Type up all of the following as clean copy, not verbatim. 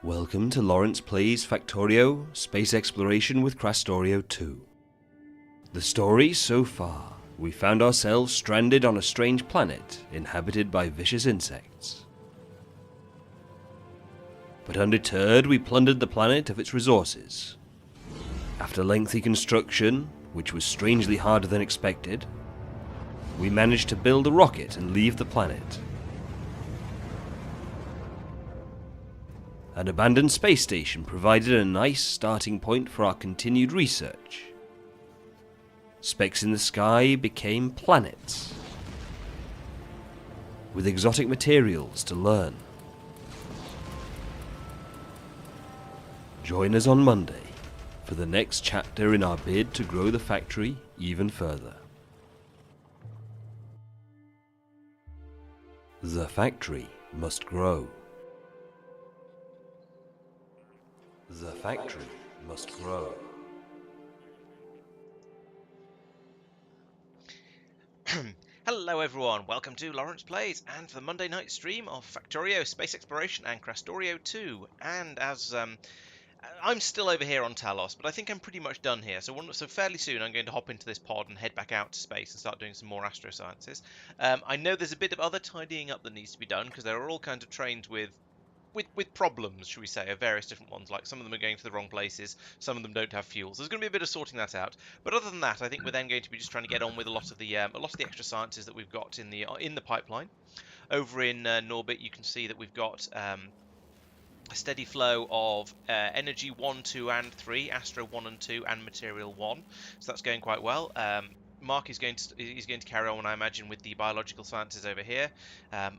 Welcome to Laurence Plays Factorio, Space Exploration with Krastorio². The story so far, we found ourselves stranded on a strange planet inhabited by vicious insects. But undeterred, we plundered the planet of its resources. After lengthy construction, which was strangely harder than expected, we managed to build a rocket and leave the planet. An abandoned space station provided a nice starting point for our continued research. Specks in the sky became planets, with exotic materials to learn. Join us on Monday for the next chapter in our bid to grow the factory even further. The factory must grow. The factory must grow. Hello everyone, welcome to Laurence Plays and for the Monday night stream of Factorio, Space Exploration and Krastorio². And as I'm still over here on Talos, but I think I'm pretty much done here. So fairly soon I'm going to hop into this pod and head back out to space and start doing some more astrosciences. I know there's a bit of other tidying up that needs to be done because there are all kinds of trains with problems, should we say, of various different ones. Like some of them are going to the wrong places, some of them don't have fuel. So there's going to be a bit of sorting that out. But other than that, I think we're then going to be just trying to get on with a lot of the extra sciences that we've got in the pipeline. Over in Norbit, you can see that we've got a steady flow of energy 1, 2, and 3, Astro 1 and 2, and material 1. So that's going quite well. Marc is going to carry on, I imagine, with the biological sciences over here.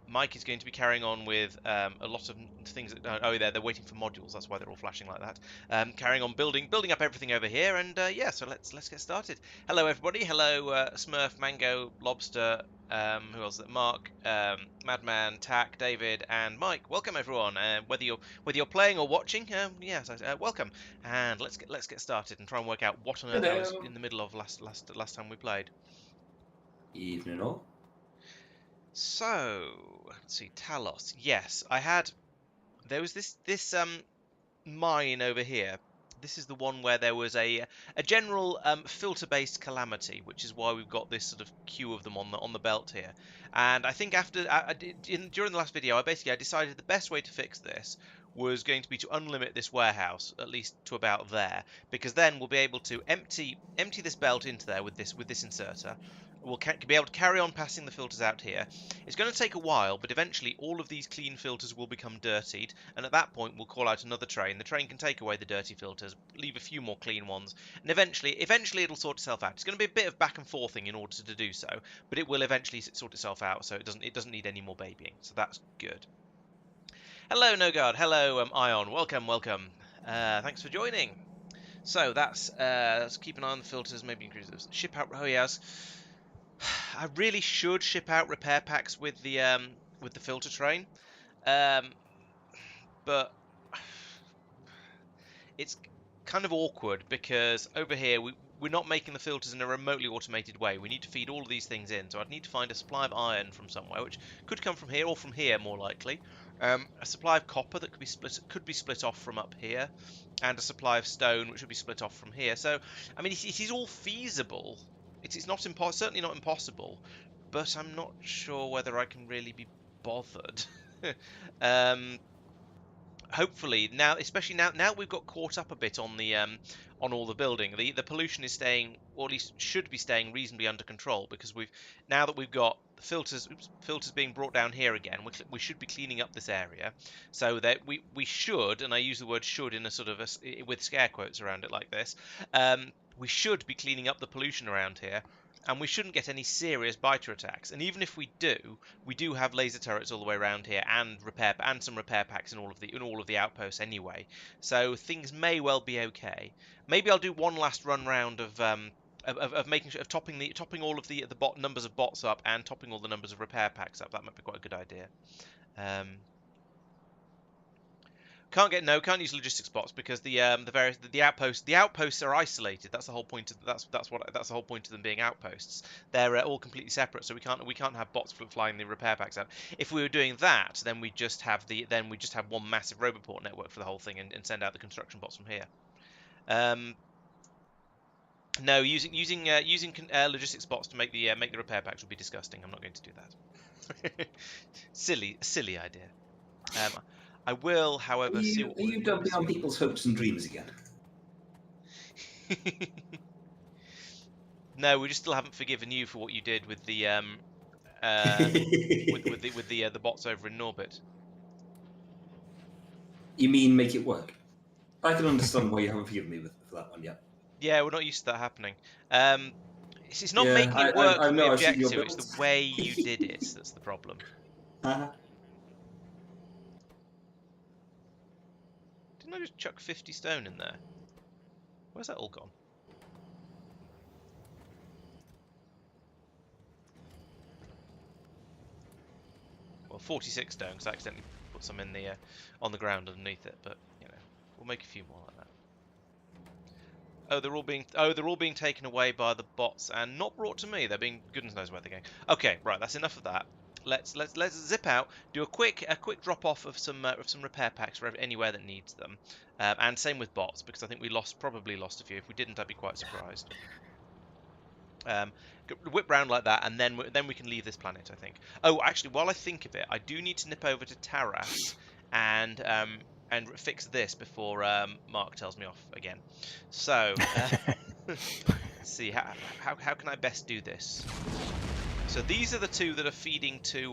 Mike is going to be carrying on with a lot of things that they're waiting for modules. That's why they're all flashing like that. Carrying on building up everything over here, and yeah, so let's get started. Hello everybody. Hello Smurf, Mango, Lobster. Who else? Mark, Madman, Tack, David, and Mike. Welcome everyone. Whether you're playing or watching, yes, welcome. And let's get started and try and work out what on earth I was in the middle of last time we played. Evening all. So let's see, Talos. Yes, there was this mine over here. This is the one where there was a general filter-based calamity, which is why we've got this sort of queue of them on the belt here. And I think during the last video, I decided the best way to fix this was going to be to unlimit this warehouse, at least to about there, because then we'll be able to empty this belt into there with this inserter. We'll be able to carry on passing the filters out here. It's going to take a while, but eventually all of these clean filters will become dirtied, and at that point we'll call out another train. The train can take away the dirty filters, leave a few more clean ones, and eventually it'll sort itself out. It's going to be a bit of back and forthing in order to do so, but it will eventually sort itself out, so it doesn't need any more babying. So that's good. Hello, No Guard. Hello, Ion. Welcome. Thanks for joining. So let's keep an eye on the filters. Maybe increase those. Ship out. Oh yes. I really should ship out repair packs with the filter train, but it's kind of awkward because over here we're not making the filters in a remotely automated way. We need to feed all of these things in, so I'd need to find a supply of iron from somewhere, which could come from here or from here more likely. A supply of copper that could be split off from up here, and a supply of stone which would be split off from here. So I mean, it is all feasible. It's not certainly not impossible, but I'm not sure whether I can really be bothered. Hopefully now, especially now we've got caught up a bit on the on all the building. The pollution is staying, or at least should be staying, reasonably under control, because now that we've got the filters being brought down here again, we should be cleaning up this area, so that we should, and I use the word should in a sort of with scare quotes around it like this, we should be cleaning up the pollution around here, and we shouldn't get any serious biter attacks. And even if we do have laser turrets all the way around here, and some repair packs in all of the outposts anyway. So things may well be okay. Maybe I'll do one last run round of topping all of the numbers of bots up and topping all the numbers of repair packs up. That might be quite a good idea. Can't use logistics bots because the outposts are isolated. That's the whole point of that's the whole point of them being outposts. They're all completely separate, so we can't have bots flying the repair packs out. If we were doing that, then we just have one massive roboport network for the whole thing and send out the construction bots from here. No, using logistics bots to make the repair packs would be disgusting. I'm not going to do that. silly idea. I will, however, see what... Are you dumping on people's hopes and dreams again? No, we just still haven't forgiven you for what you did with the the bots over in Norbit. You mean make it work? I can understand why you haven't forgiven me for that one yet. Yeah, we're not used to that happening. It's not making it work that we object to, it's the way you did it that's the problem. Didn't I just chuck 50 stone in there? Where's that all gone? Well, 46 stone, because I accidentally put some in the on the ground underneath it, but you know, we'll make a few more like that. Oh, they're all being taken away by the bots and not brought to me. They're being goodness knows where they're going. Okay, right, that's enough of that. Let's zip out, do a quick drop off of some repair packs for anywhere that needs them, and same with bots because I think we probably lost a few. If we didn't, I'd be quite surprised. Whip round like that, and then we can leave this planet, I think. Oh, actually, while I think of it, I do need to nip over to Talos and fix this before Marc tells me off again. So let's see how can I best do this. So these are the two that are feeding to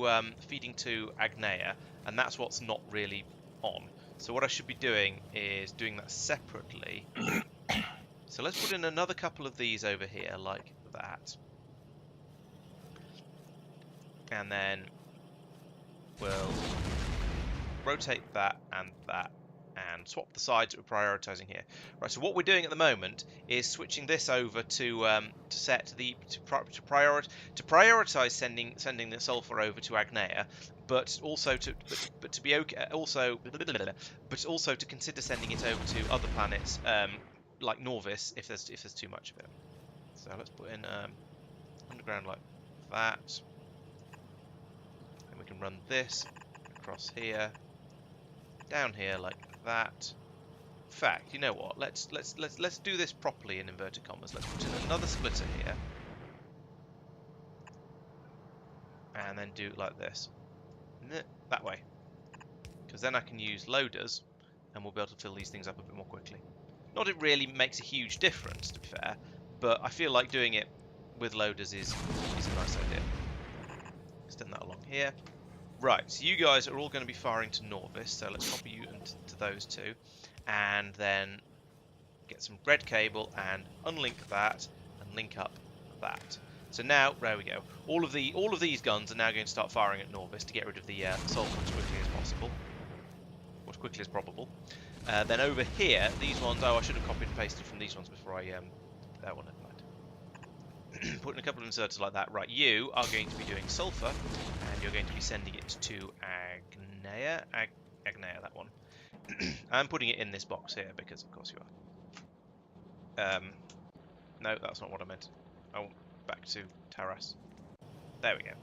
Agnea, and that's what's not really on. So what I should be doing is doing that separately. So let's put in another couple of these over here, like that. And then we'll rotate that and swap the sides that we're prioritizing here. Right, so what we're doing at the moment is switching this over to prioritize sending the sulfur over to Agnea, but also to consider sending it over to other planets like Norvis if there's too much of it. So let's put in underground like that. And we can run this across here, down here like that. In fact, you know what? Let's do this properly in inverted commas. Let's put in another splitter here, and then do it like this, that way, because then I can use loaders, and we'll be able to fill these things up a bit more quickly. Not it really makes a huge difference, to be fair, but I feel like doing it with loaders is a nice idea. Extend that along here. Right, so you guys are all going to be firing to Norvis, so let's copy you to those two, and then get some red cable and unlink that and link up that. So now, there we go. All of these guns are now going to start firing at Norvis to get rid of the sulfur as quickly as possible, or as quickly as probable. Then over here, these ones. Oh, I should have copied and pasted from these ones before I that one. Never mind. Put in a couple of inserters like that. Right, you are going to be doing sulfur, and you're going to be sending it to Agnea. Agnea, that one. I'm putting it in this box here because, of course, you are. No, that's not what I meant. Oh, back to Talos. There we go.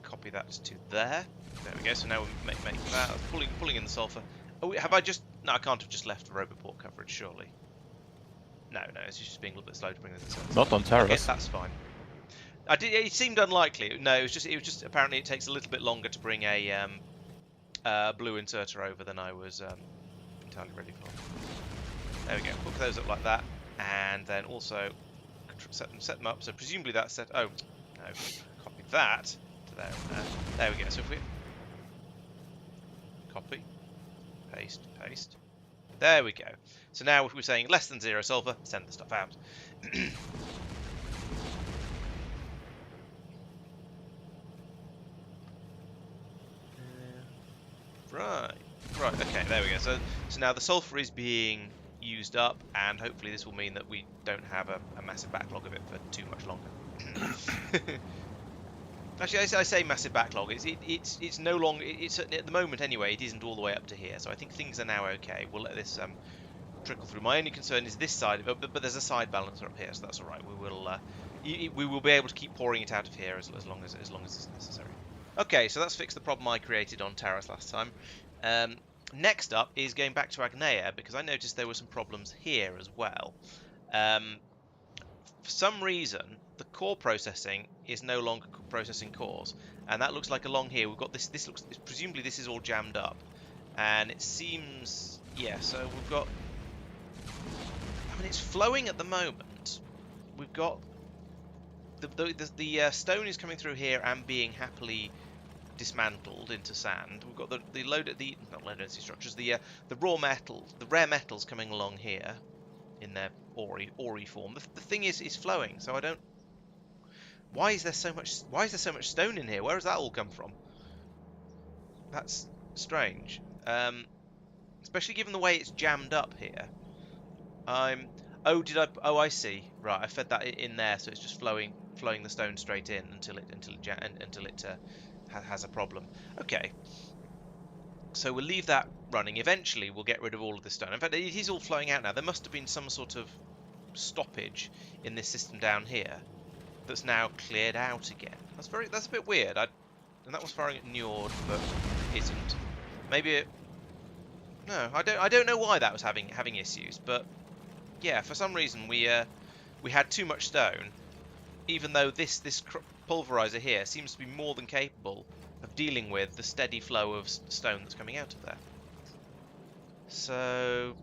Copy that to there. There we go. So now we're making that. Pulling in the sulfur. Oh, have I just... No, I can't have just left the roboport coverage, surely. No, it's just being a little bit slow to bring this in. Not on Talos. Okay, that's fine. It seemed unlikely. No, it was just apparently it takes a little bit longer to bring a blue inserter over than I was entirely ready for. There we go. Hook those up like that, and then also set them up. So presumably that's set. Oh no, copy that to there. There we go. So if we copy, paste. There we go. So now if we're saying less than 0 sulfur, send the stuff out. Right, okay, there we go. So now the sulfur is being used up, and hopefully this will mean that we don't have a massive backlog of it for too much longer. Actually, I say massive backlog. It's no longer. It's at the moment anyway. It isn't all the way up to here. So I think things are now okay. We'll let this trickle through. My only concern is this side, but there's a side balancer up here, so that's all right. We will be able to keep pouring it out of here as long as it's necessary. Okay, so that's fixed the problem I created on Talos last time. Next up is going back to Agnea, because I noticed there were some problems here as well. For some reason, the core processing is no longer processing cores, and that looks like along here we've got this. This looks presumably this is all jammed up, and it seems So we've got. I mean, it's flowing at the moment. We've got the stone is coming through here and being happily dismantled into sand. We've got the not low density structures, the raw metals, the rare metals coming along here in their ore form. The thing is flowing, so I don't. Why is there so much stone in here? Where has that all come from? That's strange, especially given the way it's jammed up here. I see. Right, I fed that in there, so it's just flowing the stone straight in until it has a problem. Okay, so we'll leave that running. Eventually, we'll get rid of all of this stone. In fact, it is all flowing out now. There must have been some sort of stoppage in this system down here that's now cleared out again. That's a bit weird. And that was firing at Njord, but isn't. Maybe no. I don't know why that was having issues, but yeah, for some reason we had too much stone, even though this pulverizer here seems to be more than capable of dealing with the steady flow of stone that's coming out of there. So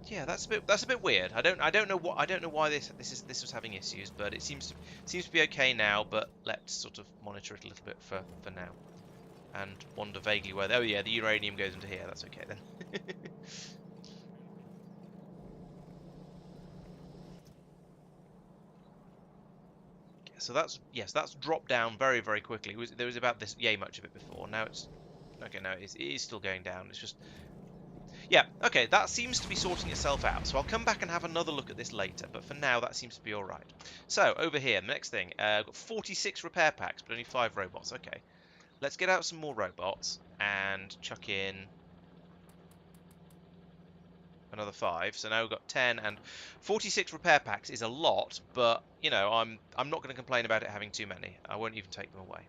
yeah, that's a bit weird. I don't know why this was having issues, but it seems to be okay now. But let's sort of monitor it a little bit for now, and wonder vaguely where. Oh yeah, the uranium goes into here. That's okay then. So that's dropped down very, very quickly. There was about this much of it before. Now it's okay. Now it is still going down. It's just okay. That seems to be sorting itself out. So I'll come back and have another look at this later. But for now, that seems to be all right. So over here, the next thing, got 46 repair packs, but only 5 robots. Okay, let's get out some more robots and chuck in another 5. So now we've got 10 and 46 repair packs is a lot, but you know, I'm not going to complain about it having too many. I won't even take them away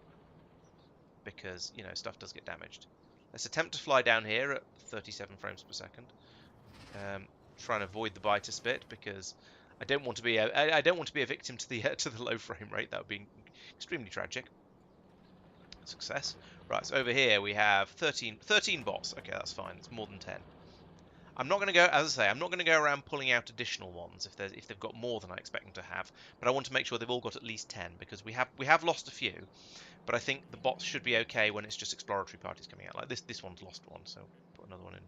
because you know stuff does get damaged. Let's attempt to fly down here at 37 frames per second. Try and avoid the biter spit because I don't want to be a victim to the low frame rate. That would be extremely tragic. Success. Right, so over here we have 13 bots. Okay, that's fine. It's more than 10. I'm not going to go, as I say, I'm not going to go around pulling out additional ones if they've got more than I expect them to have. But I want to make sure they've all got at least 10 because we have lost a few. But I think the bots should be okay when it's just exploratory parties coming out. Like this one's lost one, so put another one in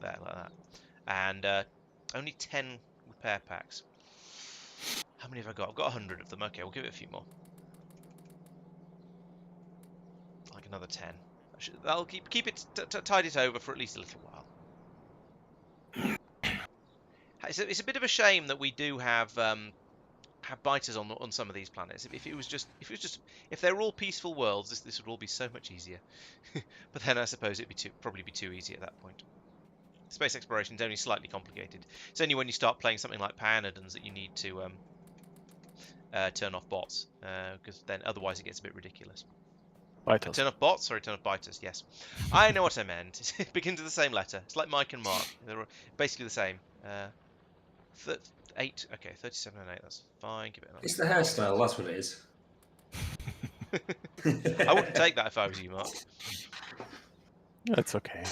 there like that. And only 10 repair packs. How many have I got? I've got 100 of them. Okay, we'll give it a few more. Like another 10. That'll keep it tide it over for at least a little while. It's a bit of a shame that we do have biters on some of these planets. If they were all peaceful worlds, this would all be so much easier. But then I suppose it'd probably be too easy at that point. Space exploration is only slightly complicated. It's only when you start playing something like Pioneers that you need to turn off bots, because then otherwise it gets a bit ridiculous. Biters. Turn off bots? Sorry, turn off biters, yes. I know what I meant. It begins with the same letter. It's like Mike and Marc. They're basically the same. 8. Okay, 37 and 8. That's fine. Give it another. It's the hairstyle, that's what it is. I wouldn't take that if I was you, Marc. That's okay.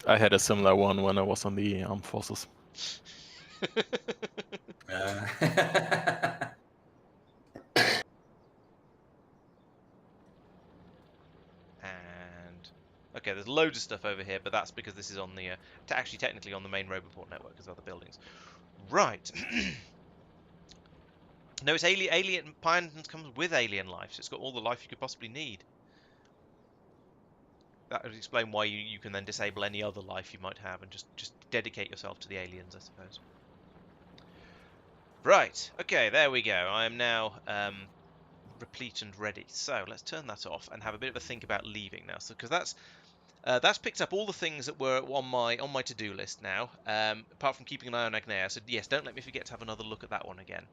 I had a similar one when I was on the armed forces. Okay, there's loads of stuff over here, but that's because this is on the actually technically on the main Roboport network as other buildings. Right. No, it's alien. Pioneers comes with alien life, so it's got all the life you could possibly need. that would explain why you can then disable any other life you might have and just dedicate yourself to the aliens, I suppose. Right, okay, there we go. I am now replete and ready. So let's turn that off and have a bit of a think about leaving now. So because that's picked up all the things that were on my to-do list now, apart from keeping an eye on Agnea. So yes, don't let me forget to have another look at that one again.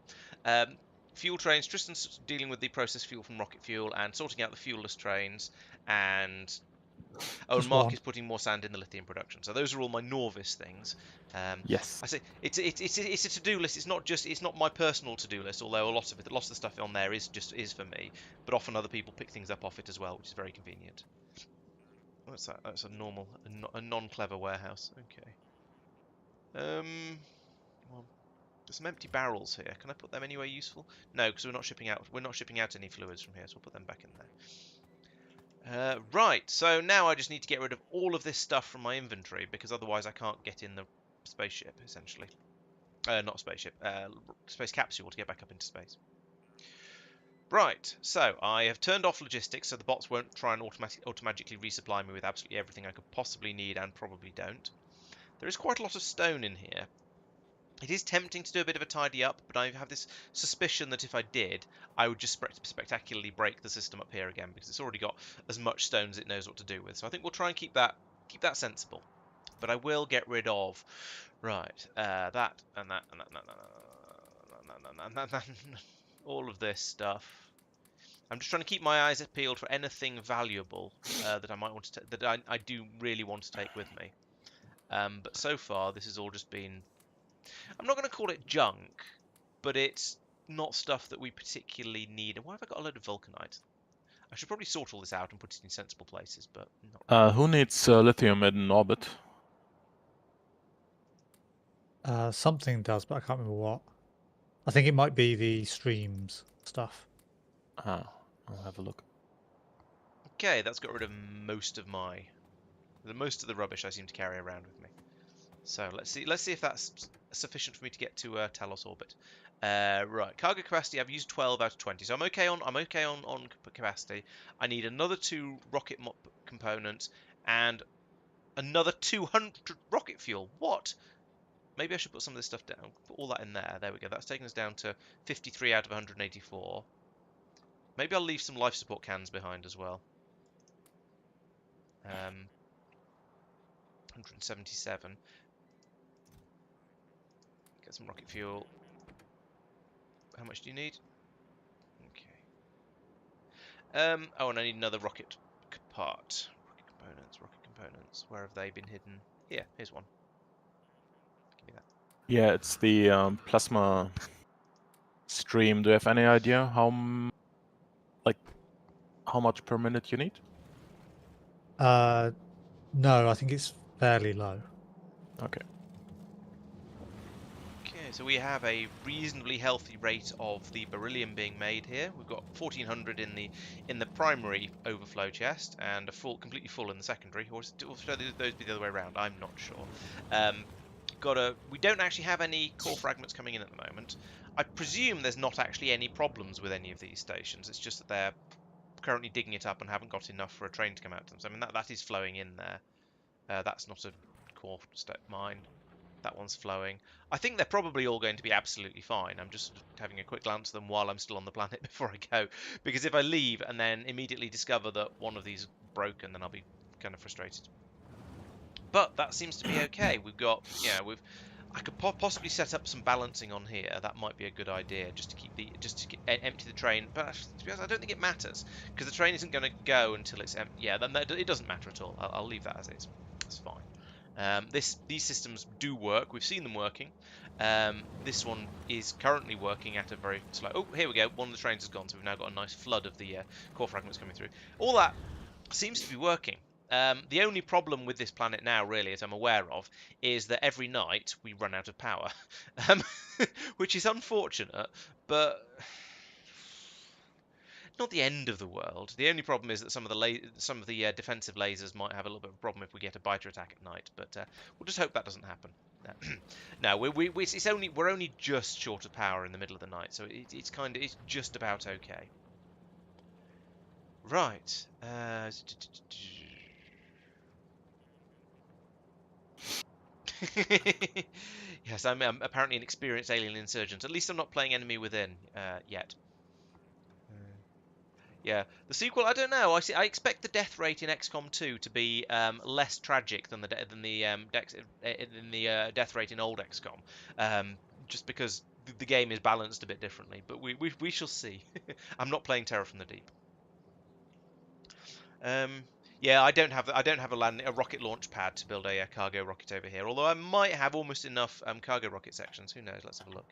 Fuel trains, Tristan's dealing with the processed fuel from rocket fuel and sorting out the fuelless trains, and and Marc is putting more sand in the lithium production. So those are all my Norvis things. Yes. I say it's a to-do list. It's not my personal to-do list, although a lot of the stuff on there is for me. But often other people pick things up off it as well, which is very convenient. What's that? That's a normal, a non-clever warehouse. Okay. Well, there's some empty barrels here. Can I put them anywhere useful? No, because we're not shipping out. We're not shipping out any fluids from here, so we'll put them back in there. Right. So now I just need to get rid of all of this stuff from my inventory because otherwise I can't get in the spaceship. Essentially, not spaceship. Space capsule to get back up into space. Right, so I have turned off logistics so the bots won't try and automatically resupply me with absolutely everything I could possibly need and probably don't. There is quite a lot of stone in here. It is tempting to do a bit of a tidy up, but I have this suspicion that if I did, I would just spectacularly break the system up here again because it's already got as much stone as it knows what to do with. So I think we'll try and keep that sensible. But I will get rid of, right, that and that and that and that. All of this stuff. I'm just trying to keep my eyes peeled for anything valuable that I might want to that I do really want to take with me. But so far, this has all just been. I'm not going to call it junk, but it's not stuff that we particularly need. And why have I got a load of vulcanite? I should probably sort all this out and put it in sensible places, but not really. Who needs lithium in Norbit? Something does, but I can't remember what. I think it might be the streams stuff. I'll have a look. Okay, that's got rid of most of the rubbish I seem to carry around with me. So let's see if that's sufficient for me to get to Talos orbit. Right, cargo capacity. I've used 12 out of 20, so I'm okay on capacity. I need another 2 rocket components and another 200 rocket fuel. What? Maybe I should put some of this stuff down. Put all that in there. There we go. That's taken us down to 53 out of 184. Maybe I'll leave some life support cans behind as well. 177. Get some rocket fuel. How much do you need? Okay. Oh, and I need another rocket part. Rocket components. Where have they been hidden? Here, here's one. Give me that. Yeah, it's the plasma stream. Do you have any idea how much per minute you need? No, I think it's fairly low. Okay. Okay, so we have a reasonably healthy rate of the beryllium being made here. We've got 1400 in the primary overflow chest and completely full in the secondary. Or should those be the other way around? I'm not sure. We don't actually have any core fragments coming in at the moment. I presume there's not actually any problems with any of these stations. It's just that they're currently digging it up and haven't got enough for a train to come out to them. So I mean that is flowing in there. That's not a core mine. That one's flowing. I think they're probably all going to be absolutely fine. I'm just having a quick glance at them while I'm still on the planet before I go. Because if I leave and then immediately discover that one of these is broken, then I'll be kind of frustrated. But that seems to be okay. I could possibly set up some balancing on here. That might be a good idea, just to empty the train. But to be honest, I don't think it matters because the train isn't going to go until it's empty. Yeah, then it doesn't matter at all. I'll leave that as is. It's fine. These systems do work. We've seen them working. This one is currently working at a very slow. Oh, here we go. One of the trains has gone, so we've now got a nice flood of the core fragments coming through. All that seems to be working. The only problem with this planet now, really, as I'm aware of, is that every night we run out of power, which is unfortunate, but not the end of the world. The only problem is that some of the defensive lasers might have a little bit of a problem if we get a biter attack at night. But we'll just hope that doesn't happen. No, we're only just short of power in the middle of the night, so it's just about okay. Right. Yes, I'm apparently an experienced alien insurgent. At least I'm not playing enemy within yet. Yeah, the sequel. I don't know. I expect the death rate in XCOM 2 to be less tragic than the death rate in old XCOM, just because the game is balanced a bit differently. But we shall see. I'm not playing Terror from the Deep. Yeah, I don't have a rocket launch pad to build a cargo rocket over here. Although I might have almost enough cargo rocket sections. Who knows? Let's have a look.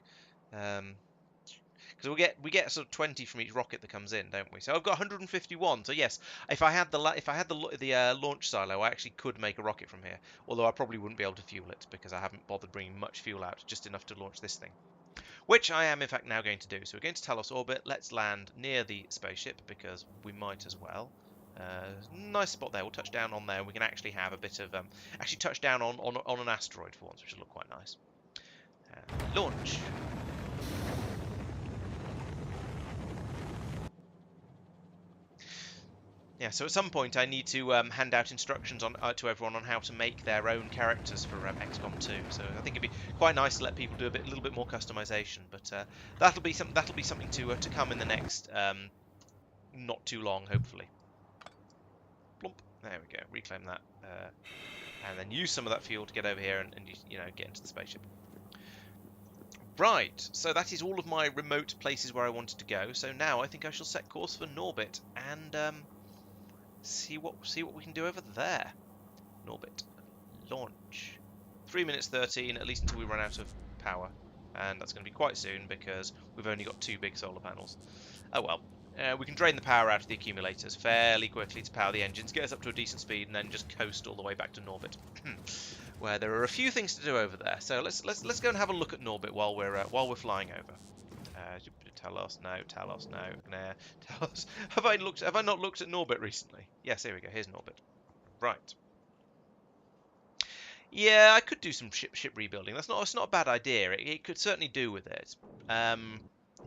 Because we get sort of 20 from each rocket that comes in, don't we? So I've got 151. So yes, if I had the launch silo, I actually could make a rocket from here. Although I probably wouldn't be able to fuel it because I haven't bothered bringing much fuel out, just enough to launch this thing. Which I am in fact now going to do. So we're going to Talos orbit. Let's land near the spaceship because we might as well. Nice spot there. We'll touch down on there. We can actually have a bit of actually touch down on an asteroid for once, which will look quite nice. Launch. Yeah, so at some point I need to hand out instructions to everyone on how to make their own characters for XCOM 2. So I think it'd be quite nice to let people do a little bit more customization. But that'll be something to come in the next not too long, hopefully. Plump. There we go. Reclaim that, and then use some of that fuel to get over here and get into the spaceship. Right, so that is all of my remote places where I wanted to go. So now I think I shall set course for Norbit and see what we can do over there. Norbit, launch. 3 minutes 13, at least until we run out of power, and that's going to be quite soon because we've only got 2 big solar panels. Oh well. We can drain the power out of the accumulators fairly quickly to power the engines, get us up to a decent speed, and then just coast all the way back to Norbit, where there are a few things to do over there. So let's go and have a look at Norbit while we're flying over. Talos, no, Talos, no, nah, Talos. Have I not looked at Norbit recently? Yes, here we go. Here's Norbit. Right. Yeah, I could do some ship rebuilding. It's not a bad idea. It could certainly do with it.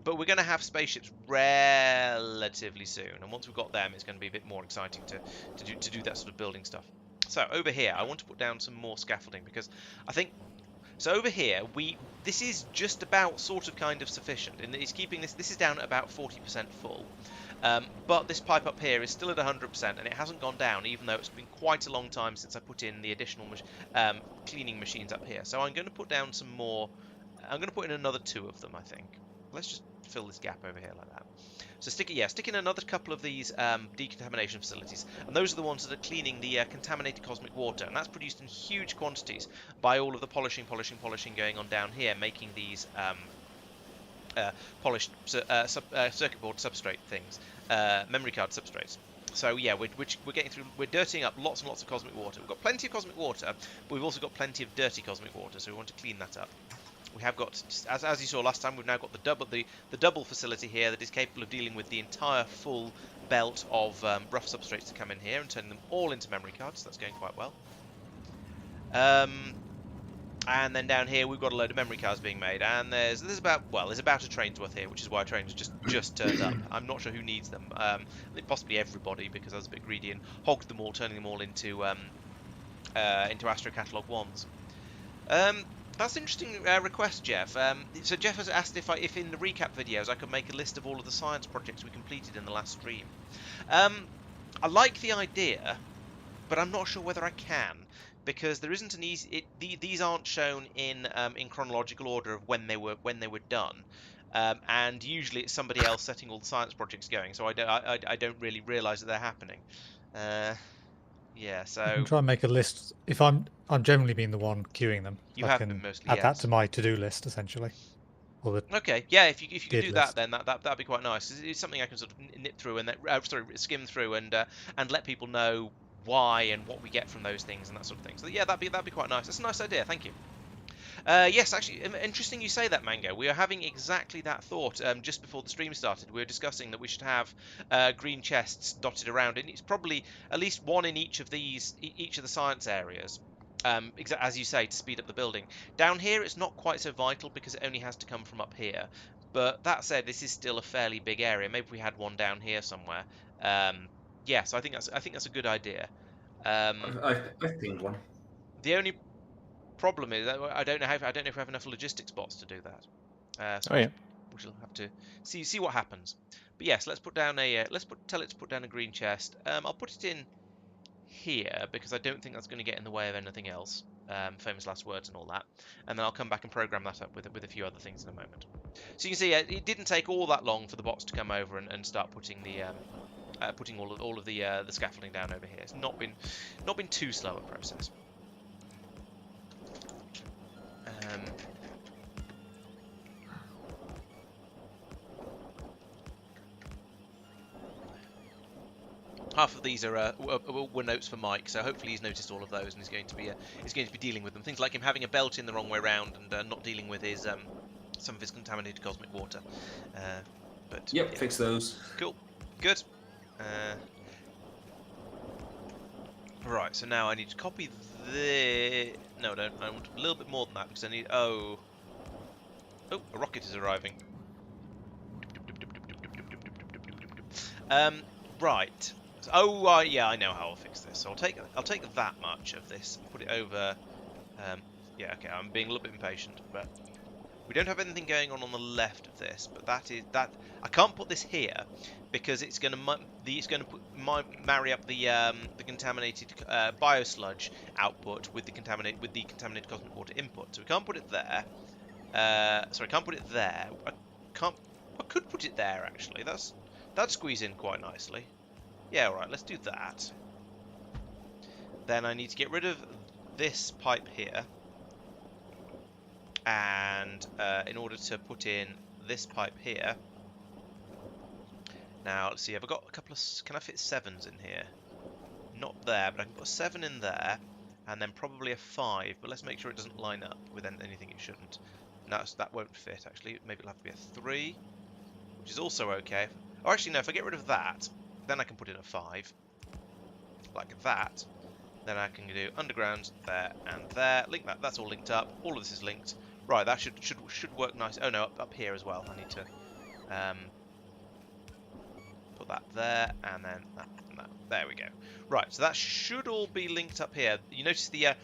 But we're going to have spaceships relatively soon, and once we've got them, it's going to be a bit more exciting to do that sort of building stuff. So over here, I want to put down some more scaffolding because I think so. Over here, this is just about sort of kind of sufficient, and it's keeping this. This is down at about 40% full. But this pipe up here is still at 100%, and it hasn't gone down, even though it's been quite a long time since I put in the additional cleaning machines up here. So I'm going to put down some more. I'm going to put in another 2 of them, I think. Let's just fill this gap over here like that. So stick in another couple of these decontamination facilities, and those are the ones that are cleaning the contaminated cosmic water, and that's produced in huge quantities by all of the polishing going on down here, making these polished circuit board substrate things, memory card substrates. So yeah, we're dirtying up lots and lots of cosmic water. We've got plenty of cosmic water, but we've also got plenty of dirty cosmic water, so we want to clean that up. We have got, as you saw last time, we've now got the double facility here that is capable of dealing with the entire full belt of rough substrates to come in here and turn them all into memory cards. So that's going quite well. And then down here we've got a load of memory cards being made, and there's about a train's worth here, which is why a train has just turned up. I'm not sure who needs them. Possibly everybody, because I was a bit greedy and hogged them all, turning them all into Astro Catalog 1s. That's an interesting request, Jeff. So Jeff has asked if in the recap videos I could make a list of all of the science projects we completed in the last stream. I like the idea, but I'm not sure whether I can, because there isn't an easy. These aren't shown in chronological order of when they were done, and usually it's somebody else setting all the science projects going, so I don't really realise that they're happening. Yeah, so I can try and make a list. If I'm generally being the one queuing them, you I have can been mostly, add that yes. to my to-do list essentially. Or the Okay, yeah, if you could did do list. that, then that'd be quite nice. It's something I can sort of nip through and skim through and let people know why and what we get from those things and that sort of thing. So yeah, that'd be quite nice. That's a nice idea. Thank you. Yes, actually, interesting you say that, Mango. We are having exactly that thought just before the stream started. We were discussing that we should have green chests dotted around, and it's probably at least one in each of the science areas. As you say, to speed up the building. Down here, it's not quite so vital because it only has to come from up here. But that said, this is still a fairly big area. Maybe we had one down here somewhere. Yeah, so I think that's a good idea. I've pinged one. The only problem is I don't know if we have enough logistics bots to do that. So Oh yeah. we shall have to see what happens. But yes, let's put down a tell it to put down a green chest. I'll put it in here because I don't think that's going to get in the way of anything else. Famous last words and all that, and then I'll come back and program that up with a few other things in a moment. So you can see it didn't take all that long for the bots to come over and start putting the putting all of the scaffolding down over here. It's not been too slow a process. Half of these were notes for Mike, so hopefully he's noticed all of those and he's going to be dealing with them. Things like him having a belt in the wrong way round and not dealing with his some of his contaminated cosmic water. But Yep, yeah. fix those. Cool, good. Right, so now I need to copy the. No, I don't. I want a little bit more than that because I need. Oh, a rocket is arriving. Right. Oh, yeah, I know how I'll fix this. So I'll take that much of this, put it over. Yeah, okay. I'm being a little bit impatient, but we don't have anything going on the left of this. But that I can't put this here because it's going to marry up the contaminated biosludge output with the contaminated cosmic water input. So we can't put it there. Sorry, I can't put it there. I could put it there actually. That'd squeeze in quite nicely. Yeah, alright, let's do that. Then I need to get rid of this pipe here. And in order to put in this pipe here. Now, let's see, I've got a couple of... Can I fit 7s in here? Not there, but I can put a 7 in there. And then probably a 5, but let's make sure it doesn't line up with anything it shouldn't. No, that won't fit, actually. Maybe it'll have to be a 3, which is also okay. Or actually, no, if I get rid of that, then I can put in a 5, like that. Then I can do underground there and there. Link that. That's all linked up. All of this is linked. Right, that should work nice. Oh no, up here as well. I need to put that there and then that and that. There we go. Right, so that should all be linked up here. You notice the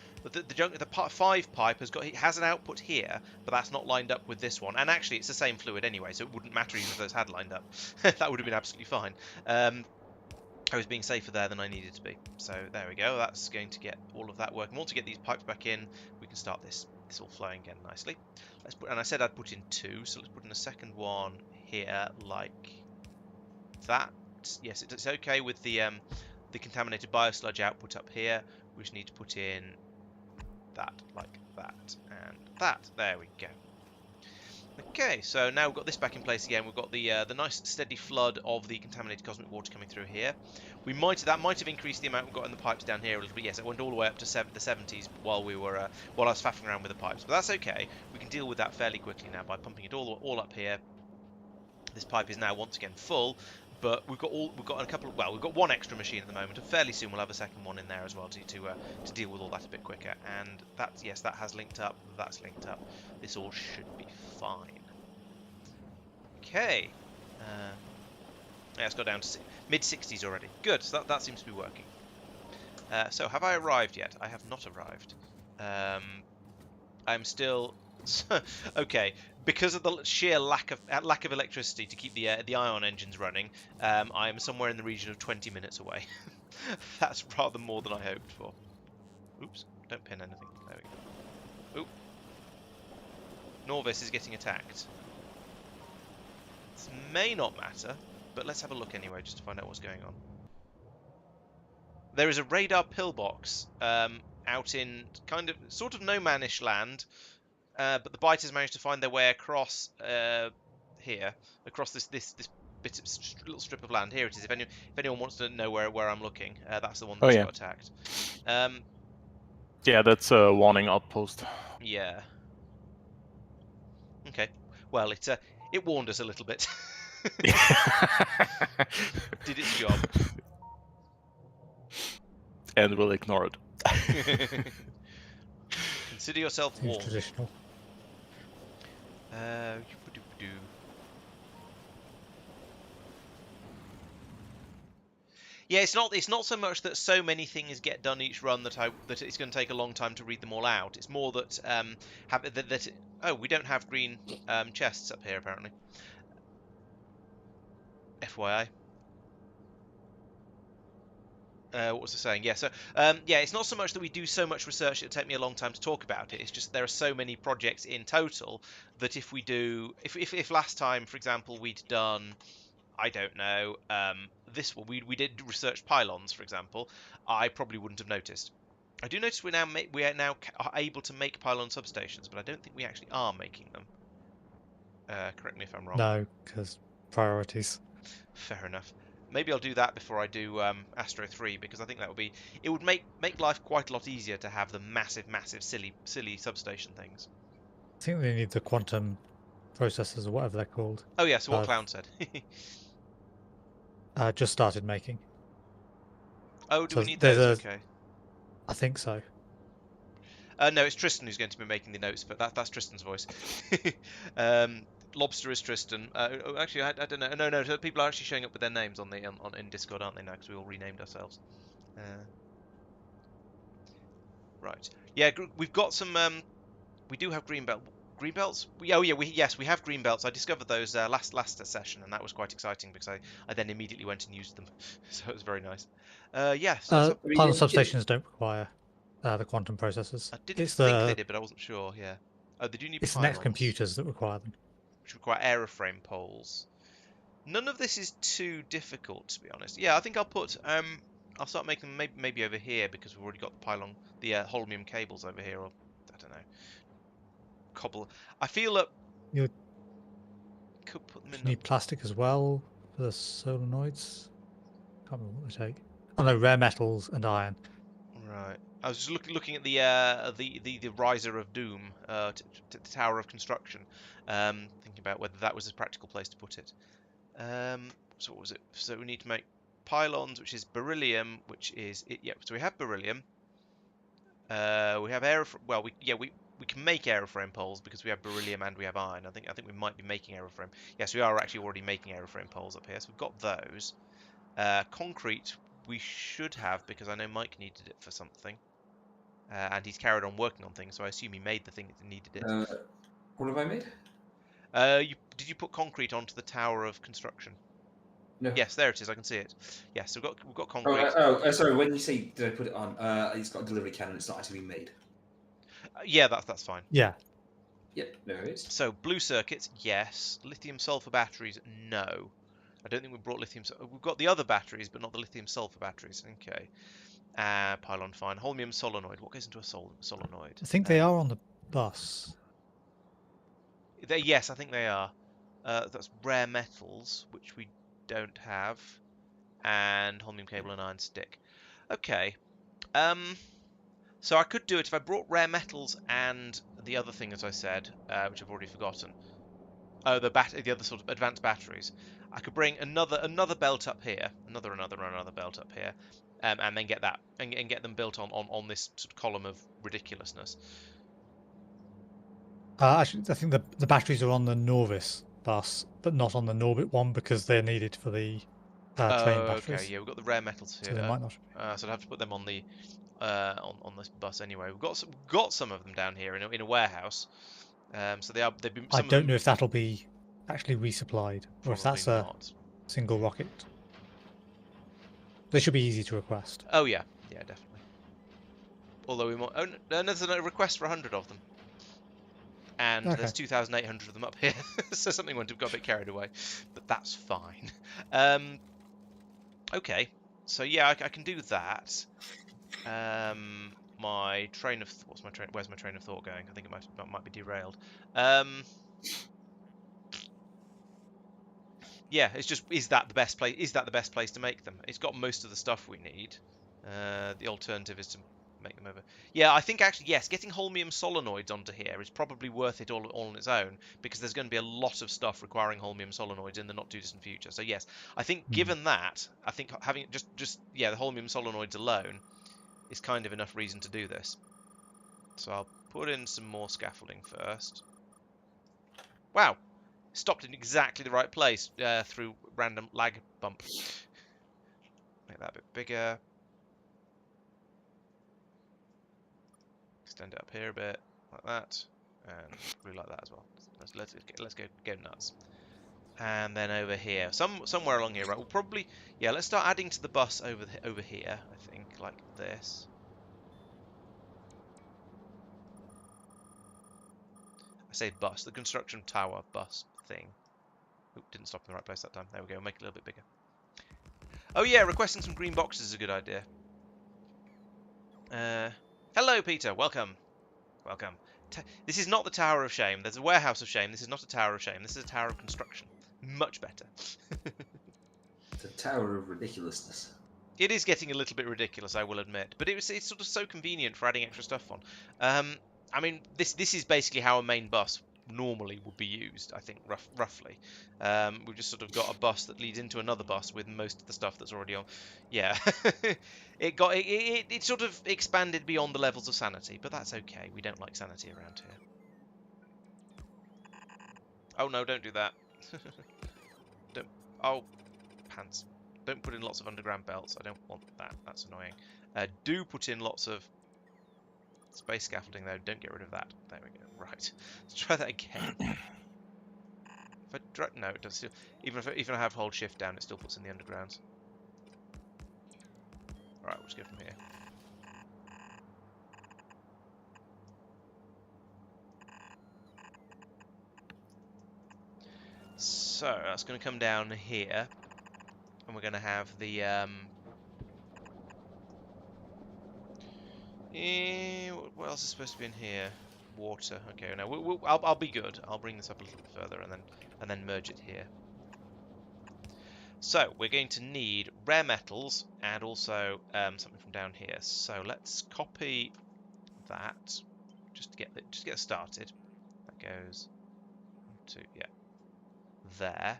part 5 pipe has an output here, but that's not lined up with this one. And actually, it's the same fluid anyway, so it wouldn't matter even if those had lined up. That would have been absolutely fine. I was being safer there than I needed to be. So there we go. That's going to get all of that working. Once we get these pipes back in, we can start this all flowing again nicely. And I said I'd put in 2, so let's put in a second one here, like that. Yes, it's okay with the contaminated biosludge output up here. We just need to put in that, like that, and that. There we go. Okay, so now we've got this back in place again. We've got the nice steady flood of the contaminated cosmic water coming through here. That might have increased the amount we've got in the pipes down here a little bit. Yes, it went all the way up to the 70s while I was faffing around with the pipes, but that's okay. We can deal with that fairly quickly now by pumping it all up here. This pipe is now once again full, but we've got a couple. Well, we've got one extra machine at the moment, and fairly soon we'll have a second one in there as well to deal with all that a bit quicker. And that has linked up. That's linked up. This all should be fine. Okay. Yeah, it's got down to mid-60s already. Good. So that seems to be working. So have I arrived yet? I have not arrived. I'm still okay. Because of the sheer lack of electricity to keep the ion engines running, I am somewhere in the region of 20 minutes away. That's rather more than I hoped for. Oops! Don't pin anything. There we go. Oop. Norvis is getting attacked. This may not matter, but let's have a look anyway, just to find out what's going on. There is a radar pillbox out in sort of no-manish land. But the biters managed to find their way across here, across this little strip of land. Here it is. If anyone wants to know where I'm looking, that's the one that's got attacked. Yeah, that's a warning outpost. Yeah. Okay. Well, it warned us a little bit. Did its job. And we'll ignore it. Consider yourself warned. Traditional. Yeah, it's not so much that so many things get done each run that it's going to take a long time to read them all out. It's more that oh, we don't have green chests up here apparently. FYI. What was I saying? Yeah, so yeah, it's not so much that we do so much research it'll take me a long time to talk about it. It's just there are so many projects in total that if we do, if last time, for example, we'd done, I don't know, this one we did research pylons, for example, I probably wouldn't have noticed. I do notice we are now able to make pylon substations, but I don't think we actually are making them. Correct me if I'm wrong. No, because priorities. Fair enough. Maybe I'll do that before I do Astro 3 because I think that would be it would make life quite a lot easier to have the massive silly substation things. I think they need the quantum processors or whatever they're called. Oh yeah, so what Clown said. Just started making. Oh, do So we need those? Okay. I think so. No, it's Tristan who's going to be making the notes, but that's Tristan's voice. Lobster is Tristan. Actually, I don't know. No, people are actually showing up with their names on in Discord, aren't they now? Because we all renamed ourselves. Right. Yeah, we've got some. We do have green belts. We have green belts. I discovered those last session, and that was quite exciting because I then immediately went and used them, so it was very nice. Yes. Pylon substations don't require the quantum processors. I didn't think they did, but I wasn't sure. Yeah. Oh, they do need. It's the pylons, next computers that require them, which require aeroframe poles. None of this is too difficult, to be honest. Yeah, I think I'll put. I'll start making them maybe over here because we've already got the pylon, the holmium cables over here, or I don't know. Cobble. I feel that you could put them in. need plastic as well for the solenoids. Can't remember what they take. Oh no, rare metals and iron. Right. I was just looking at the riser of doom, the tower of construction, thinking about whether that was a practical place to put it. So what was it? So we need to make pylons, which is beryllium, which is it. Yeah. So we have beryllium. We have we can make aeroframe poles because we have beryllium and we have iron. I think we might be making aeroframe. Yes, we are actually already making aeroframe poles up here. So we've got those. Concrete we should have because I know Mike needed it for something. And he's carried on working on things, so I assume he made the thing that needed it. What have I made? Did you put concrete onto the tower of construction? No. Yes, there it is. I can see it. Yes, we've got concrete. Sorry. When you say did I put it on? It's got a delivery cannon. It's not actually been made. Yeah, that's fine. Yeah. Yep, there it is. So blue circuits, yes. Lithium sulfur batteries, no. I don't think we brought lithium. We've got the other batteries, but not the lithium sulfur batteries. Okay. Pylon fine. Holmium solenoid. What goes into a solenoid? I think they are on the bus. Yes, I think they are. That's rare metals, which we don't have, and holmium cable and iron stick. Okay. So I could do it if I brought rare metals and the other thing, as I said, which I've already forgotten. Oh, the other sort of advanced batteries. I could bring another belt up here, another belt up here, and then get that and get them built on this sort of column of ridiculousness. Actually, I think the batteries are on the Norvis bus, but not on the Norbit one because they're needed for the train batteries. Okay, yeah, we've got the rare metals here. So they might not. So I'd have to put them on the on this bus anyway. We've got some of them down here in a warehouse. So they've been. I don't know if that'll be actually resupplied or if that's not. A single rocket. They should be easy to request. Oh yeah, definitely. Although we might. Oh no, there's a request for 100 of them. And there's 2,800 of them up here, so something went got a bit carried away, but that's fine. Okay, so yeah, I can do that. My train of where's my train of thought going? I think it might be derailed. Yeah, it's just is that the best place? Is that the best place to make them? It's got most of the stuff we need. The alternative is to make them over. Yeah, I think actually yes, getting holmium solenoids onto here is probably worth it all on its own because there's going to be a lot of stuff requiring holmium solenoids in the not too distant future. So yes, I think given that, I think having just the holmium solenoids alone is kind of enough reason to do this. So I'll put in some more scaffolding first. Wow, stopped in exactly the right place through random lag bump. Make that a bit bigger. Extend it up here a bit, like that, and probably like that as well. Let's go nuts. And then over here, somewhere along here, right? We'll probably, yeah. Let's start adding to the bus over here. I think like this. I say bus, the construction tower bus thing. Oop, didn't stop in the right place that time. There we go. Make it a little bit bigger. Oh yeah, requesting some green boxes is a good idea. Hello, Peter. Welcome. Welcome. This is not the Tower of Shame. There's a warehouse of shame. This is not a Tower of Shame. This is a Tower of Construction. Much better. It's a tower of ridiculousness. It is getting a little bit ridiculous, I will admit, but it's sort of so convenient for adding extra stuff on. I mean, this is basically how a main bus normally would be used, I think, roughly. We've just sort of got a bus that leads into another bus with most of the stuff that's already on. Yeah, it sort of expanded beyond the levels of sanity, but that's okay. We don't like sanity around here. Oh no, don't do that. Don't. Oh, pants. Don't put in lots of underground belts. I don't want that. That's annoying. Do put in lots of space scaffolding, though. Don't get rid of that. There we go. Right. Let's try that again. If I no, it does still. Even if I have hold shift down, it still puts in the undergrounds. All right, we'll just go from here. So that's going to come down here. And we're going to have the what else is supposed to be in here? Water. Okay, no, I'll be good. I'll bring this up a little bit further and then merge it here. So we're going to need rare metals and also something from down here. So let's copy that just to get started. That goes to there.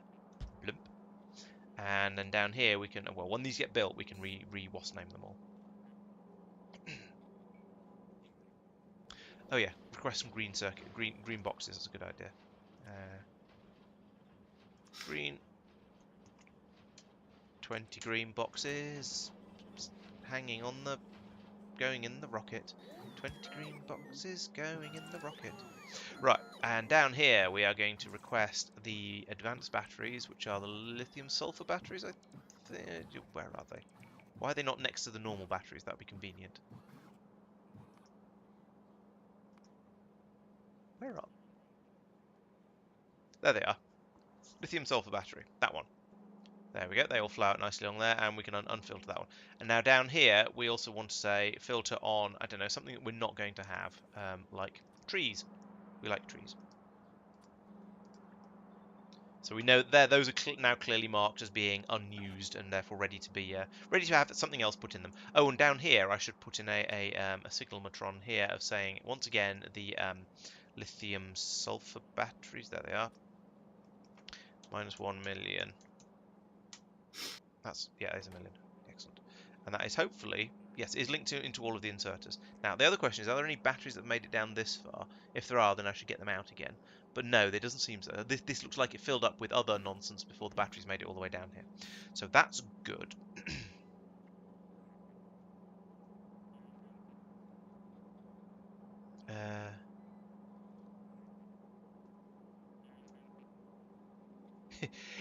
Blimp. And then down here we can, well, when these get built, we can what's name them all. Oh yeah, request some green boxes. That's a good idea. Green. 20 green boxes. Hanging on the, going in the rocket. 20 green boxes going in the rocket. Right, and down here we are going to request the advanced batteries, which are the lithium sulfur batteries. Where are they? Why are they not next to the normal batteries? That would be convenient. Where are? There they are. Lithium sulfur battery. That one. There we go. They all flow out nicely along there, and we can unfilter that one. And now down here, we also want to say filter on, I don't know, something that we're not going to have, like trees. We like trees. So we know there those are now clearly marked as being unused and therefore ready to have something else put in them. Oh, and down here I should put in a signalmatron here of saying once again the lithium sulfur batteries. There they are. -1 million. That's there's a million. Excellent. And that is hopefully is linked into all of the inserters. Now the other question is, are there any batteries that made it down this far? If there are, then I should get them out again. But no, there doesn't seem so. This looks like it filled up with other nonsense before the batteries made it all the way down here. So that's good.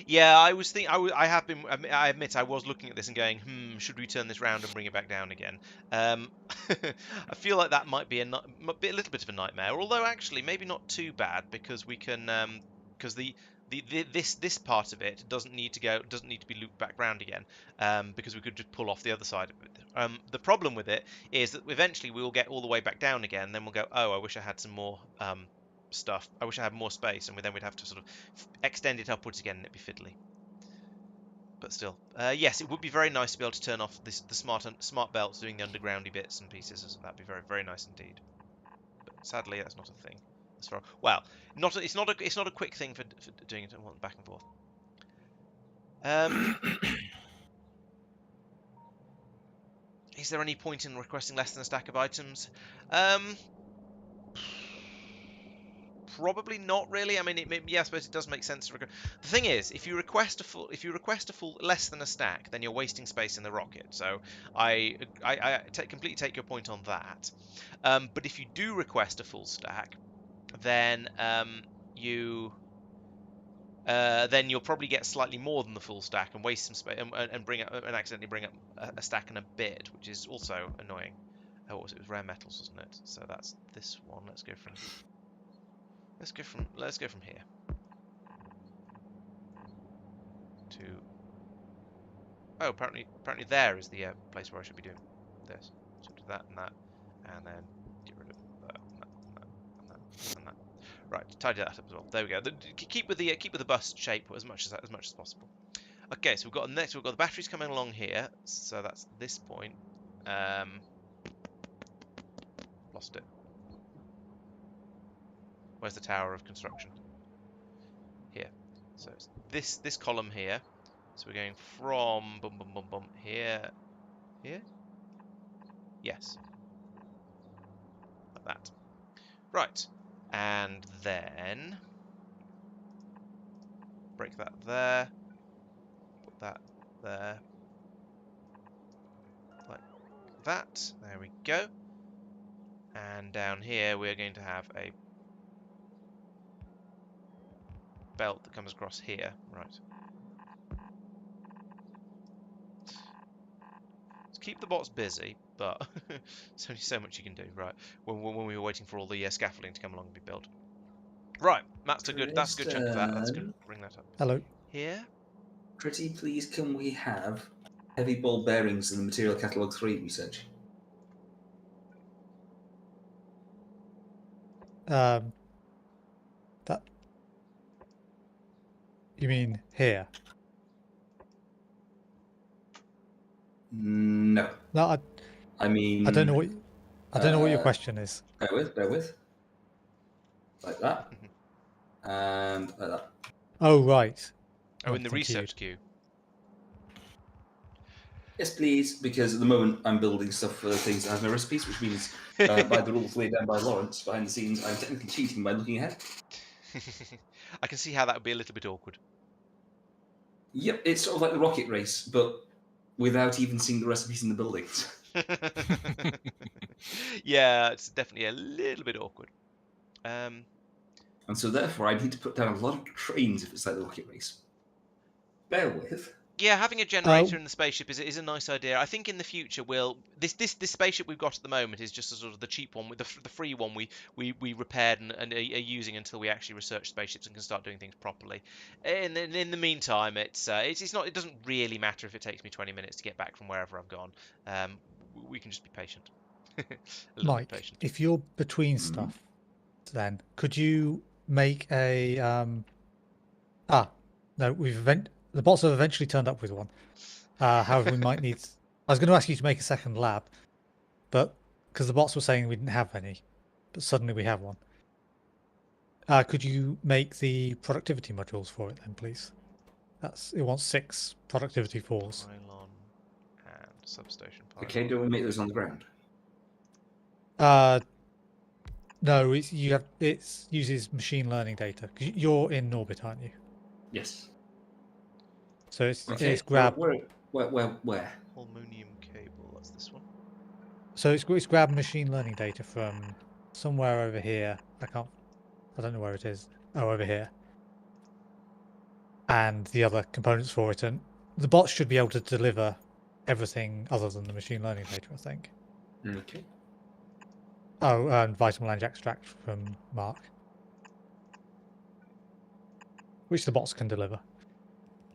Yeah, I was thinking. I admit, I was looking at this and going, should we turn this round and bring it back down again? I feel like that might be a little bit of a nightmare. Although actually, maybe not too bad because we can, because this part of it doesn't need to be looped back round again, because we could just pull off the other side of it. The problem with it is that eventually we will get all the way back down again. Then we'll go, oh, I wish I had some more stuff. I wish I had more space, and then we'd have to sort of extend it upwards again, and it'd be fiddly. But still, yes, it would be very nice to be able to turn off the smart belts doing the undergroundy bits and pieces. That'd be very, very nice indeed. But sadly, that's not a thing. As far it's not a quick thing for doing it back and forth. Is there any point in requesting less than a stack of items? Probably not really. I mean, yeah, I suppose it does make sense. The thing is, if you request a full less than a stack, then you're wasting space in the rocket. So completely take your point on that. But if you do request a full stack, then then you'll probably get slightly more than the full stack and waste some space and bring up and accidentally bring up a stack and a bit, which is also annoying. Oh, what was it? It was rare metals, wasn't it? So that's this one. Let's go from here to. Oh, apparently there is the place where I should be doing this. So do that and that, and then get rid of that and that and that and that and that. Right, tidy that up as well. There we go. Keep with the bust shape as much as possible. Okay, so we've got the batteries coming along here. So that's this point. Lost it. Where's the tower of construction? Here. So it's this column here. So we're going from here. Yes. Like that. Right. And then break that there. Put that there. Like that. There we go. And down here we're going to have a belt that comes across here. Right. Let's keep the bots busy, but there's only so much you can do. Right. When we were waiting for all the scaffolding to come along and be built. Right. That's a good chunk of that. That's good. Bring that up. Hello. Here. Pretty please, can we have heavy ball bearings in the material catalogue 3 research? That. You mean here? No. No, I mean, I don't know what. I don't know what your question is. Bear with. Like that. And like that. Oh right. Oh, in the thank you. research queue. Yes, please, because at the moment I'm building stuff for things that have no recipes, which means by the rules laid down by Laurence behind the scenes, I'm technically cheating by looking ahead. I can see how that would be a little bit awkward. Yep, it's sort of like the rocket race, but without even seeing the recipes in the buildings. Yeah, it's definitely a little bit awkward. And so therefore I need to put down a lot of trains if it's like the rocket race. Bear with. Yeah, having a generator in the spaceship is a nice idea. I think in the future this spaceship we've got at the moment is just a sort of the cheap one, with the free one we repaired and are using until we actually research spaceships and can start doing things properly. In the meantime, it doesn't really matter if it takes me 20 minutes to get back from wherever I've gone. We can just be patient. A little Mike, bit patient. if you're between stuff, then could you make a no, the bots have eventually turned up with one. However, we might need. I was going to ask you to make a second lab, but because the bots were saying we didn't have any, but suddenly we have one. Could you make the productivity modules for it then, please? It wants 6 productivity 4s. Pylon and substation pylon. Okay, don't we make those on the ground? No, it uses machine learning data. 'Cause you're in Norbit, aren't you? Yes. So it's Where? Aluminium cable. That's this one. So it's grabbed machine learning data from somewhere over here. I don't know where it is. Oh, over here. And the other components for it, and the bots should be able to deliver everything other than the machine learning data, I think. Okay. Oh, and vitamin lange extract from Marc, which the bots can deliver.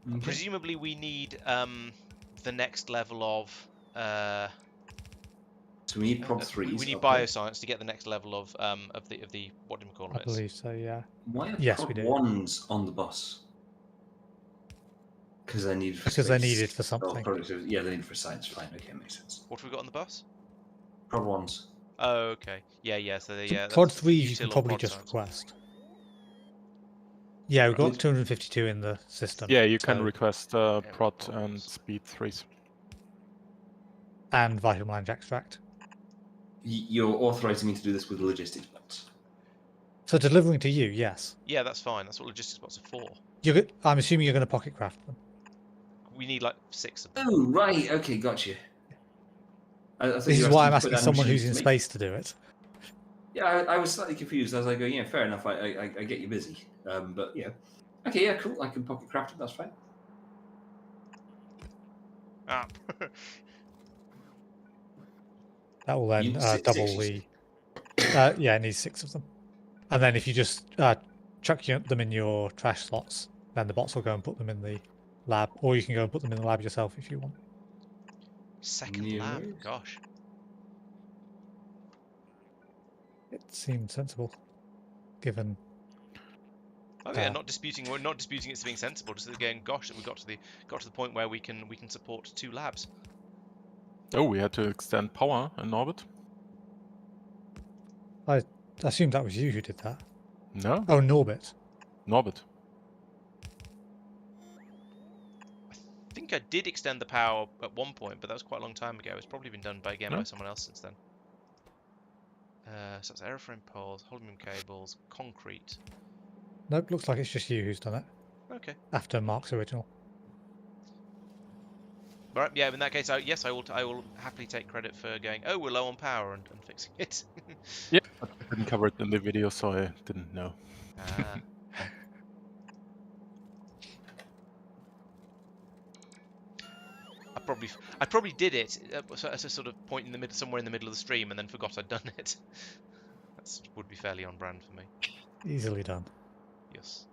Okay. Presumably, we need the next level of. So we need prod 3s. We need bioscience to get the next level of the what do we call it? I believe so. Yeah. Why are Yes, prod we do. 1s on the bus? Because they're needed for Because they're space. needed for something. Yeah, they're needed for science. Fine. Okay, makes sense. What have we got on the bus? Prod 1s. Oh, okay. Yeah. So Prod that's 3s you util can or probably prod just science. request. Yeah, we've got Good. 252 in the system. Yeah, you can so- request prod and prods. speed 3s. And vitamin lange extract. You're authorizing me to do this with logistics bots. So delivering to you, yes. Yeah, that's fine. That's what logistics bots are for. I'm assuming you're going to pocket craft them. We need like 6 of them. Oh, right. Okay, gotcha. I thought This you is were why asking I'm to put asking down someone who's machines in to make. space to do it. Yeah, I was slightly confused. I was like, going, yeah, fair enough. I get you busy. But yeah. Okay, yeah, cool. I can pocket craft it. That's fine. Ah. That will then You six, double you the. Yeah, it needs 6 of them. And then if you just chuck them in your trash slots, then the bots will go and put them in the lab, or you can go and put them in the lab yourself if you want. Second No lab, worries. gosh. It seemed sensible, given. Oh yeah, not disputing. We're not disputing it's being sensible. Just again, gosh, that we got to the point where we can support 2 labs. Oh, we had to extend power in Norbit? I assumed that was you who did that. No, Oh, Norbit. Norbit. I think I did extend the power at one point, but that was quite a long time ago. It's probably been done by No? someone else since then. So it's aeroframe poles, holmium cables, concrete. Nope, looks like it's just you who's done it. Okay. After Mark's original. Right. Yeah. In that case, yes, I will happily take credit for going. Oh, we're low on power and fixing it. Yeah, but I didn't cover it in the video, so I didn't know. Ah. I probably did it at a sort of point in the middle, somewhere in the middle of the stream, and then forgot I'd done it. That would be fairly on brand for me. Easily done. Yes.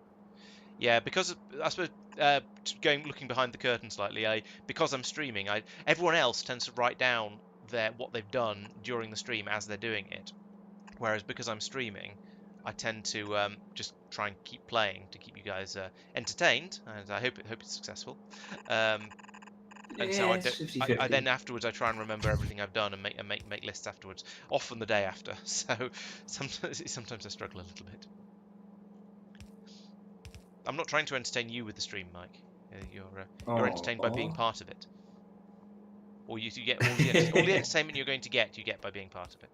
Yeah, because I suppose looking behind the curtain slightly, because I'm streaming, everyone else tends to write down what they've done during the stream as they're doing it, whereas because I'm streaming, I tend to just try and keep playing to keep you guys entertained, and I hope it's successful. And so it's 50-50. I then afterwards I try and remember everything I've done and make lists afterwards, often the day after. So sometimes I struggle a little bit. I'm not trying to entertain you with the stream, Mike. You're entertained by being part of it. Or you get all the entertainment you're going to get, you get by being part of it.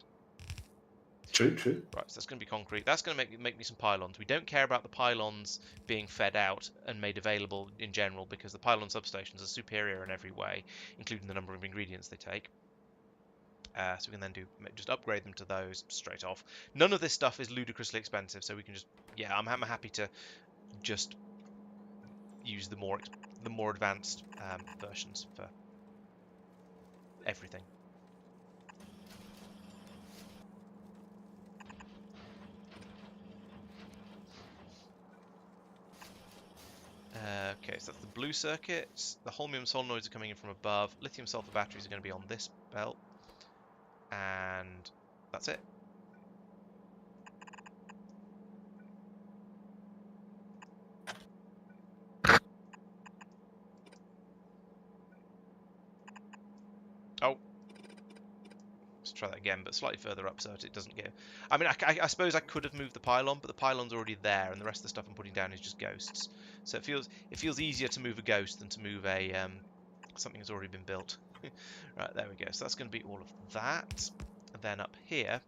True. Right, so that's going to be concrete. That's going to make me some pylons. We don't care about the pylons being fed out and made available in general because the pylon substations are superior in every way, including the number of ingredients they take. So we can then just upgrade them to those straight off. None of this stuff is ludicrously expensive, so we can just I'm happy to just use the more advanced versions for everything. Okay, so that's the blue circuits. The holmium solenoids are coming in from above. Lithium sulfur batteries are going to be on this belt. And that's it. Oh. Let's try that again, but slightly further up so that it doesn't get... I mean, I suppose I could have moved the pylon, but the pylon's already there, and the rest of the stuff I'm putting down is just ghosts. So it feels easier to move a ghost than to move a something that's already been built. Right, there we go. So that's going to be all of that. And then up here,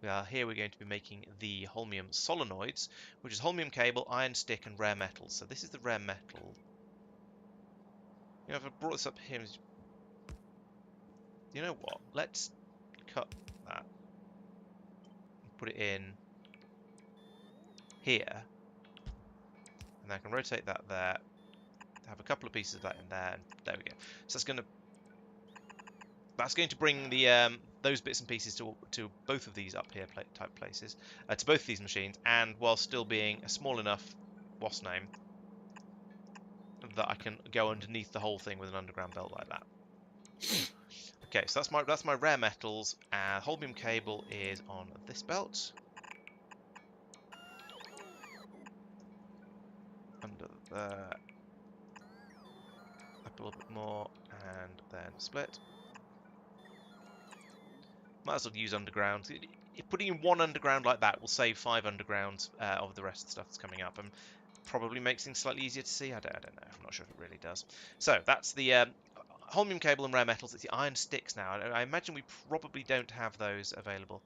we're going to be making the holmium solenoids, which is holmium cable, iron stick, and rare metals. So this is the rare metal. You know, if I brought this up here, you know what? Let's cut that and put it in here, and I can rotate that there, have a couple of pieces of that in there, and there we go. So that's going to bring the those bits and pieces to both of these up here type places, to both of these machines, and while still being a small enough wasp name that I can go underneath the whole thing with an underground belt like that. Okay, so that's my rare metals. Holmium cable is on this belt. Under there. Up a little bit more, and then split. Might as well use underground. Putting in one underground like that will save 5 undergrounds of the rest of the stuff that's coming up, and probably makes things slightly easier to see. I don't know. I'm not sure if it really does. So that's the holmium cable and rare metals. It's the iron sticks now. I imagine we probably don't have those available.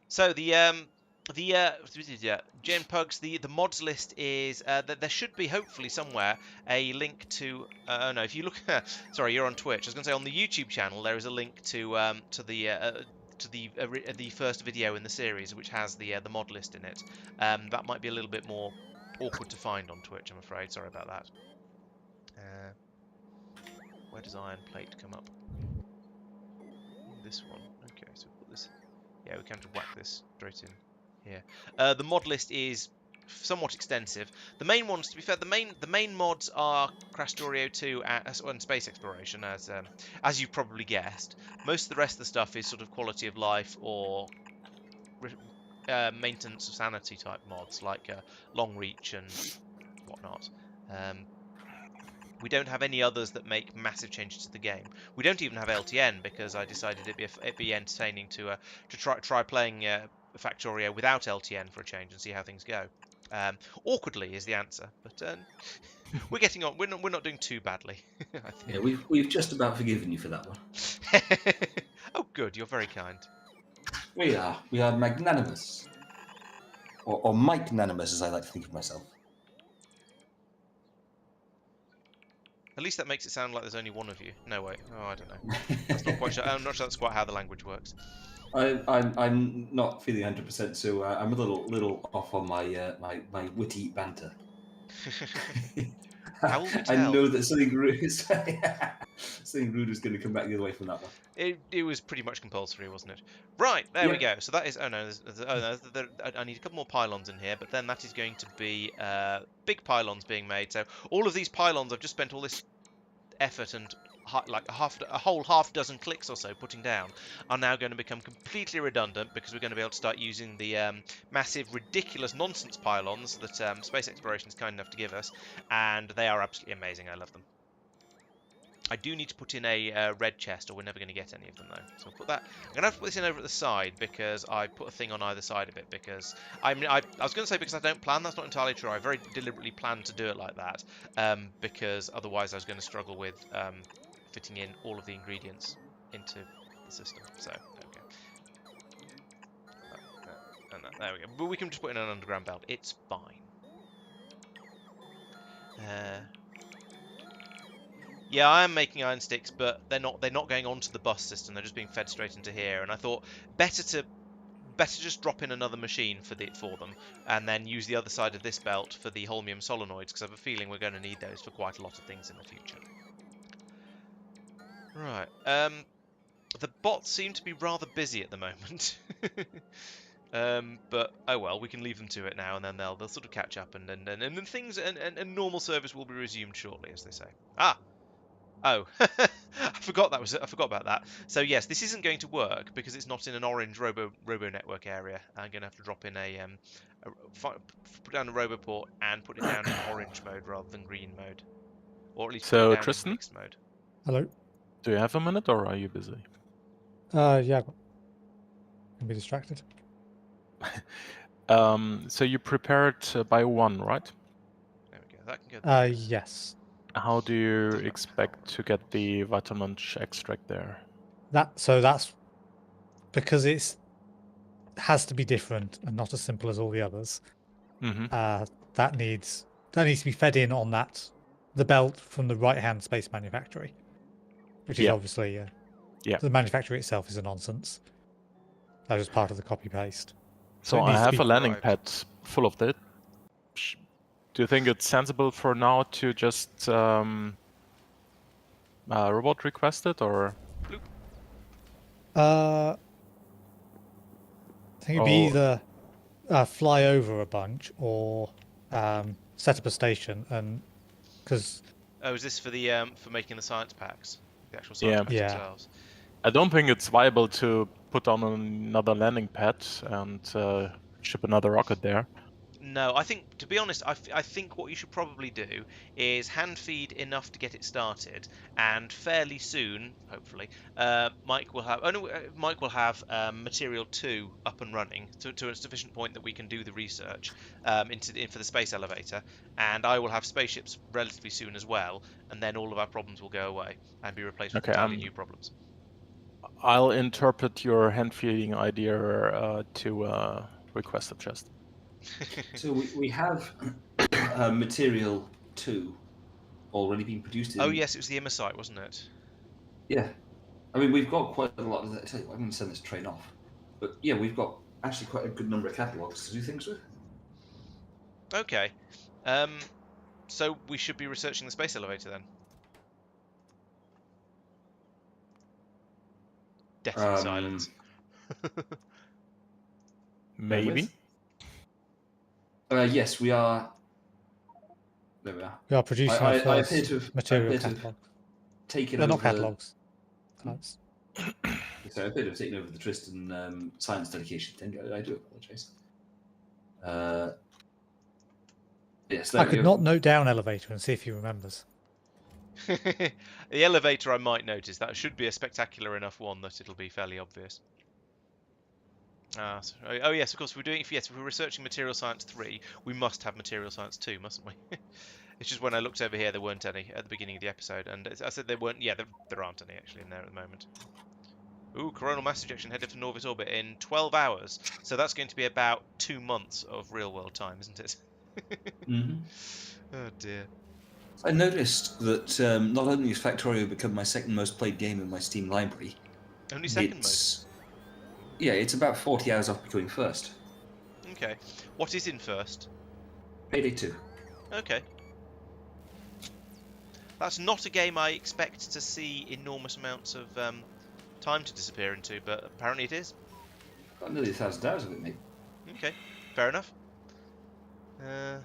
So the Jen Pugs, the mods list is that there should be hopefully somewhere a link to. Oh no, if you look, sorry, you're on Twitch. I was going to say on the YouTube channel there is a link to the first video in the series which has the mod list in it. That might be a little bit more awkward to find on Twitch, I'm afraid. Sorry about that. Where does iron plate come up? This one. Okay, so we'll put this. Yeah, we can just whack this straight in here. The mod list is somewhat extensive. The main ones, to be fair, the main mods are Krastorio² and Space Exploration, as you've probably guessed. Most of the rest of the stuff is sort of quality of life or maintenance of sanity type mods, like Long Reach and whatnot. We don't have any others that make massive changes to the game. We don't even have LTN because I decided it'd be entertaining to try playing Factorio without LTN for a change and see how things go. Awkwardly is the answer, but we're getting on. We're not doing too badly. I think. Yeah, we've just about forgiven you for that one. Oh, good. You're very kind. We are magnanimous, or Mike-nanimous, as I like to think of myself. At least that makes it sound like there's only one of you. No, wait. Oh, I don't know. That's not quite sure. I'm not sure that's quite how the language works. I'm not feeling 100%, so I'm a little off on my my witty banter. How will we tell? I know that something rude is going to come back the other way from that one. It was pretty much compulsory, wasn't it? Right, there we go. So that is. Oh no, I need a couple more pylons in here, but then that is going to be big pylons being made. So all of these pylons, I've just spent all this effort and like a whole half dozen clicks or so putting down, are now going to become completely redundant because we're going to be able to start using the massive, ridiculous nonsense pylons that Space Exploration is kind enough to give us, and they are absolutely amazing. I love them. I do need to put in a red chest, or we're never going to get any of them though. So I'll put that. I'm going to have to put this in over at the side because I put a thing on either side of it. Because I was going to say because I don't plan. That's not entirely true. I very deliberately planned to do it like that because otherwise I was going to struggle with fitting in all of the ingredients into the system. So okay. There we go. But we can just put in an underground belt. It's fine. Yeah, I am making iron sticks, but they're not going onto the bus system. They're just being fed straight into here. And I thought better just drop in another machine for them, and then use the other side of this belt for the holmium solenoids, because I have a feeling we're going to need those for quite a lot of things in the future. Right. The bots seem to be rather busy at the moment. But oh well, we can leave them to it now, and then they'll sort of catch up, and then things and normal service will be resumed shortly, as they say. Ah. Oh, I forgot about that. So yes, this isn't going to work because it's not in an orange robo network area. I'm going to have to drop in put down a robo port and put it down in orange mode rather than green mode, or at least put it down Tristan? in mixed mode. Hello. Do you have a minute, or are you busy? Yeah. Can be distracted. So you prepared by one, right? There we go. That can go. Yes. How do you expect to get the vitamin extract there? That's because it has to be different and not as simple as all the others. Mm-hmm. That needs to be fed in on the belt from the right-hand space manufactory, which is obviously the manufacturer itself is a nonsense. That was part of the copy paste. So I have a landing pad full of that. Do you think it's sensible for now to just robot request it, or? I think it'd be either fly over a bunch or set up a station, and because. Oh, is this for the for making the science packs? The actual science packs themselves. I don't think it's viable to put on another landing pad and ship another rocket there. No, I think, to be honest, I think what you should probably do is hand feed enough to get it started, and fairly soon, hopefully, Mike will have Material 2 up and running to a sufficient point that we can do the research for the space elevator, and I will have spaceships relatively soon as well, and then all of our problems will go away and be replaced with entirely new problems. I'll interpret your hand-feeding idea to request a chest. So we have material 2 already being produced in... Oh yes, it was the Immer site, wasn't it? Yeah. I mean, we've got quite a lot of... I tell you what, I'm going to send this train off. But yeah, we've got actually quite a good number of catalogues to do things with. Okay. So we should be researching the space elevator then. Deathly silence. Maybe. Yes, we are... There we are. We are producing I our appear first to have material catalogue. taken They're over... not catalogues. Types. So I appear to have taken over the Tristan science dedication thing. I do apologise. Yes, there I we could go. not note down elevator and see if he remembers. The elevator I might notice. That should be a spectacular enough one that it'll be fairly obvious. Oh yes, of course, if we're researching Material Science 3, we must have Material Science 2, mustn't we? It's just when I looked over here, there weren't any at the beginning of the episode, and I said there weren't. Yeah, there aren't any actually in there at the moment. Ooh, coronal mass ejection headed for Norbit orbit in 12 hours. So that's going to be about 2 months of real-world time, isn't it? Mm-hmm. Oh dear. I noticed that not only has Factorio become my second most played game in my Steam library, Only second most. Yeah, it's about 40 hours off becoming first. Okay. What is in first? Payday 2. Okay. That's not a game I expect to see enormous amounts of time to disappear into, but apparently it is. Got nearly 1,000 hours of it, mate. Okay, fair enough. How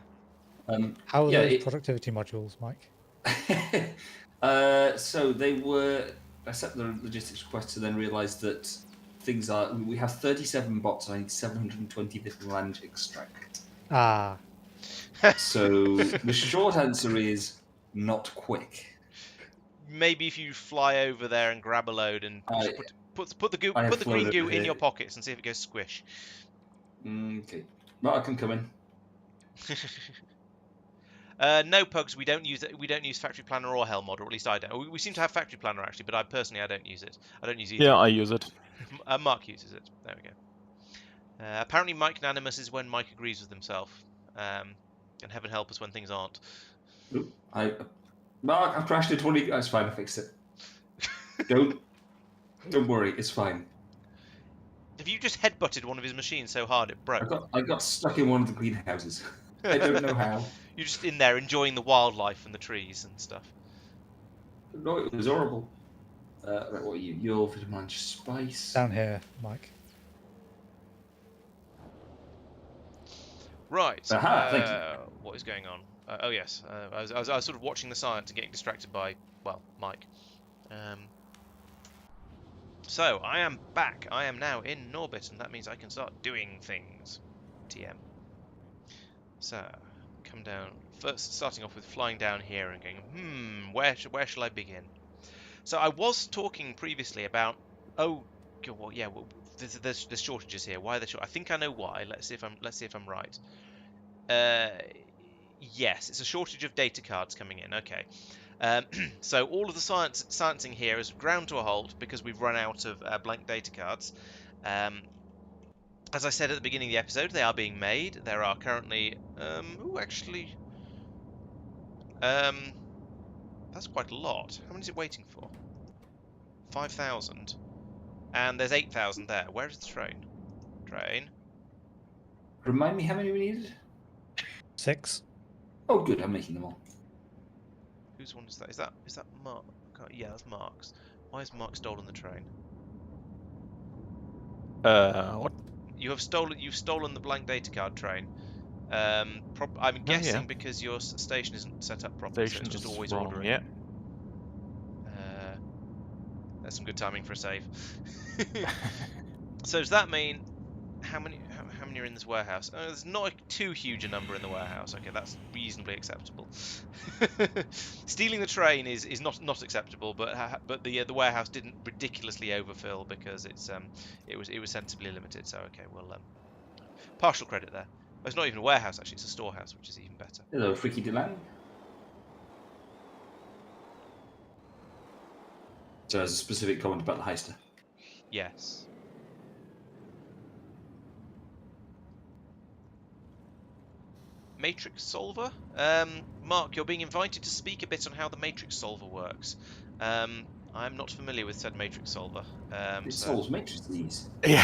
are those productivity modules, Mike? So they were... I set the logistics request to then realise that things are... We have 37 bots, I need 720 different land extract. Ah. So the short answer is not quick. Maybe if you fly over there and grab a load and put the green goo in your pockets and see if it goes squish. Okay. Marc, I can come in. No, Pugs. We don't use Factory Planner or Hell Mod, or at least I don't. We seem to have Factory Planner actually, but I don't use it. I don't use either. Yeah, I use it. Marc uses it. There we go. Apparently, Mike Nanimus is when Mike agrees with himself, and heaven help us when things aren't. Oop, Marc, I've crashed into 20. That's fine. I fixed it. Don't worry. It's fine. Have you just headbutted one of his machines so hard it broke? I got stuck in one of the greenhouses. I don't know how. You're just in there enjoying the wildlife and the trees and stuff. No, it was horrible. Right, what are you? You're vitamin spice. Down here, Mike. Right. Aha, thank you. What is going on? Oh yes, I was sort of watching the science and getting distracted by, well, Mike. So I am back. I am now in Norbit, and that means I can start doing things. TM. So come down. First, starting off with flying down here and going, where shall I begin? So I was talking previously about, there's shortages here. Why are there shortages? I think I know why. Let's see if I'm right. Yes, it's a shortage of data cards coming in. Okay. So all of the sciencing here is ground to a halt because we've run out of blank data cards. As I said at the beginning of the episode, they are being made. There are currently... that's quite a lot. How many is it waiting for? 5,000. And there's 8,000 there. Where is the train? Train. Remind me how many we needed? 6. Oh, good. I'm making them all. Whose one is that? Is that Marc? Yeah, that's Marc's. Why has Marc stolen the train? What? You've stolen the blank data card train. I'm guessing because your station isn't set up properly, so it's just always wrong, ordering. Yeah. That's some good timing for a save. So does that mean how many are in this warehouse? There's not too huge a number in the warehouse. Okay, that's reasonably acceptable. Stealing the train is not acceptable, but the warehouse didn't ridiculously overfill because it was sensibly limited. So okay, well, partial credit there. It's not even a warehouse actually; it's a storehouse, which is even better. Hello, Freaky Dylan. So there's a specific comment about the heister. Yes. Matrix solver? Mark, you're being invited to speak a bit on how the matrix solver works. I'm not familiar with said matrix solver. It So solves matrices. Yeah.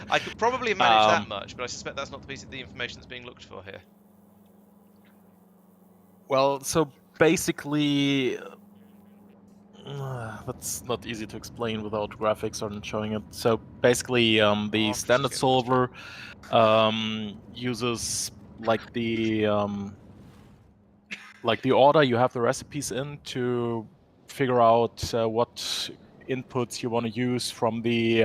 I could probably manage that Um, much, but I suspect that's not the piece of the information that's being looked for here. Well, so basically, that's not easy to explain without graphics or showing it. So basically, the Mark is standard just getting frustrated. solver uses like the order you have the recipes in to figure out what inputs you want to use from the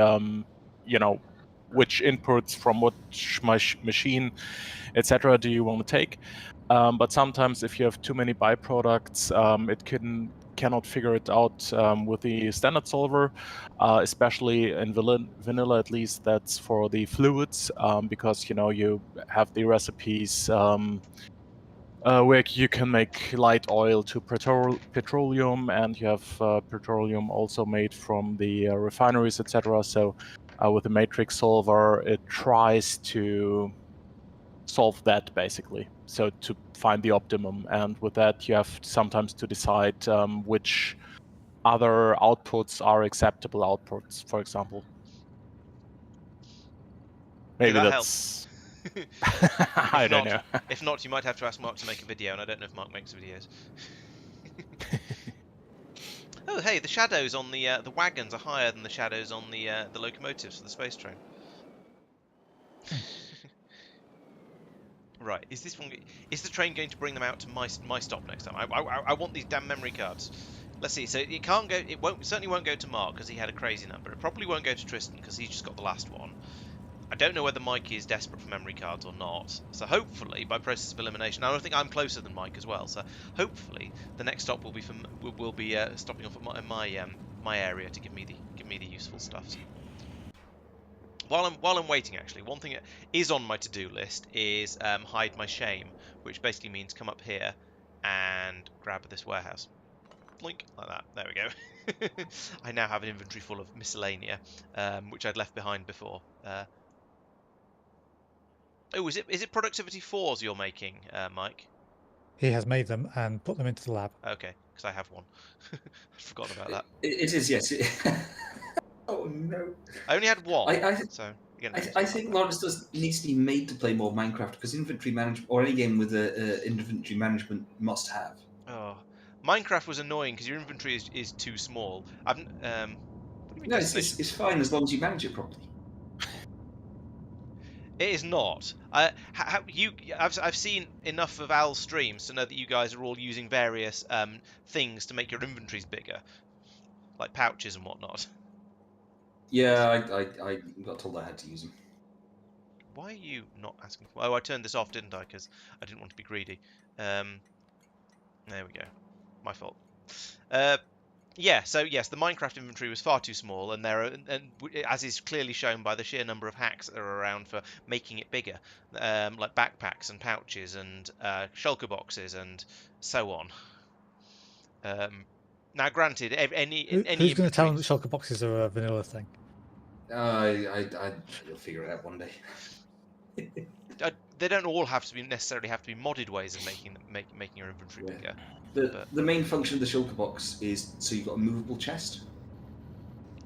which inputs from which machine, etc. do you want to take. But sometimes if you have too many byproducts, it cannot figure it out with the standard solver, especially in vanilla. At least that's for the fluids, because you have the recipes where you can make light oil to petroleum, and you have petroleum also made from the refineries, etc. So with the matrix solver, it tries to solve that basically, so to find the optimum. And with that, you have sometimes to decide which other outputs are acceptable outputs, for example. Okay, Maybe that that's helps. I don't know. If not, you might have to ask Mark to make a video, and I don't know if Mark makes videos. Oh, hey, the shadows on the wagons are higher than the shadows on the locomotives for the space train. Right, is the train going to bring them out to my stop next time? I want these damn memory cards. Let's see. So it can't go. Certainly won't go to Mark because he had a crazy number. It probably won't go to Tristan because he's just got the last one. I don't know whether Mike is desperate for memory cards or not. So hopefully, by process of elimination, I don't think I'm closer than Mike as well. So hopefully, the next stop will be stopping off at my area to give me the useful stuff. So while I'm waiting, actually, one thing that is on my to-do list is hide my shame, which basically means come up here and grab this warehouse. Blink, like that. There we go. I now have an inventory full of miscellanea, which I'd left behind before. Oh, is it productivity 4s you're making, Mike? He has made them and put them into the lab. Okay, because I have one. I'd forgotten about that. It is, yes. Oh no! I only had one, so again. I think Laurence needs to be made to play more Minecraft because inventory management, or any game with a inventory management, must have. Oh, Minecraft was annoying because your inventory is too small. What do you mean No, destination? it's fine as long as you manage it properly. It is not. I've seen enough of Al's streams to know that you guys are all using various things to make your inventories bigger, like pouches and whatnot. Yeah, I got told I had to use them. Why are you not asking for... Oh, I turned this off, didn't I? Because I didn't want to be greedy. There we go. My fault. Yeah, so yes, the Minecraft inventory was far too small, and as is clearly shown by the sheer number of hacks that are around for making it bigger, like backpacks and pouches and shulker boxes and so on. Now, granted, Who's going to tell him that inventories... shulker boxes are a vanilla thing? You'll figure it out one day. They don't all necessarily have to be modded ways of making your inventory bigger. The main function of the shulker box is so you've got a movable chest.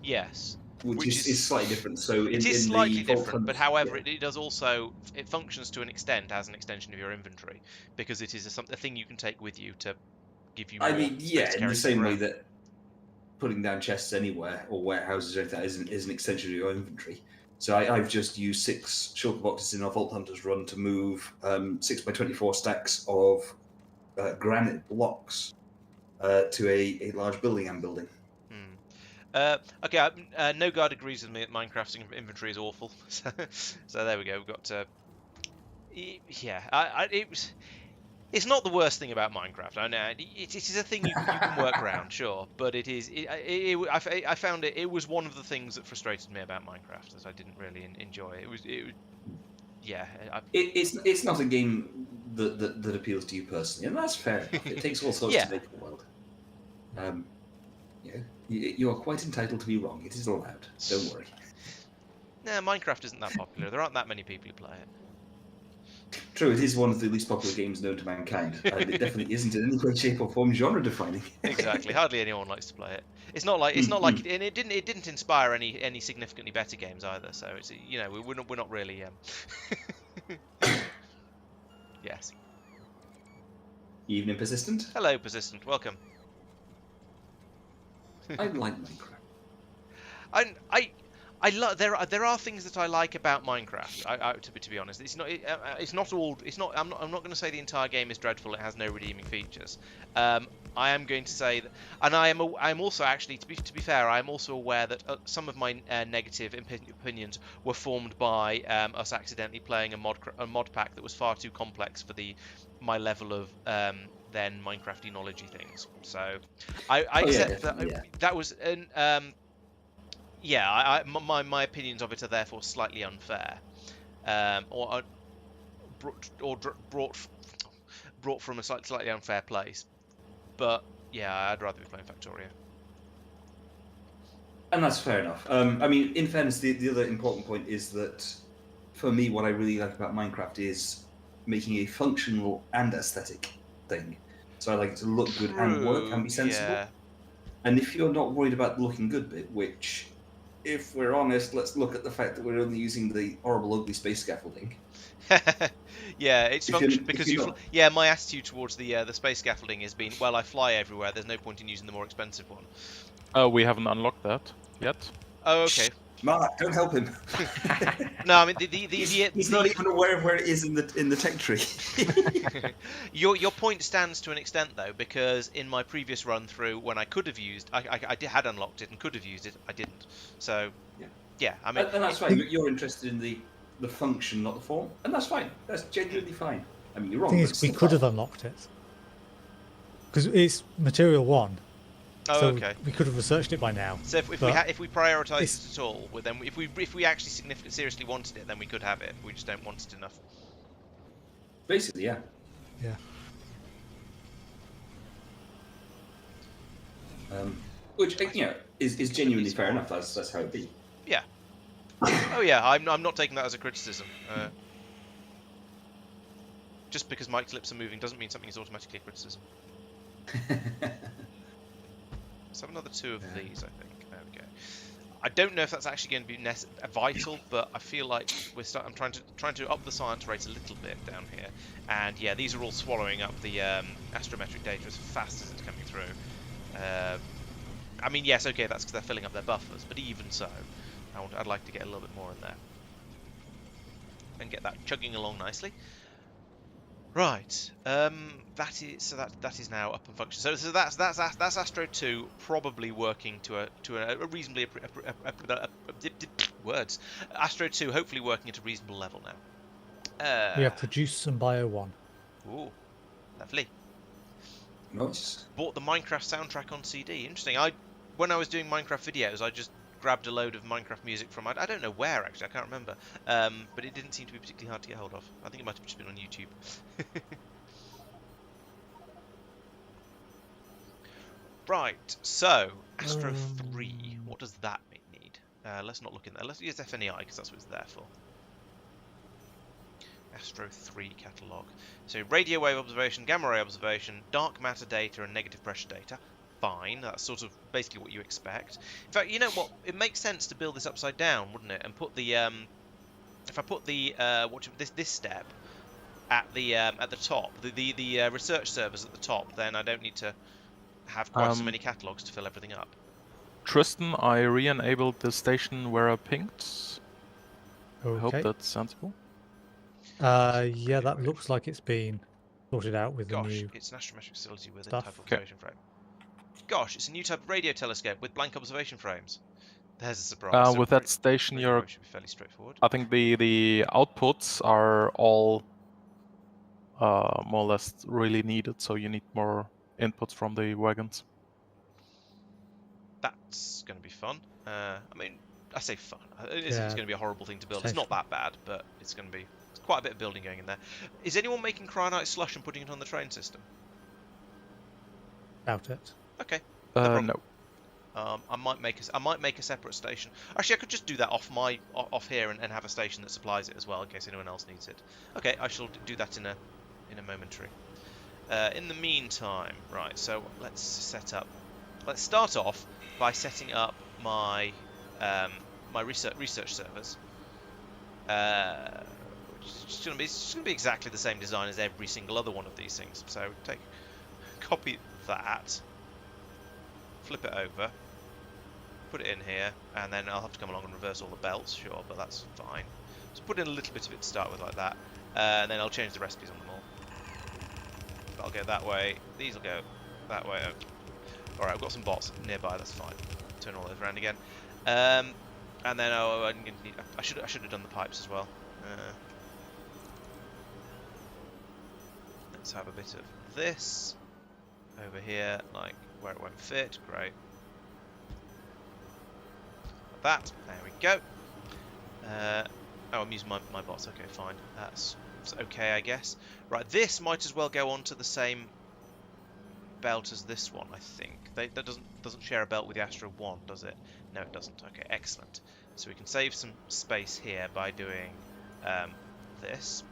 Yes. Which is slightly different. So it is slightly the different, but however, it does also, it functions to an extent as an extension of your inventory because it is a thing you can take with you to give you more space to in carry the same way around. that putting down chests anywhere or warehouses or anything is an extension of your inventory. So I've just used 6 shulker boxes in our Vault Hunters run to move 6x24 stacks of granite blocks to a large building I'm building. Okay, No Guard agrees with me that Minecraft's inventory is awful. So there we go. We've got. Yeah, it's not the worst thing about Minecraft. I know it is a thing you can work around, sure, but it is. I found it was one of the things that frustrated me about Minecraft that I didn't really enjoy. Yeah. It's not a game that appeals to you personally, and that's fair enough. It takes all sorts to make a world. Yeah. You are quite entitled to be wrong. It is allowed. Don't worry. Nah, Minecraft isn't that popular. There aren't that many people who play it. True, it is one of the least popular games known to mankind, and it definitely isn't in any way, shape, or form genre-defining. Exactly. Hardly anyone likes to play it. It's not like and it didn't inspire any significantly better games either. So it's we're not really yes. Evening Persistent. Hello, Persistent. Welcome. I like Minecraft. There are things that I like about Minecraft. To be honest, it's not all. I'm not going to say the entire game is dreadful. It has no redeeming features. I am going to say that, and I'm also actually to be fair, I am also aware that some of my negative opinions were formed by us accidentally playing a mod pack that was far too complex for my level of then Minecrafty knowledgey things. So I accept that was an my opinions of it are therefore slightly unfair, or brought from a slightly unfair place. But yeah, I'd rather be playing Factorio. And that's fair enough. I mean, in fairness, the other important point is that for me, what I really like about Minecraft is making a functional and aesthetic thing. So I like it to look good and work and be sensible. Yeah. And if you're not worried about the looking good bit, which, if we're honest, let's look at the fact that we're only using the horrible, ugly space scaffolding. Yeah, it's function because my attitude towards the space scaffolding has been, well, I fly everywhere. There's no point in using the more expensive one. We haven't unlocked that yet. Oh, okay. Marc, don't help him. No, I mean he's not even aware of where it is in the tech tree. Your point stands to an extent though, because in my previous run through, when I could have used, I had unlocked it and could have used it, I didn't. So yeah, I mean, and that's fine. You're interested in the function, not the form, and that's fine. That's genuinely fine. I mean, you're wrong. The thing is, we could have unlocked it because it's material 1. Oh, so okay. We could have researched it by now. So if we prioritise it at all, then if we actually seriously wanted it, then we could have it. We just don't want it enough. Basically, yeah. Yeah. Which is genuinely fair enough. That's how it be. Yeah. Oh yeah, I'm not taking that as a criticism. Just because Mike's lips are moving doesn't mean something is automatically a criticism. Let's have another 2 of these, I think. There we go. I don't know if that's actually going to be vital, but I feel like I'm trying to up the science rate a little bit down here. And yeah, these are all swallowing up the astrometric data as fast as it's coming through. I mean, yes, okay, that's because they're filling up their buffers, but even so, I'd like to get a little bit more in there and get that chugging along nicely. Right, that is now up and functioning. So that's Astro 2 probably working to a reasonably words. Astro 2 hopefully working at a reasonable level now. We have produced some Bio 1. Ooh, lovely. Nice. Bought the Minecraft soundtrack on CD. Interesting. When I was doing Minecraft videos, I just grabbed a load of Minecraft music from I don't know where actually, I can't remember, but it didn't seem to be particularly hard to get hold of. I think it might have just been on YouTube. Right, so Astro 3, what does that need? Let's not look in there. Let's use FNEI because that's what it's there for. Astro 3 catalogue. So radio wave observation, gamma ray observation, dark matter data, and negative pressure data. Fine, that's sort of basically what you expect. In fact, you know what? It makes sense to build this upside down, wouldn't it? And put the if I put the this step at the top, the research servers at the top, then I don't need to have quite so many catalogs to fill everything up. Tristan, I re-enabled the station where I pinged. Okay. I hope that's sensible. Yeah, that looks like it's been sorted out with the new. It's an astrometric facility with stuff. a type of observation frame. Gosh, it's a new type of radio telescope with blank observation frames. There's a surprise. With that station, should be fairly straightforward. I think the outputs are all more or less really needed, so you need more inputs from the wagons. That's going to be fun. I mean, I say fun. It's going to be a horrible thing to build. It's not that bad, but it's going to be quite a bit of building going in there. Is anyone making cryonite slush and putting it on the train system? Doubt it. Okay. No. I might make a separate station. Actually, I could just do that off here and have a station that supplies it as well in case anyone else needs it. Okay, I shall do that in a momentary. In the meantime, right. So let's start off by setting up my my research servers. It's going to be exactly the same design as every single other one of these things. So copy that, flip it over, put it in here, and then I'll have to come along and reverse all the belts, sure, but that's fine. Just put in a little bit of it to start with like that, and then I'll change the recipes on them all. That'll go that way, these will go that way. Okay. Alright, I've got some bots nearby, that's fine. Turn all those around again. And then I should have done the pipes as well. Let's have a bit of this over here, like where it won't fit. Great. Like that. There we go. Oh, I'm using my bots. Okay, fine. That's okay, I guess. Right, this might as well go onto the same belt as this one, I think. That doesn't share a belt with the Astro 1, does it? No, it doesn't. Okay, excellent. So we can save some space here by doing this.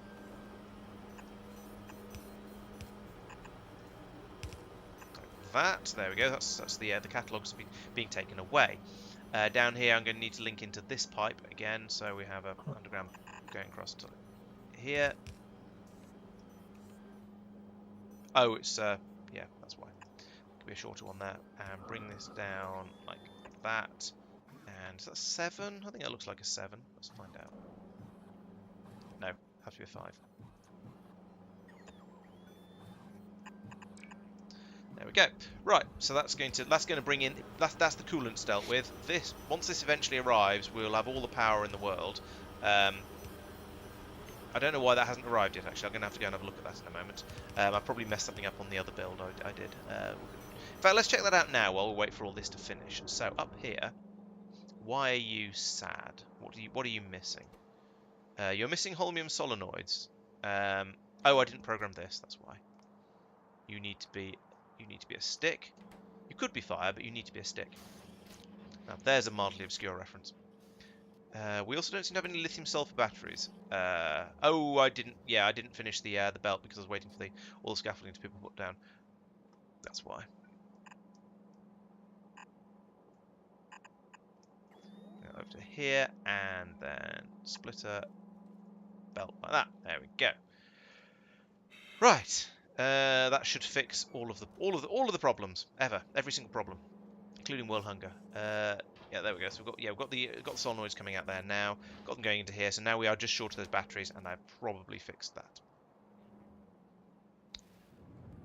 Like that. There we go. That's the catalogues being taken away. Down here, I'm going to need to link into this pipe again. So we have a underground going across to here. Oh, it's yeah, that's why. Could be a shorter one there. And bring this down like that. And is that 7? I think that looks like a 7. Let's find out. No, has to be a 5. There we go. Right, so that's going to bring in that's the coolants dealt with. Once this eventually arrives, we'll have all the power in the world. I don't know why that hasn't arrived yet. Actually, I'm going to have to go and have a look at that in a moment. I probably messed something up on the other build I did. In fact, let's check that out now while we wait for all this to finish. So up here, why are you sad? What are you missing? You're missing holmium solenoids. Oh, I didn't program this. That's why. You need to be a stick. You could be fire, but you need to be a stick. Now, there's a mildly obscure reference. We also don't seem to have any lithium sulfur batteries. Oh, I didn't finish the belt because I was waiting for all the scaffolding to be put down. That's why. Go over to here and then splitter belt like that. There we go. Right. That should fix all of the problems ever, every single problem, including world hunger. Yeah, there we go. So we've got the solenoids coming out there now. Got them going into here. So now we are just short of those batteries, and I've probably fixed that.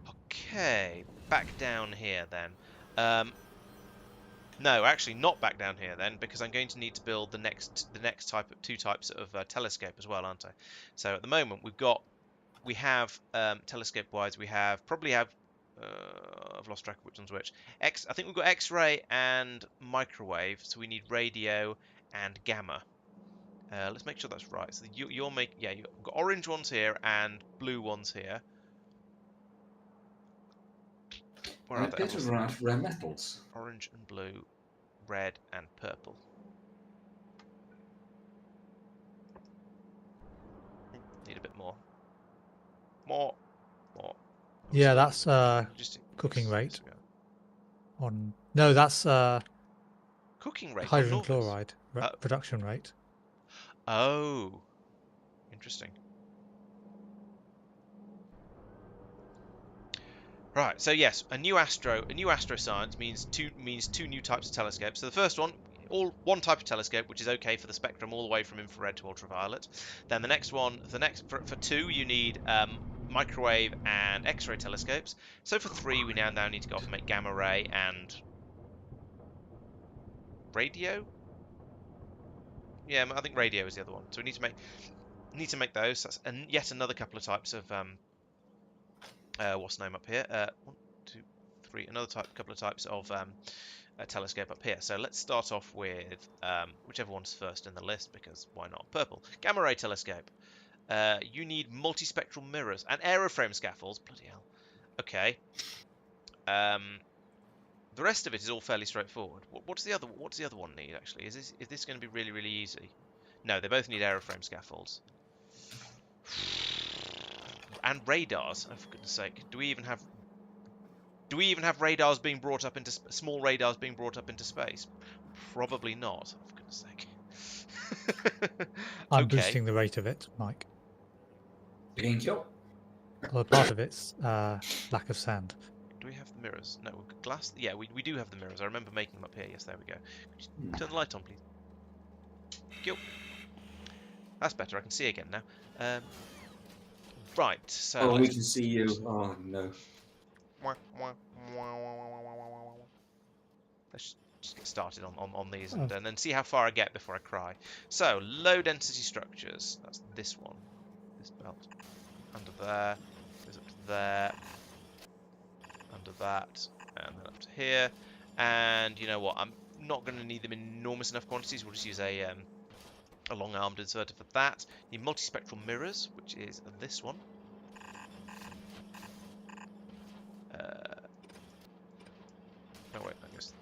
Okay, back down here then. No, actually not back down here then, because I'm going to need to build the next two types of telescope as well, aren't I? So at the moment we have telescope wise, I've lost track of which one's which. I think we've got X-ray and microwave, so we need radio and gamma. Let's make sure that's right. So you've got orange ones here and blue ones here. Where are they? Bit of rare metals. Orange and blue, red and purple. Need a bit more. More. Yeah, that's cooking rate. No, that's cooking rate. hydrogen chloride production rate. Oh, interesting. Right. So yes, a new astro science means two new types of telescopes. So the first one, one type of telescope, which is okay for the spectrum all the way from infrared to ultraviolet. Then the next one, for 2, you need microwave and X-ray telescopes. So for 3, we now need to go off and make gamma ray and radio. Yeah, I think radio is the other one. So we need to make those. That's yet another couple of types of what's the name up here? 1, 2, 3. Couple of types of a telescope up here. So let's start off with whichever one's first in the list, because why not? Purple. Gamma ray telescope. You need multispectral mirrors and aeroframe scaffolds. Bloody hell. Okay. The rest of it is all fairly straightforward. What's the other one need actually? Is this going to be really, really easy? No, they both need aeroframe scaffolds. And radars, oh, for goodness sake. Do we even have radars being brought up into small radars being brought up into space? Probably not, for goodness sake. I'm Okay. boosting the rate of it, Mike. Thank you. Although part of it's lack of sand. Do we have the mirrors? No, we've got glass. Yeah, we do have the mirrors. I remember making them up here. Yes, there we go. Turn the light on, please. Thank you. That's better. I can see again now. Right, so Oh, we can see you. Oh no. Let's just get started on these and then see how far I get before I cry. So, low density structures. That's this one. This belt. Under there. Goes up to there. Under that. And then up to here. And you know what? I'm not going to need them in enormous enough quantities. We'll just use a long-armed inserter for that. Need multispectral mirrors, which is this one. Oh wait, I guess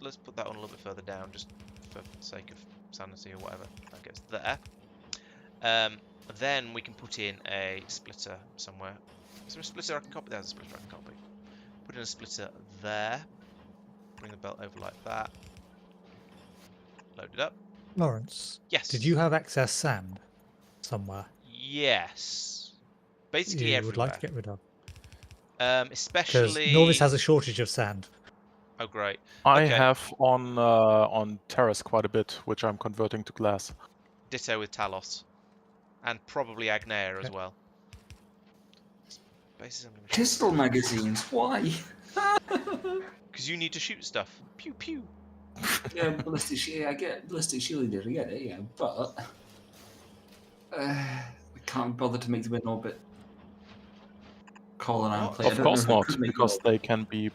let's put that on a little bit further down, just for sake of sanity or whatever. That gets there. Then we can put in a splitter somewhere. Is there a splitter I can copy? There's a splitter I can copy. Put in a splitter there. Bring the belt over like that. Load it up. Laurence. Yes. Did you have excess sand somewhere? Yes. Basically you everywhere. would like to get rid of? Because Especially. Norbit has a shortage of sand. Oh great. I Okay. have on terrace quite a bit, which I'm converting to glass. Ditto with Talos. And probably Agnea as Okay. well. Bases I'm gonna shoot. Pistol magazines. Why? Because you need to shoot stuff. Pew pew. Yeah, ballistic shield. I get ballistic shield. I get it. Yeah, but I can't bother to make them in orbit. Colin and play. Of course not, because they can be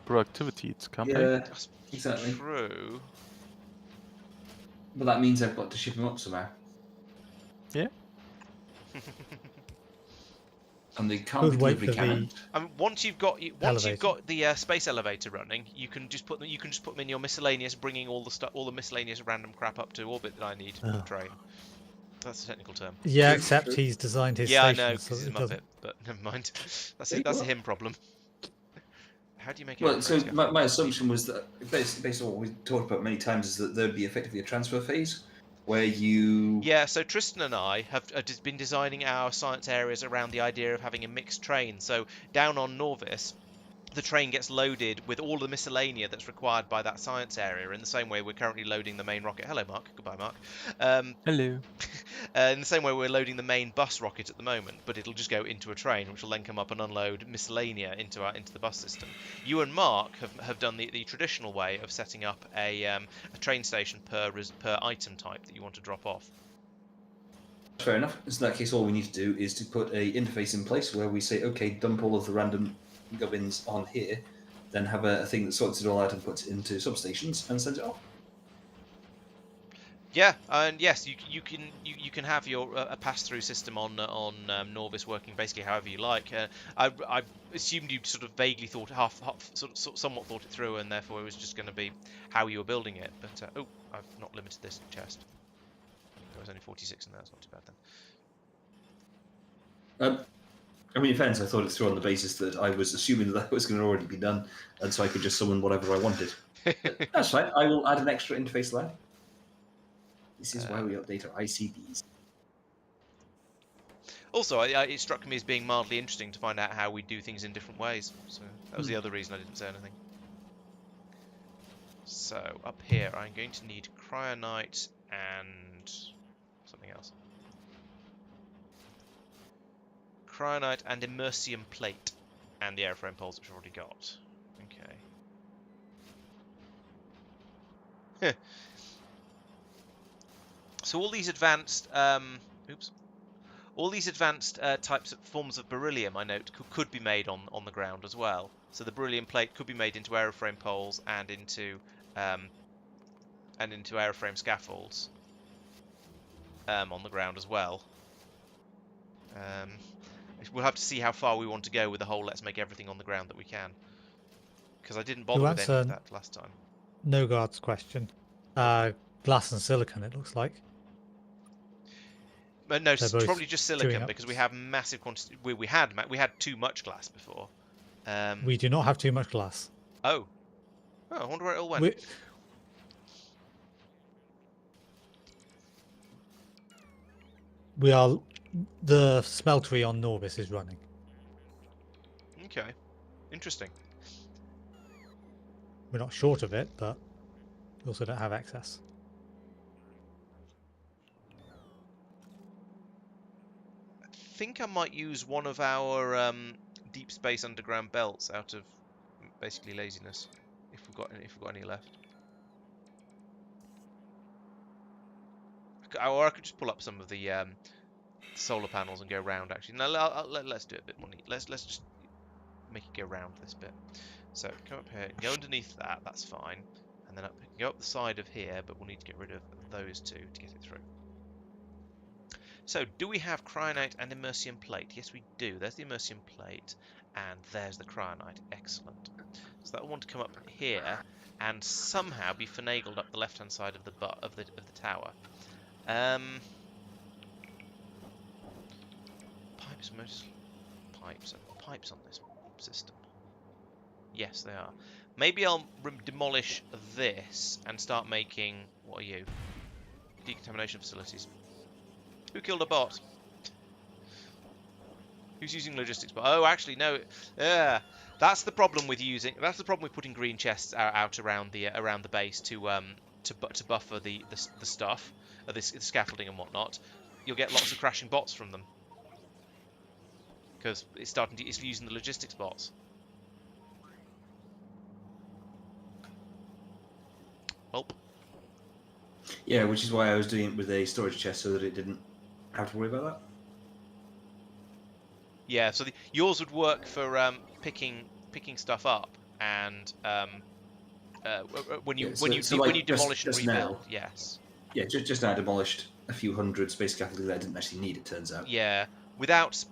proactivities, can't they? Yeah, That's exactly. true. But that means I've got to ship them up somehow, Yeah. and they can't Could be wait delivery for the- canned. I mean, once you've got Elevator. the space elevator running, you can just put them. You can just put them in your miscellaneous, bringing all the miscellaneous random crap up to orbit that I need Oh. train. That's the technical term. Yeah, True, except true. he's designed his Yeah, I station know, so because he's a it doesn't. Muppet, but never mind. That's Hey, it. That's a what? him problem. How do you make it? Well, so my assumption was that based on what we've talked about many times is that there'd be effectively a transfer phase where you. Yeah, so Tristan and I have been designing our science areas around the idea of having a mixed train. So down on Norvis, the train gets loaded with all the miscellanea that's required by that science area, in the same way we're currently loading the main rocket. Hello, Marc. Goodbye, Marc. Hello. In the same way we're loading the main bus rocket at the moment, but it'll just go into a train, which will then come up and unload miscellanea into the bus system. You and Marc have done the traditional way of setting up a train station per item type that you want to drop off. Fair enough. In that case, all we need to do is to put a interface in place where we say, okay, dump all of the random gubbins on here, then have a thing that sorts it all out and puts it into substations and sends it off. Yeah, and yes, you can have your a pass-through system on Norvis working basically however you like. I assumed you sort of vaguely thought somewhat thought it through, and therefore it was just going to be how you were building it. But oh, I've not limited this chest. There was only 46 in there. That's not too bad then. I mean, in fairness, I thought it through on the basis that I was assuming that was going to already be done, and so I could just summon whatever I wanted. That's fine. I will add an extra interface lab. This is why we update our ICBs. Also, it struck me as being mildly interesting to find out how we do things in different ways. So that was the other reason I didn't say anything. So up here, I'm going to need cryonite and something else. Cryonite and immersium plate, and the airframe poles, which I've already got. Okay. So all these advanced, all these advanced types of forms of beryllium, I note, could be made on the ground as well. So the beryllium plate could be made into aeroframe poles and into aeroframe scaffolds on the ground as well. We'll have to see how far we want to go with the whole let's make everything on the ground that we can. Because I didn't bother with any of answer that last time. Noguard's question. Glass and silicon, it looks like. But no, They're it's both probably just chewing silicon up. because we have massive quantity. We had too much glass before. We do not have too much glass. Oh, I wonder where it all went. We are the smeltery on Norbit is running. Okay, interesting. We're not short of it, but we also don't have excess. I think I might use one of our deep space underground belts out of basically laziness, if we've got any left. Or I could just pull up some of the solar panels and go around. Actually, no, let's do it a bit more neat. Let's just make it go around this bit. So come up here, go underneath that. That's fine, and then go up the side of here. But we'll need to get rid of those two to get it through. So, do we have cryonite and immersium plate? Yes, we do. There's the immersium plate, and there's the cryonite. Excellent. So that will want to come up here and somehow be finagled up the left-hand side of the tower. Pipes, motors, pipes on this system. Yes, they are. Maybe I'll demolish this and start making. What are you? Decontamination facilities. Who killed a bot? Who's using logistics bot? Oh, actually, no. Yeah, that's the problem with using. That's the problem with putting green chests out around the base to buffer the stuff, the scaffolding and whatnot. You'll get lots of crashing bots from them because it's using the logistics bots. Well. Yeah, which is why I was doing it with a storage chest so that it didn't have to worry about that. Yeah, so yours would work for picking stuff up and when you demolish and rebuild. Now, yes. Yeah, just now I demolished a few hundred space scaffolding that I didn't actually need. It turns out. Yeah, without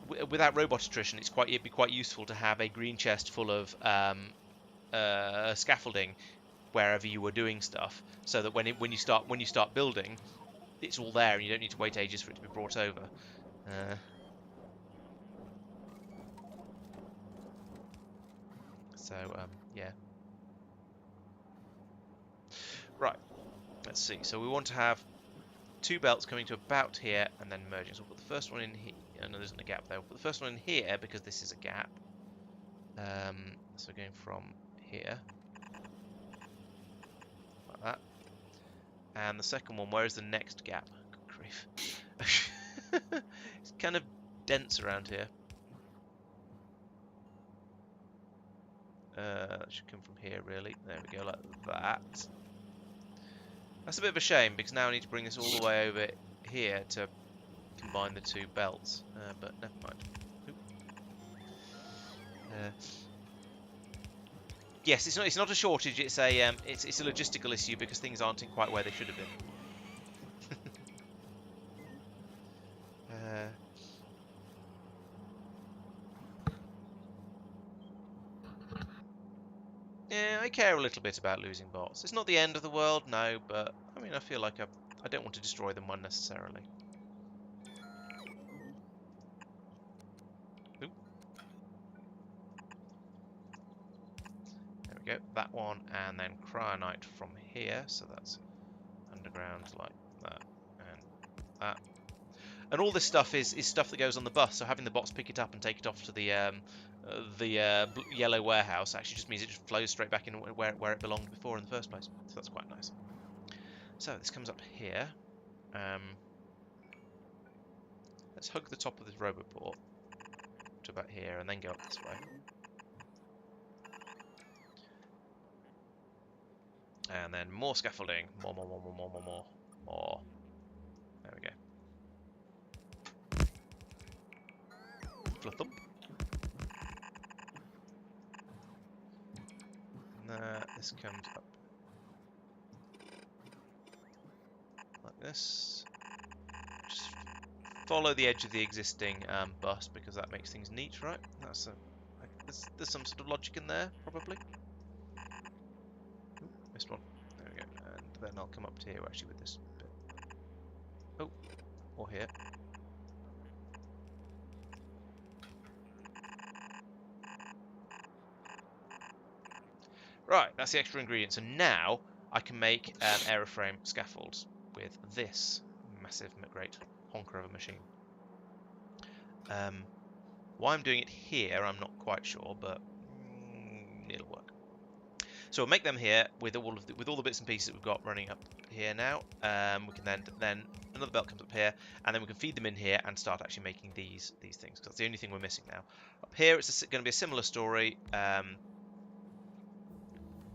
robot attrition, it'd be quite useful to have a green chest full of scaffolding wherever you were doing stuff, so that when you start building, it's all there and you don't need to wait ages for it to be brought over. Yeah. Right. Let's see. So we want to have two belts coming to about here and then merging. So we'll put the first one in here. No, there isn't a gap there. We'll put the first one in here because this is a gap. So going from here. Like that. And the second one, where is the next gap? Good grief. It's kind of dense around here. That should come from here, really. There we go, like that. That's a bit of a shame, because now I need to bring this all the way over here to combine the two belts. But never mind. Yes, it's not a shortage. It's a logistical issue because things aren't in quite where they should have been. Yeah, I care a little bit about losing bots. It's not the end of the world, no, but I mean, I feel like I don't want to destroy them unnecessarily. Oop. There we go, that one, and then cryonite from here, so that's underground like that, and that. And all this stuff is stuff that goes on the bus, so having the bots pick it up and take it off to the yellow warehouse actually just means it just flows straight back in where it belonged before in the first place. So that's quite nice. So this comes up here. Let's hug the top of this roboport to about here and then go up this way. And then more scaffolding. More. There we go. Flip-thump. This comes up like this. Just follow the edge of the existing bus because that makes things neat, right? There's some sort of logic in there, probably. missed one. There we go. And then I'll come up to here actually with this bit. Oh, or here. Right, that's the extra ingredient. So now I can make aeroframe scaffolds with this massive great honker of a machine. Why I'm doing it here, I'm not quite sure, but it'll work. So we'll make them here with all the bits and pieces that we've got running up here now. We can then another belt comes up here, and then we can feed them in here and start actually making these things. Because that's the only thing we're missing now. Up here, it's going to be a similar story.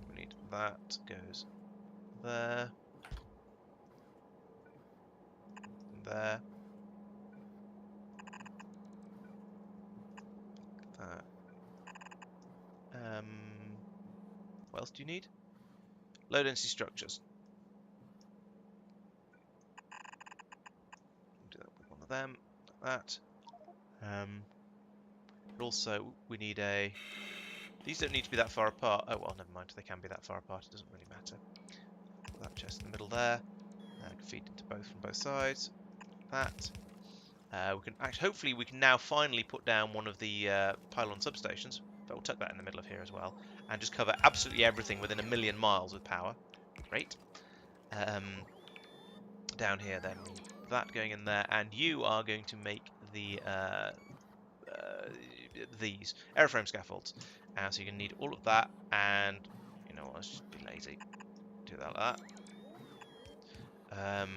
We need that goes there, there. That. What else do you need? Low density structures. Do that with one of them, like that. But also we need a. These don't need to be that far apart. Oh well, never mind. They can be that far apart. It doesn't really matter. Put that chest in the middle there. I can feed into both from both sides. That. We can actually, hopefully, we can now finally put down one of the pylon substations. But we'll tuck that in the middle of here as well, and just cover absolutely everything within 1,000,000 miles with power. Great. Down here, then that going in there, and you are going to make the these airframe scaffolds. So you're gonna need all of that, and you know, let's just be lazy. Do that like that.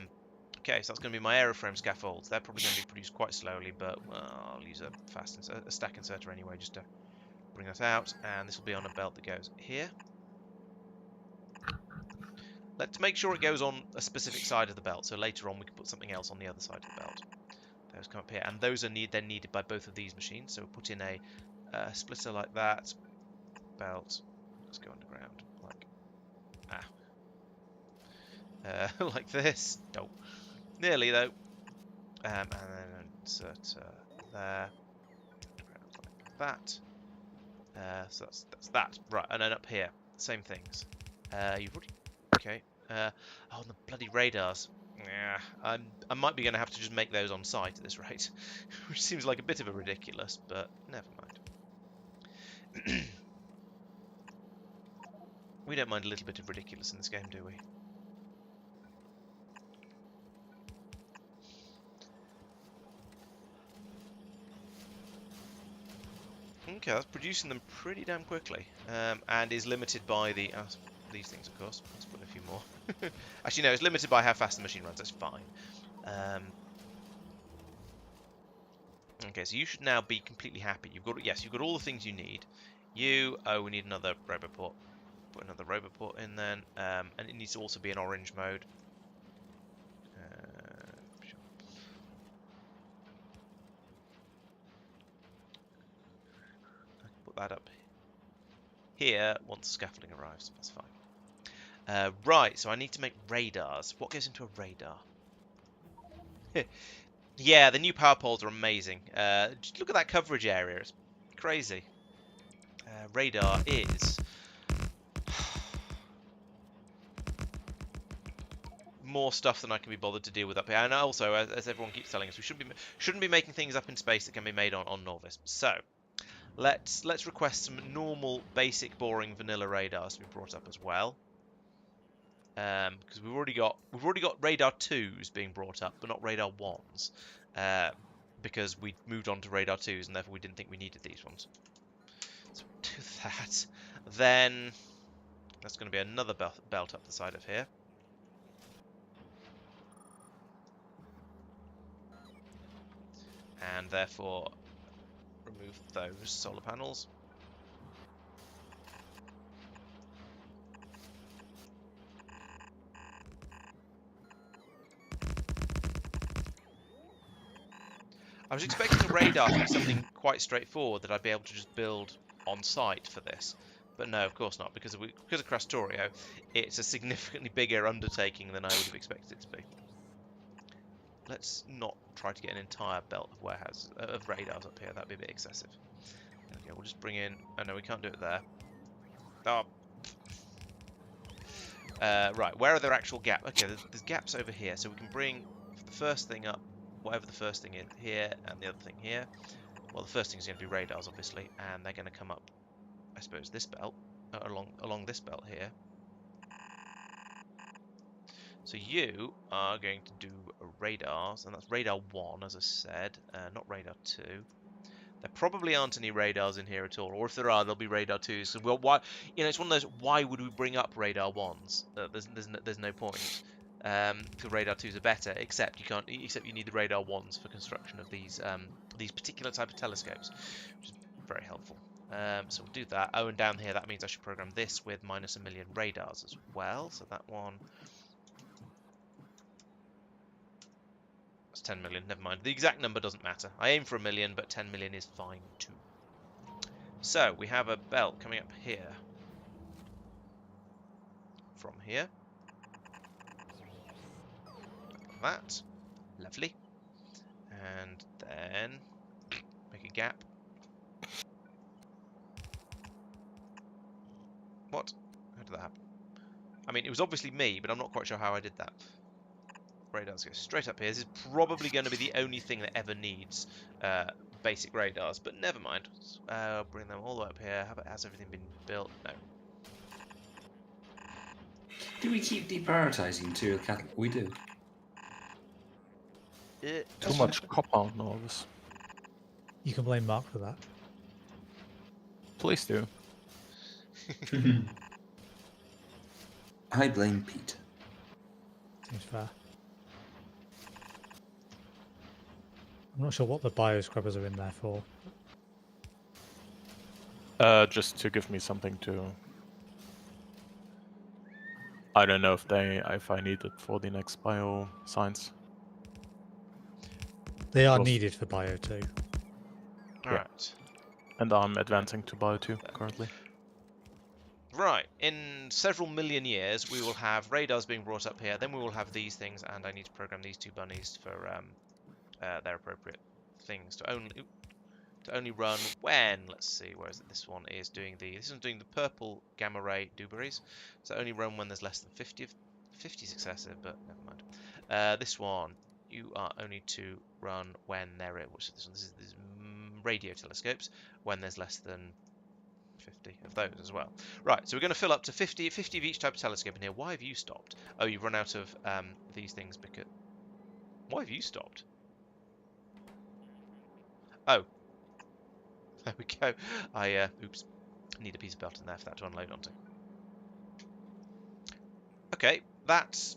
Okay, so that's going to be my aeroframe scaffolds. They're probably going to be produced quite slowly, but well, I'll use a stack inserter anyway, just to bring that out. And this will be on a belt that goes here. Let's make sure it goes on a specific side of the belt, so later on we can put something else on the other side of the belt. Those come up here, and those are then needed by both of these machines. So we'll put in a splitter like that. Belt. Let's go underground, like like this. Nope. Nearly though. And then insert there. Like that. So that's that. Right, and then up here, same things. You've already. Okay. Oh, the bloody radars. Yeah, I might be going to have to just make those on site at this rate, which seems like a bit of a ridiculous, but never mind. We don't mind a little bit of ridiculous in this game, do we? Okay, that's producing them pretty damn quickly, and is limited by the these things, of course. Let's put in a few more. Actually, no, it's limited by how fast the machine runs. That's fine. Okay, so you should now be completely happy. You've got you've got all the things you need. We need another roboport. Put another roboport in then, and it needs to also be in orange mode. Sure. I can put that up here once the scaffolding arrives. That's fine. Right, so I need to make radars. What goes into a radar? Yeah, the new power poles are amazing. Just look at that coverage area. It's crazy. Radar is more stuff than I can be bothered to deal with up here. And also, as everyone keeps telling us, we shouldn't be making things up in space that can be made on Norvis. So let's request some normal, basic, boring, vanilla radars to be brought up as well. Because we've already got radar 2s being brought up, but not radar 1s. Because we moved on to radar 2s, and therefore we didn't think we needed these ones. So we'll do that. Then that's going to be another belt up the side of here. And therefore remove those solar panels. I was expecting the radar to be something quite straightforward that I'd be able to just build on site for this, but no, of course not, because of Krastorio, it's a significantly bigger undertaking than I would have expected it to be. Let's not try to get an entire belt of of radars up here. That'd be a bit excessive. Okay, we'll just bring in. Oh no, we can't do it there. Oh. Right, where are there actual gaps? Okay, there's gaps over here, so we can bring the first thing up, whatever the first thing is here, and the other thing here. Well, the first thing is going to be radars, obviously, and they're going to come up, I suppose, this belt, along this belt here. So you are going to do radars, and that's radar 1, as I said, not radar 2. There probably aren't any radars in here at all, or if there are, there'll be radar 2s. So, well, why? You know, it's one of those. Why would we bring up radar 1s? There's no point. Because radar 2s are better, except you need the radar 1s for construction of these particular type of telescopes, which is very helpful. So we'll do that. Oh, and down here, that means I should program this with minus a million radars as well. So that one. 10 million, never mind. The exact number doesn't matter. I aim for 1 million, but 10 million is fine too. So we have a belt coming up here. From here. Like that. Lovely. And then make a gap. What? How did that happen? I mean, it was obviously me, but I'm not quite sure how I did that. Radars go straight up here. This is probably going to be the only thing that ever needs basic radars, but never mind. Bring them all the way up here. Has everything been built? No. Do we keep deprioritizing material catalog? We do. Too much copper and all this. You can blame Marc for that. Please do. I blame Pete. Seems fair. I'm not sure what the bio scrubbers are in there for. Just to give me something to. I don't know if I need it for the next bio science. They are Plus- needed for bio too. Alright. And I'm advancing to bio 2 currently. Right. In several million years, we will have radars being brought up here. Then we will have these things, and I need to program these 2 bunnies for their appropriate things to only run when. Let's see, where is it? This one is doing this one's doing the purple gamma ray dewberries. So only run when there's less than 50. 50 is excessive, but never mind. This one, you are only to run when there is. What's this one? This is radio telescopes when there's less than 50 of those as well. Right, so we're going to fill up to 50 of each type of telescope in here. Why have you stopped? Oh, you've run out of these things because. Why have you stopped? Oh. There we go. Oops. Need a piece of belt in there for that to unload onto. Okay, that's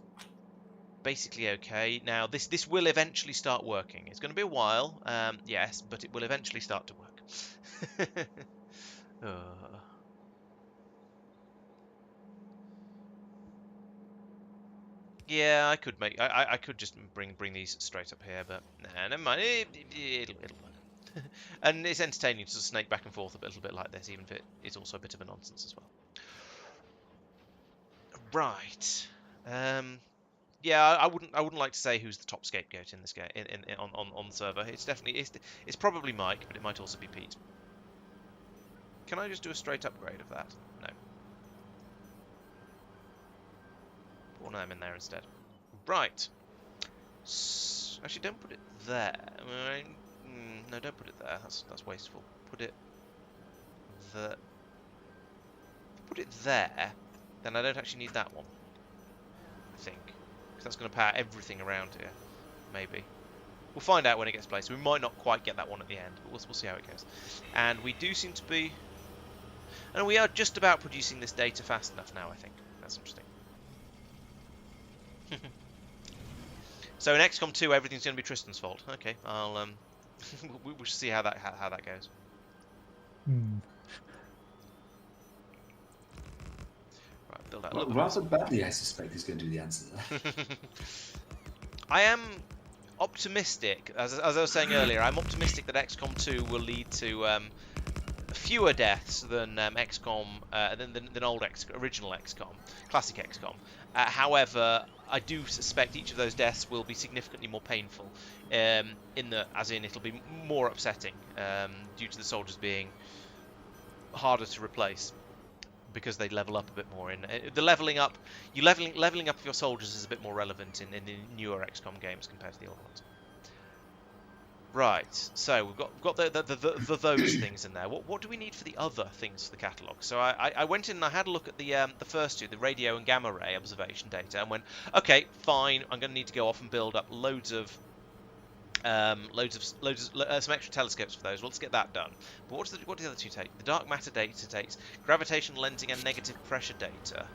basically okay. Now, this will eventually start working. It's going to be a while, yes, but it will eventually start to work. Yeah, I could make. I could just bring these straight up here, but nah, never mind. It'll work. And it's entertaining to snake back and forth a little bit like this, even if it's also a bit of a nonsense as well. Right. Yeah, I wouldn't like to say who's the top scapegoat in this game on the server. It's definitely it's probably Mike, but it might also be Pete. Can I just do a straight upgrade of that? No. Put one of them in there instead. Right. Actually, don't put it there. No, don't put it there. That's wasteful. Put it there. Then I don't actually need that one. I think, because that's going to power everything around here. Maybe. We'll find out when it gets placed. We might not quite get that one at the end, but we'll see how it goes. And we do seem to be. And we are just about producing this data fast enough now, I think. That's interesting. So in XCOM 2, everything's going to be Tristan's fault. Okay, I'll we'll see how that goes. Right, build out. Well, rather badly, I suspect he's going to do the answer there. I am optimistic, as I was saying earlier. I'm optimistic that XCOM 2 will lead to fewer deaths than XCOM, than original XCOM, classic XCOM. However, I do suspect each of those deaths will be significantly more painful, as in it'll be more upsetting due to the soldiers being harder to replace. because they level up a bit more. In the leveling up, leveling up of your soldiers is a bit more relevant in the newer XCOM games compared to the old ones. Right, so we've got the those things in there. What do we need for the other things for the catalogue? So I went in and I had a look at the first two, the radio and gamma ray observation data, and went, okay, fine, I'm going to need to go off and build up loads of some extra telescopes for those. Well, let's get that done. But what do the other two take? The dark matter data takes gravitational lensing and negative pressure data.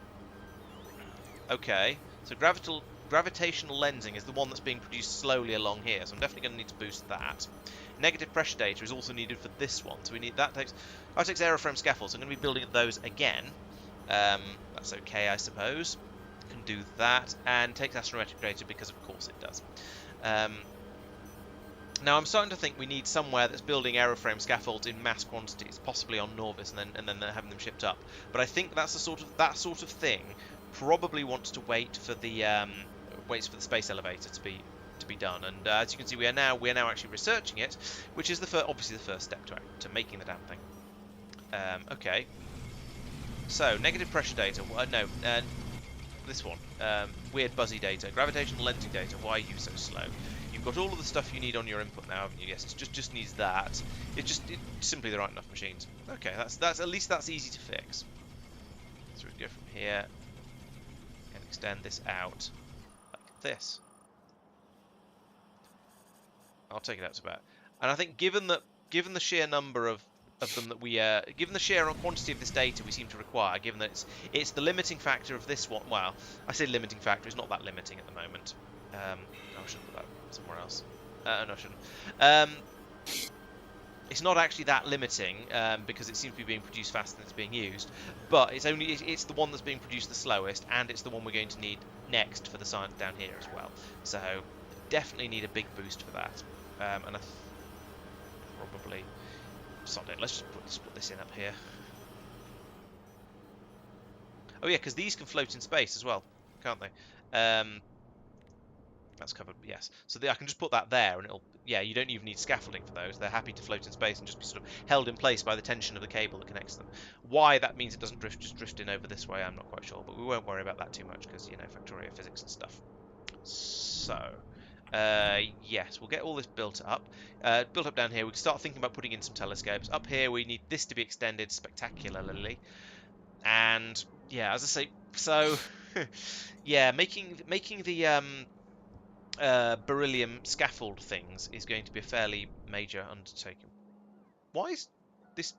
Okay, so gravitational lensing is the one that's being produced slowly along here, so I'm definitely going to need to boost that. Negative pressure data is also needed for this one, so we need that takes aeroframe scaffolds. I'm going to be building those again. That's okay, I suppose. Can do that, and takes astrometric data because of course it does. Now I'm starting to think we need somewhere that's building aeroframe scaffolds in mass quantities, possibly on Norvis, and then having them shipped up. But I think that's that sort of thing probably wants to wait for the space elevator to be done. And as you can see, we are now actually researching it, which is obviously the first step to making the damn thing. Okay. So negative pressure data. This one. Weird buzzy data. Gravitational lensing data. Why are you so slow? You've got all of the stuff you need on your input now, haven't you? Yes, it just needs that. It's simply the right enough machines. Okay, that's at least that's easy to fix. So we can go from here and extend this out like this. I'll take it out to about. And I think given the sheer number of them that we given the sheer quantity of this data we seem to require, given that it's the limiting factor of this one. Well, I say limiting factor, it's not that limiting at the moment. I should put that somewhere else. No, I shouldn't. It's not actually that limiting because it seems to be being produced faster than it's being used. But it's the one that's being produced the slowest, and it's the one we're going to need next for the science down here as well. So definitely need a big boost for that. And I probably sod it. Let's just put this in up here. Oh yeah, because these can float in space as well, can't they? That's covered, yes. So I can just put that there, and it'll. Yeah, you don't even need scaffolding for those. They're happy to float in space and just be sort of held in place by the tension of the cable that connects them. Why that means it doesn't drift in over this way, I'm not quite sure, but we won't worry about that too much because, you know, Factorio physics and stuff. So, yes, we'll get all this built up. Built up down here, we can start thinking about putting in some telescopes. Up here, we need this to be extended spectacularly. And, yeah, as I say, so, yeah, making the beryllium scaffold things is going to be a fairly major undertaking. Why is this?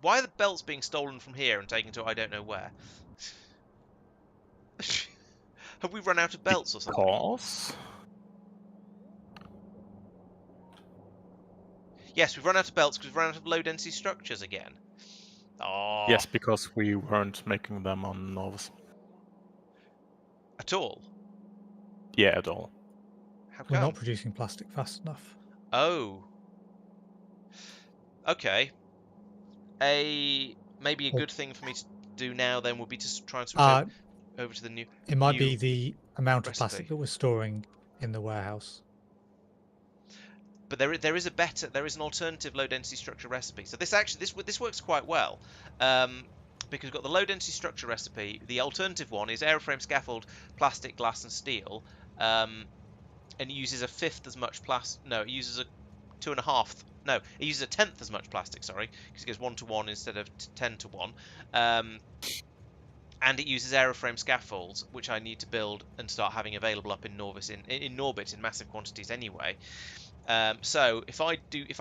Why are the belts being stolen from here and taken to I don't know where? Have we run out of belts or something? Because Yes, we've run out of belts because we've run out of low density structures again. Oh. yes, because we weren't making them on Novus. At all? Yeah, at all. How We're come? not producing plastic fast enough. Oh. Okay. Maybe a good thing for me to do now then would be to try and switch over to the new. It might be the amount of plastic recipe. that we're storing in the warehouse. But there is an alternative low density structure recipe. So this works quite well. Because we've got the low density structure recipe. The alternative one is aeroframe scaffold, plastic, glass, and steel. And it uses a fifth as much plastic. No, it uses a 2.5. No, it uses a tenth as much plastic. Sorry, because it goes 1-to-1 instead of 10-to-1. And it uses aeroframe scaffolds, which I need to build and start having available up in Norvis in Norbit in massive quantities anyway. So if I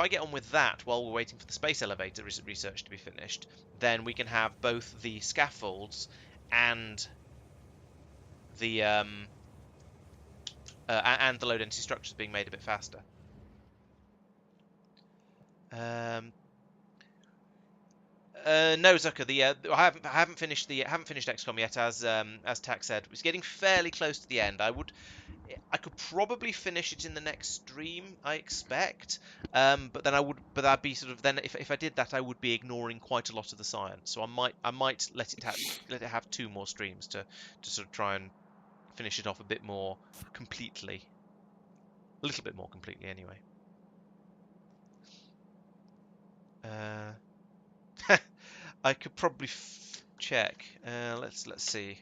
get on with that while we're waiting for the space elevator research to be finished, then we can have both the scaffolds and the low density structures being made a bit faster. No, Zucker. I haven't finished XCOM yet, as Tack said. It's getting fairly close to the end. I could probably finish it in the next stream, I expect. But that'd be sort of then if I did that, I would be ignoring quite a lot of the science. So I might let it have 2 more streams to sort of try and finish it off a bit more completely, a little bit more completely, anyway. I could probably check. Let's see.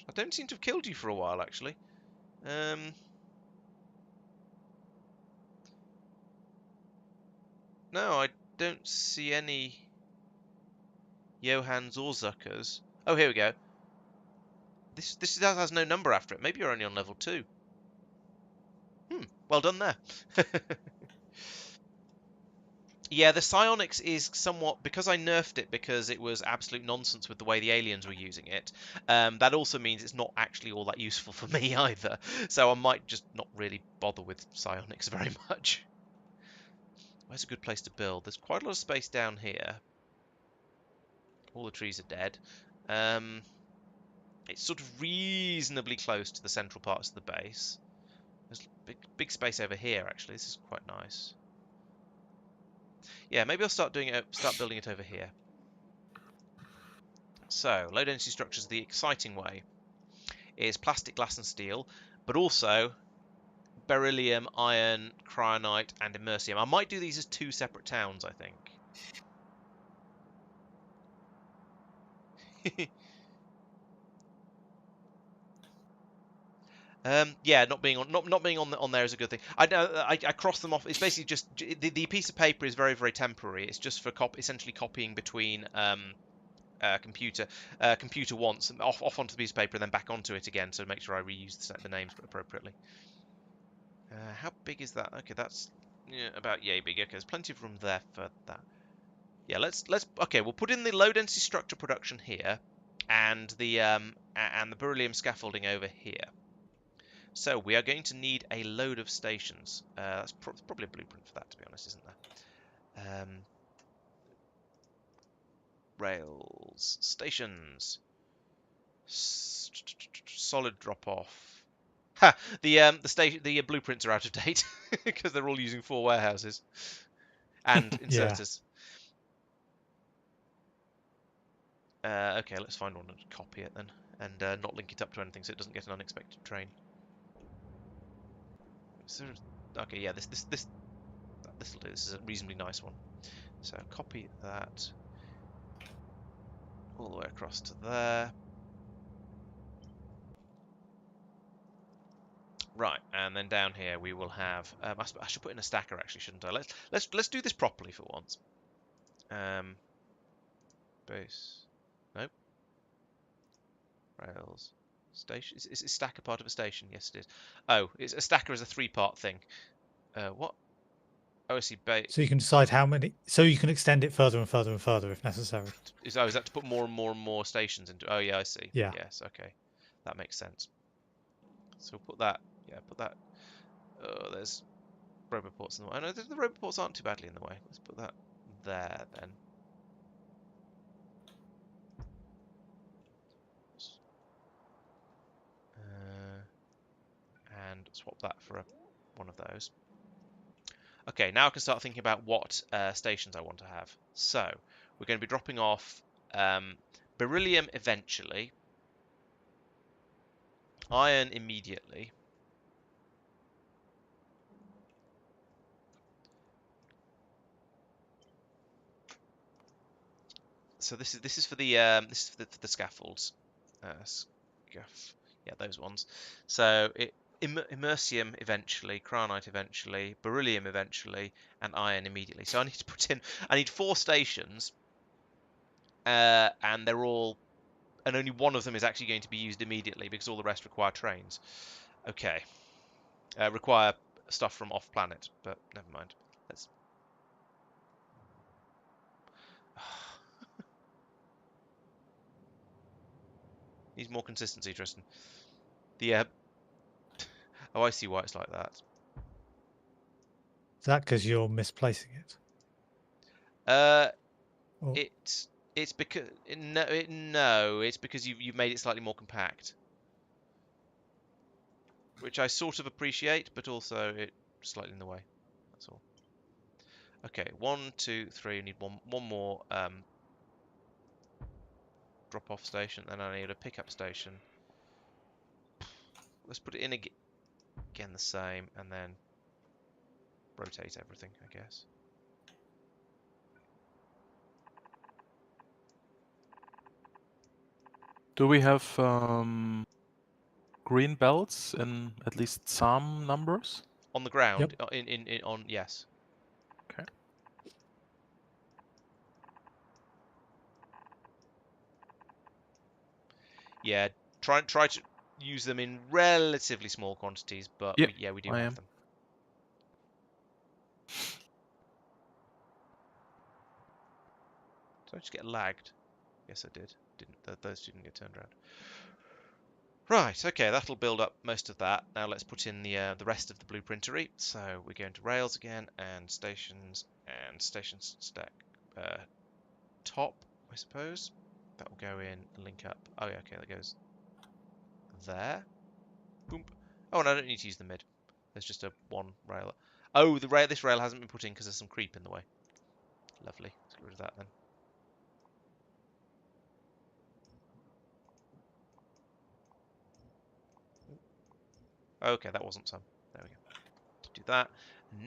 I don't seem to have killed you for a while, actually. No, I don't see any Johans or Zuckers. Oh, here we go. This has no number after it. Maybe you're only on level 2. Well done there. Yeah, the psionics is somewhat, because I nerfed it because it was absolute nonsense with the way the aliens were using it. That also means it's not actually all that useful for me either. So I might just not really bother with psionics very much. Where's a good place to build? There's quite a lot of space down here. All the trees are dead. It's sort of reasonably close to the central parts of the base. There's big space over here, actually. This is quite nice. Yeah, maybe I'll start building it over here. So, low density structures, the exciting way is plastic, glass and steel, but also beryllium, iron, cryonite and immersium. I might do these as 2 separate towns, I think. Yeah, not being on there is a good thing. I cross them off. It's basically just the piece of paper is very, very temporary. It's just for essentially copying between computer once and off onto the piece of paper and then back onto it again, so to make sure I reuse the names appropriately. How big is that? Okay, that's about yay big. Okay, there's plenty of room there for that. Yeah, let's okay. We'll put in the low density structure production here, and the beryllium scaffolding over here. So we are going to need a load of stations. That's probably a blueprint for that, to be honest, isn't there? Rails, stations, solid drop off. Ha! The blueprints are out of date because they're all using 4 warehouses and inserters. Okay, let's find one and copy it then, and not link it up to anything so it doesn't get an unexpected train. Okay, yeah, this'll do. This is a reasonably nice one. So copy that all the way across to there. Right, and then down here we will have. I should put in a stacker actually, shouldn't I? Let's do this properly for once. Base. Nope. Rails. Station. Is a stacker part of a station? Yes, it is. Oh, a stacker is a 3-part thing. What? Oh, I see. Base. So you can decide how many. So you can extend it further and further and further if necessary. Is that to put more and more and more stations into? Oh, yeah, I see. Yeah. Yes. Okay, that makes sense. So we'll put that. Yeah, put that. Oh, there's roboports in the way. Oh, no, the roboports aren't too badly in the way. Let's put that there then. And swap that for one of those. Okay, now I can start thinking about what stations I want to have. So we're going to be dropping off beryllium eventually, iron immediately, so this is for the scaffolds, yeah, those ones. So immersium eventually, cryonite eventually, beryllium eventually, and iron immediately. So I need 4 stations, and they're all, and only one of them is actually going to be used immediately because all the rest require trains. Okay, require stuff from off planet, but never mind. Let's. Needs more consistency, Tristan. The oh, I see why it's like that. Is that because you're misplacing it? Or- It's because no, it's because you've made it slightly more compact, which I sort of appreciate, but also it's slightly in the way. That's all. Okay, 1, 2, 3. We need one more drop-off station, and I need a pickup station. Let's put it in again the same, and then rotate everything, I guess. Do we have green belts in at least some numbers? On the ground, Yep. on yes. Okay. Yeah, try to use them in relatively small quantities, but Yep, we do I have am. them. Did I just get lagged? Yes, I did. Didn't those didn't get turned around? Right. Okay, that'll build up most of that. Now let's put in the rest of the blueprintery. So we go into rails again and stations stack top, I suppose. That will go in and link up. Oh yeah, okay, that goes there. Boom. Oh, and I don't need to use the mid. There's just a one rail. Oh, this rail hasn't been put in because there's some creep in the way. Lovely. Let's get rid of that then. Okay, that wasn't some. There we go. Do that.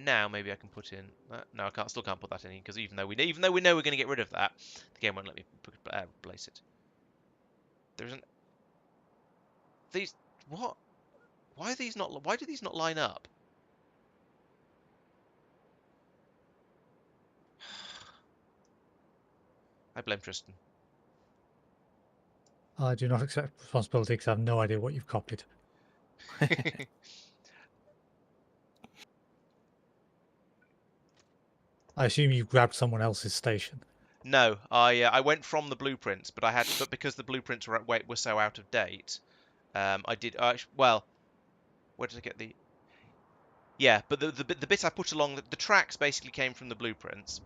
Now maybe I can put in that. No, I still can't put that in because even though we know we're going to get rid of that, the game won't let me replace it. There isn't. These what? Why are these not? Why do these not line up? I blame Tristan. I do not accept responsibility because I have no idea what you've copied. I assume you grabbed someone else's station. No, I went from the blueprints, but because the blueprints were so out of date, I did well. Where did I get the? Yeah, but the bit I put along the tracks basically came from the blueprints,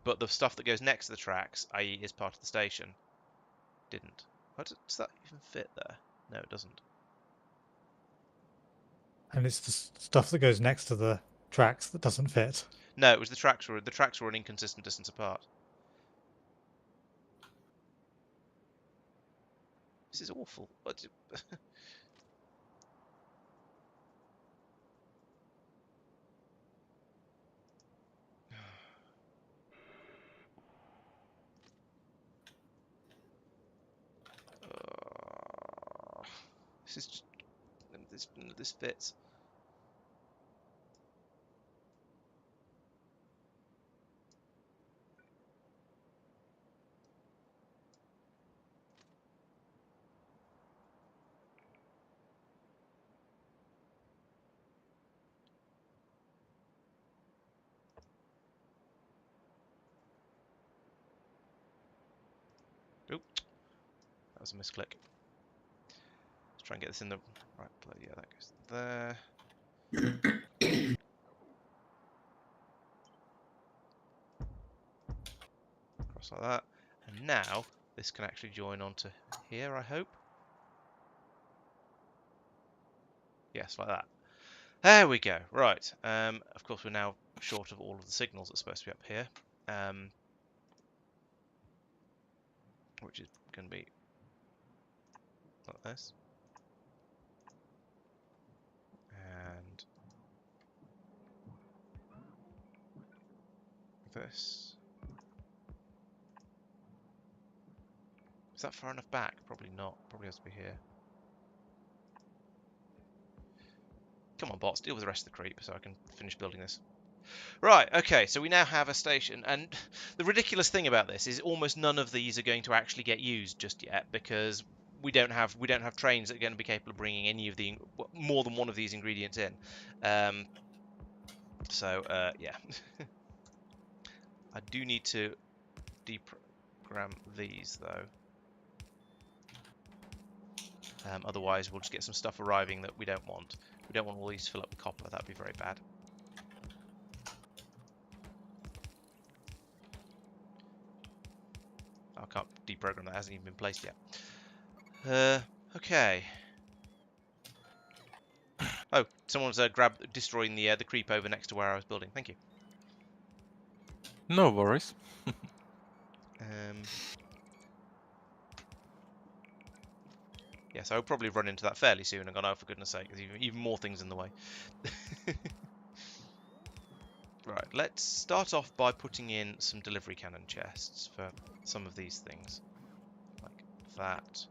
but the stuff that goes next to the tracks, i.e., is part of the station, didn't. Does that even fit there? No, it doesn't. And it's the stuff that goes next to the tracks that doesn't fit. No, it was the tracks were an inconsistent distance apart. This is awful. This is just, this fits. Oop, that was a misclick. Let's try and get this in the right place. Yeah, that goes there. Cross like that. And now this can actually join onto here, I hope. Yes, like that. There we go. Right. Of course, we're now short of all of the signals that's supposed to be up here, which is going to be like this. And this. Is that far enough back? Probably not. Probably has to be here. Come on, bots, deal with the rest of the creep so I can finish building this. Right, okay, so we now have a station, and the ridiculous thing about this is almost none of these are going to actually get used just yet because we don't have trains that are going to be capable of bringing any of the more than one of these ingredients in. Yeah, I do need to deprogram these though. Otherwise, we'll just get some stuff arriving that we don't want. We don't want all these to fill up with copper. That'd be very bad. I can't deprogram that. Hasn't even been placed yet. Okay. Oh, someone's destroying the creep over next to where I was building. Thank you. No worries. Yes, I'll probably run into that fairly soon and gone, oh, for goodness sake, there's even more things in the way. Right, let's start off by putting in some delivery cannon chests for some of these things. Like that.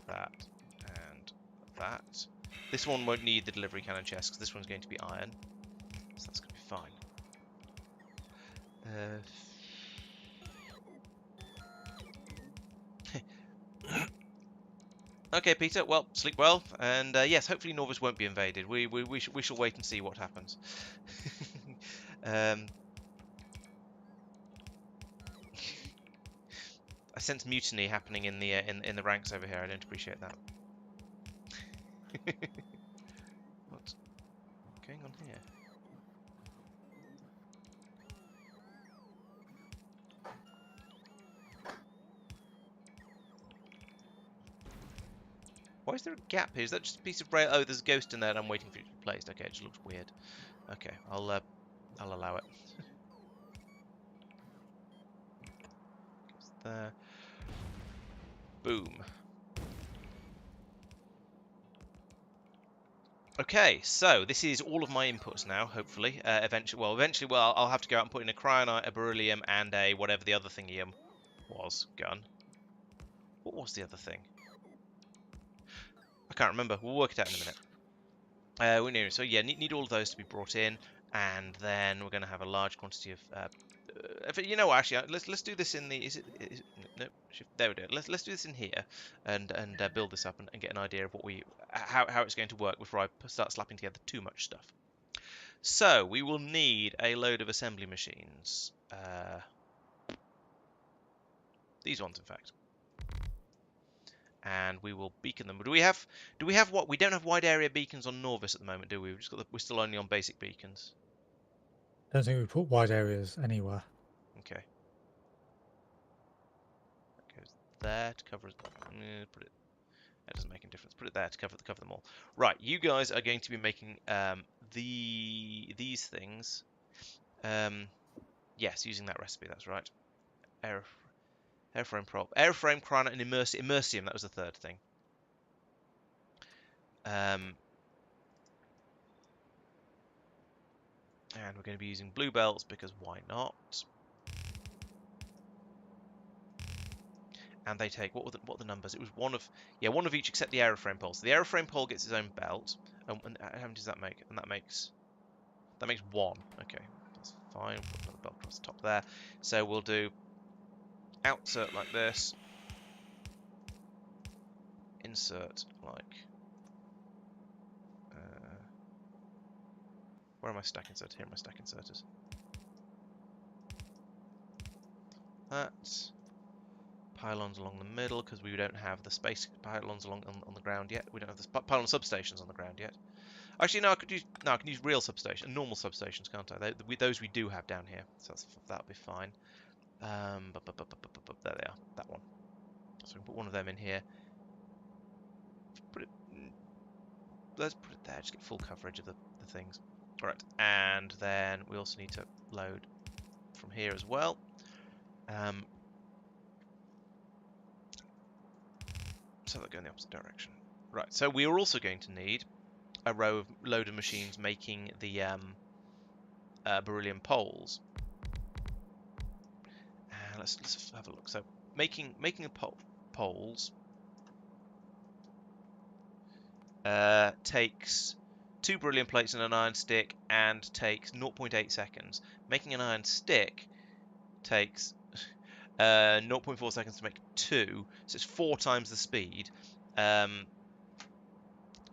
that, and that. This one won't need the delivery cannon chest because this one's going to be iron, so that's going to be fine. Okay, Peter. Well, sleep well, and yes, hopefully Norvis won't be invaded. We shall wait and see what happens. I sense mutiny happening in the in the ranks over here. I don't appreciate that. What's going on here? Why is there a gap here? Is that just a piece of rail? Oh, there's a ghost in there and I'm waiting for it to be placed. Okay, it just looks weird. Okay, I'll allow it. Goes there. Boom. Okay, so this is all of my inputs now, hopefully. Eventually, I'll have to go out and put in a cryonite, a beryllium, and a whatever the other thingy was. Gun. What was the other thing? I can't remember. We'll work it out in a minute. So yeah, need all of those to be brought in, and then we're going to have a large quantity of. You know what? Actually, let's do this in the. No? There we go. Let's do this in here, and build this up and get an idea of what how it's going to work before I start slapping together too much stuff. So we will need a load of assembly machines. These ones, in fact. And we will beacon them. Do we have what? We don't have wide area beacons on Norvis at the moment, do we? We're still only on basic beacons. I don't think we put wide areas anywhere. Okay. That goes there to cover. Put it. That doesn't make any difference. Put it there to cover them all. Right. You guys are going to be making these things. Yes, using that recipe. That's right. Airframe prop, airframe, cryonite, and immersium. That was the third thing. And we're going to be using blue belts because why not? And they take what were the numbers? It was one of each except the airframe pole. So the airframe pole gets its own belt. And how many does that make? And that makes one. Okay, that's fine. Put another belt across the top there. So we'll do outsert like this. Insert like. Where are my stack inserters? Here are my stack inserters. That. Pylons along the middle, because we don't have the space pylons along on the ground yet. We don't have the pylon substations on the ground yet. Actually, no, I can use real substations, normal substations, can't I? Those we do have down here, so that'll be fine. There they are, that one. So we can put one of them in here. Let's put it there, just get full coverage of the things. Alright, and then we also need to load from here as well. So they'll go in the opposite direction. Right, so we are also going to need a load of machines making the beryllium poles. And let's have a look. So making the poles takes 2 beryllium plates and an iron stick and takes 0.8 seconds. Making an iron stick takes 0.4 seconds to make 2, so it's 4 times the speed. And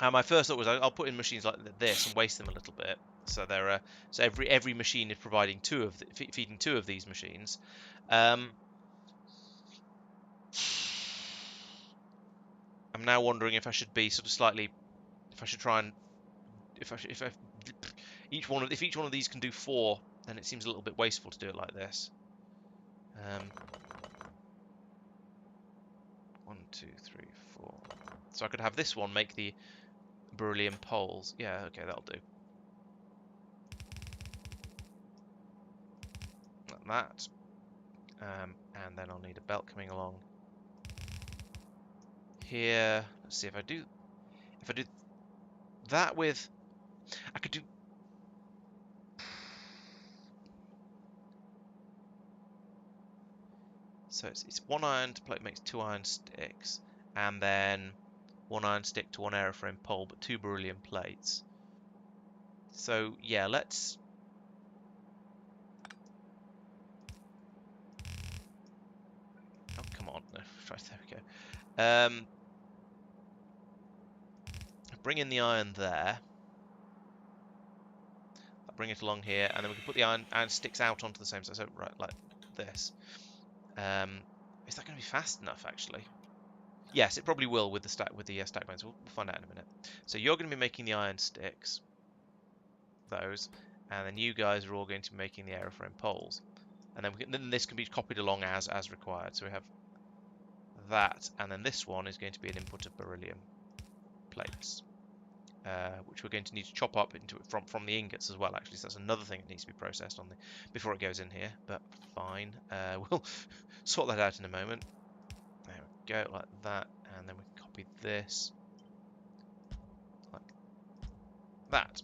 my first thought was I'll put in machines like this and waste them a little bit. So so every machine is providing feeding 2 of these machines. I'm now wondering if I should be sort of slightly, if I should try and if each one of these can do 4, then it seems a little bit wasteful to do it like this. 1, 2, 3, 4. So I could have this one make the beryllium poles. Yeah, okay, that'll do. Like that. And then I'll need a belt coming along here. Let's see if I do that with. I could do. So it's 1 iron plate makes 2 iron sticks, and then 1 iron stick to 1 airframe pole, but 2 beryllium plates. So yeah, let's. Oh come on! No, right, there we go. Bring in the iron there. I'll bring it along here, and then we can put the iron sticks out onto the same side. So right, like this. Is that going to be fast enough? Actually, yes, it probably will with the stack bands. We'll find out in a minute. So you're going to be making the iron sticks, those, and then you guys are all going to be making the aeroframe poles, and then this can be copied along as required. So we have that, and then this one is going to be an input of beryllium plates. Which we're going to need to chop up into from the ingots as well. Actually, so that's another thing that needs to be processed on before it goes in here. But fine, we'll sort that out in a moment. There we go, like that, and then we copy this like that,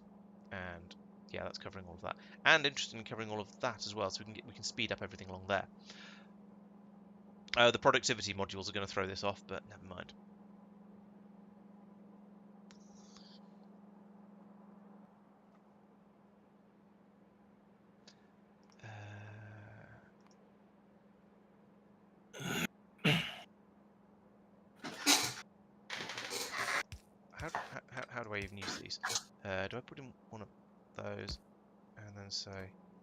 and yeah, that's covering all of that. And interestingly, covering all of that as well, so we can speed up everything along there. The productivity modules are going to throw this off, but never mind. How do I even use these? Do I put in one of those and then say,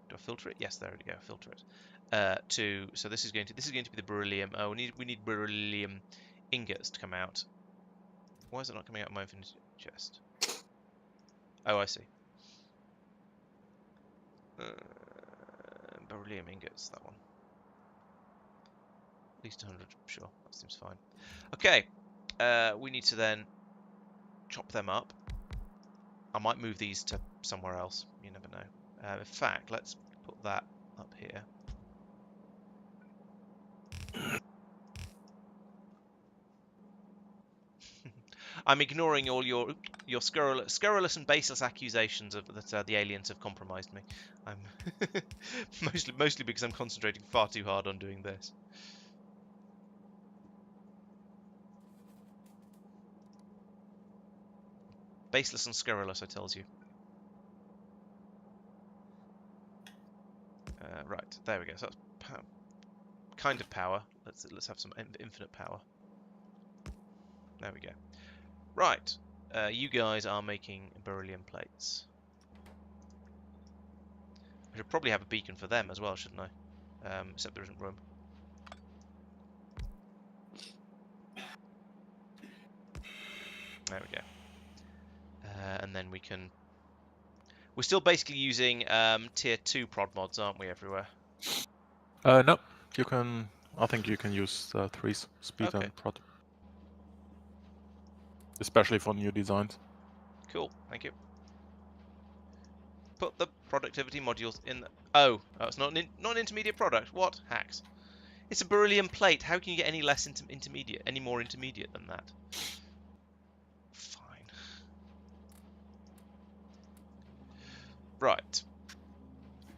do I filter it? Yes, there we go, filter it. So this is going to be the beryllium. Oh, we need beryllium ingots to come out. Why is it not coming out of my infinity chest? Oh, I see. Beryllium ingots, that one. At least 100, sure, that seems fine. Okay, we need to then chop them up. I might move these to somewhere else, you never know. In fact, let's put that up here. I'm ignoring all your scurrilous and baseless accusations that the aliens have compromised me. I'm mostly because I'm concentrating far too hard on doing this. Baseless and scurrilous, I tells you. Right, there we go. So that's kind of power. Let's have some infinite power. There we go. Right, you guys are making beryllium plates. I should probably have a beacon for them as well, shouldn't I? Except there isn't room. There we go. And then we can... We're still basically using tier 2 prod mods, aren't we, everywhere? No, you can. I think you can use 3 speed Okay. and prod, especially for new designs. Cool, thank you. Put the productivity modules in the... Oh, it's not an intermediate product. What? Hacks. It's a beryllium plate. How can you get any less intermediate, any more intermediate than that? Fine. Right.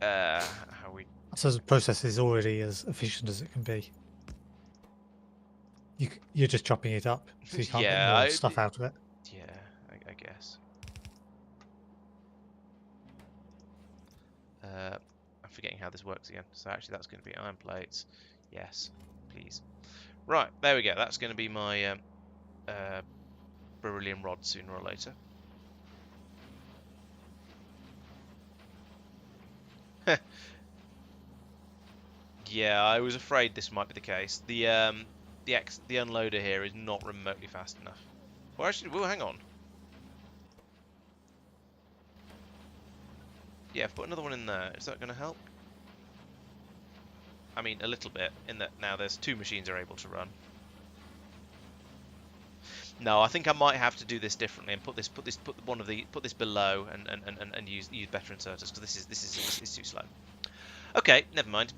How we... So the process is already as efficient as it can be. You're just chopping it up, so you can't get more stuff out of it. Yeah, I guess. I'm forgetting how this works again. So actually that's going to be iron plates. Yes, please. Right, there we go. That's going to be my beryllium rod sooner or later. Yeah, I was afraid this might be the case. The unloader here is not remotely fast enough. Well, actually, well, hang on. Yeah, put another one in there. Is that going to help? I mean, a little bit, in that now there's 2 machines are able to run. No, I think I might have to do this differently and put this below and use better inserters, because this is too slow. Okay, never mind.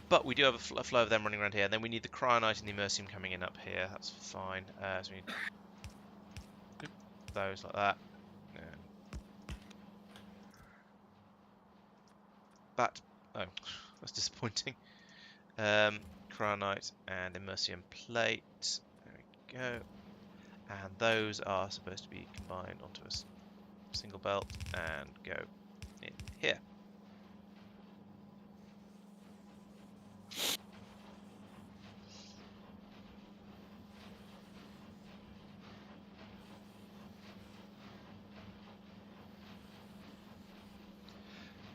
But we do have a flow of them running around here. And then we need the cryonite and the immersium coming in up here. That's fine. So we need those like that. That. Oh, that's disappointing. Cryonite and immersium plate. There we go. And those are supposed to be combined onto a single belt and go in here.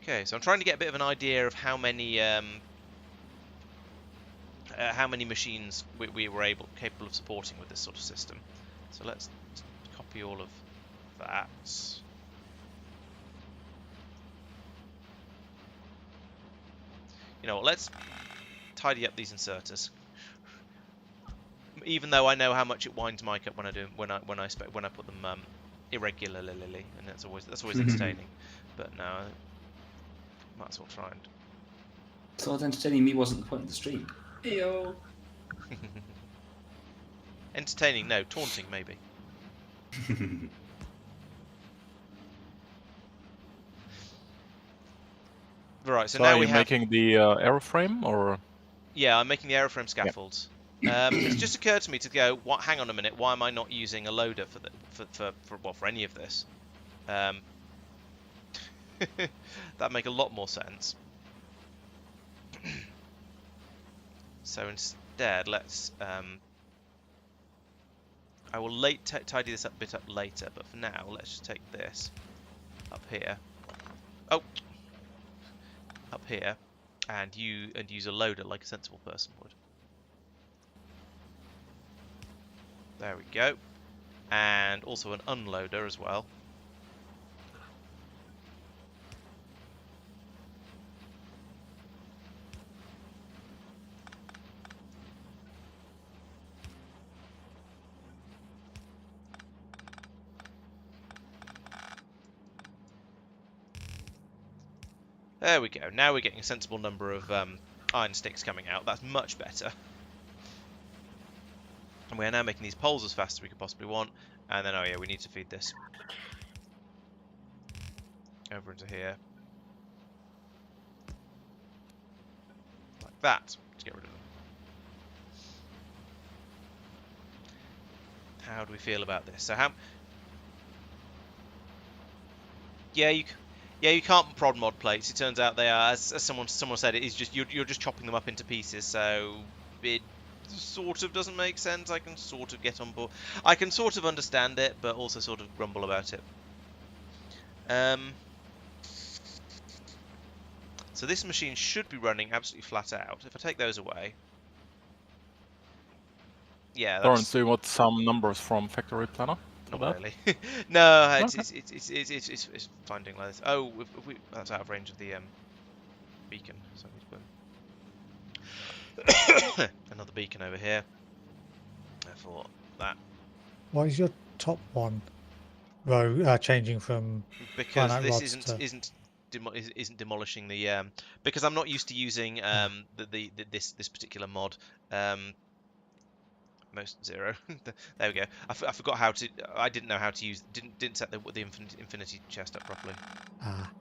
Okay, so I'm trying to get a bit of an idea of how many machines we were capable of supporting with this sort of system. So let's copy all of that. You know what? Let's tidy up these inserters. Even though I know how much it winds Mike up when I put them irregularly, and that's always entertaining. But no, might as well try and. Thought entertaining me wasn't the point of the stream. Eyo. Entertaining, no. Taunting, maybe. Right, so now are we you have... making the airframe, or? Yeah, I'm making the aeroframe scaffolds. It's just occurred to me to go, what? Hang on a minute, why am I not using a loader for any of this? That'd make a lot more sense. So instead, let's... I will tidy this bit up later, but for now, let's just take this up here. Oh! Up here, and use a loader like a sensible person would. There we go. And also an unloader as well. There we go. Now we're getting a sensible number of iron sticks coming out. That's much better. And we are now making these poles as fast as we could possibly want. And then, oh yeah, we need to feed this over into here. Like that, to get rid of them. How do we feel about this? So how... Yeah, you can't prod mod plates. It turns out they are, as someone said, it is just you're just chopping them up into pieces. So it sort of doesn't make sense. I can sort of get on board. I can sort of understand it, but also sort of grumble about it. So this machine should be running absolutely flat out. If I take those away, yeah, Laurence, that's do you want some numbers from Factory Planner? not that? really. No, Okay. it's finding like this. Oh, that's out of range of the beacon. So I need to put another beacon over here. Therefore, that Why is your top one row changing from because granite this rods isn't demolishing the because I'm not used to using this particular mod. Most zero. There we go. I forgot how to. I didn't know how to use. Didn't set the infinity chest up properly. Ah.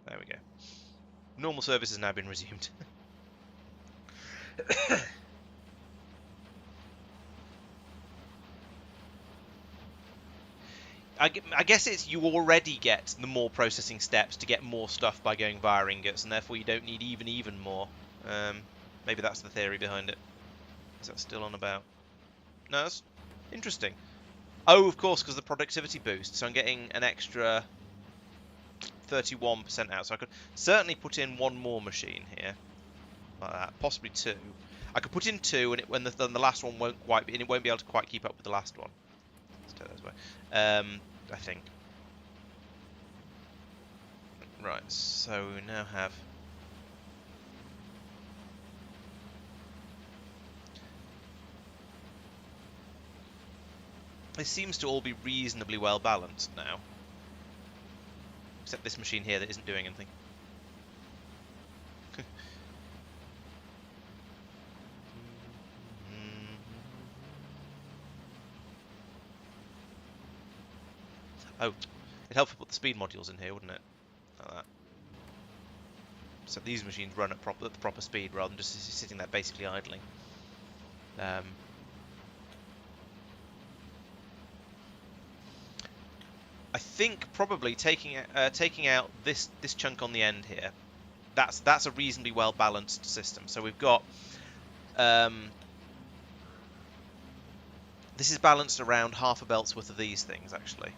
There we go. Normal service has now been resumed. I guess it's you already get the more processing steps to get more stuff by going via ingots, and therefore you don't need even more. Maybe that's the theory behind it. Is that still on about? No, that's interesting. Oh, of course, because the productivity boost. So I'm getting an extra 31% out. So I could certainly put in one more machine here, like that. Possibly two. I could put in two, and then the last one won't quite be, and it won't be able to quite keep up with the last one. Let's take those away. I think. Right, so we now have... This seems to all be reasonably well balanced now. Except this machine here that isn't doing anything. Oh, it'd help to put the speed modules in here, wouldn't it? Like that. So these machines run at the proper speed rather than just sitting there basically idling. I think probably taking out this chunk on the end here, that's a reasonably well balanced system. So we've got this is balanced around half a belt's worth of these things actually.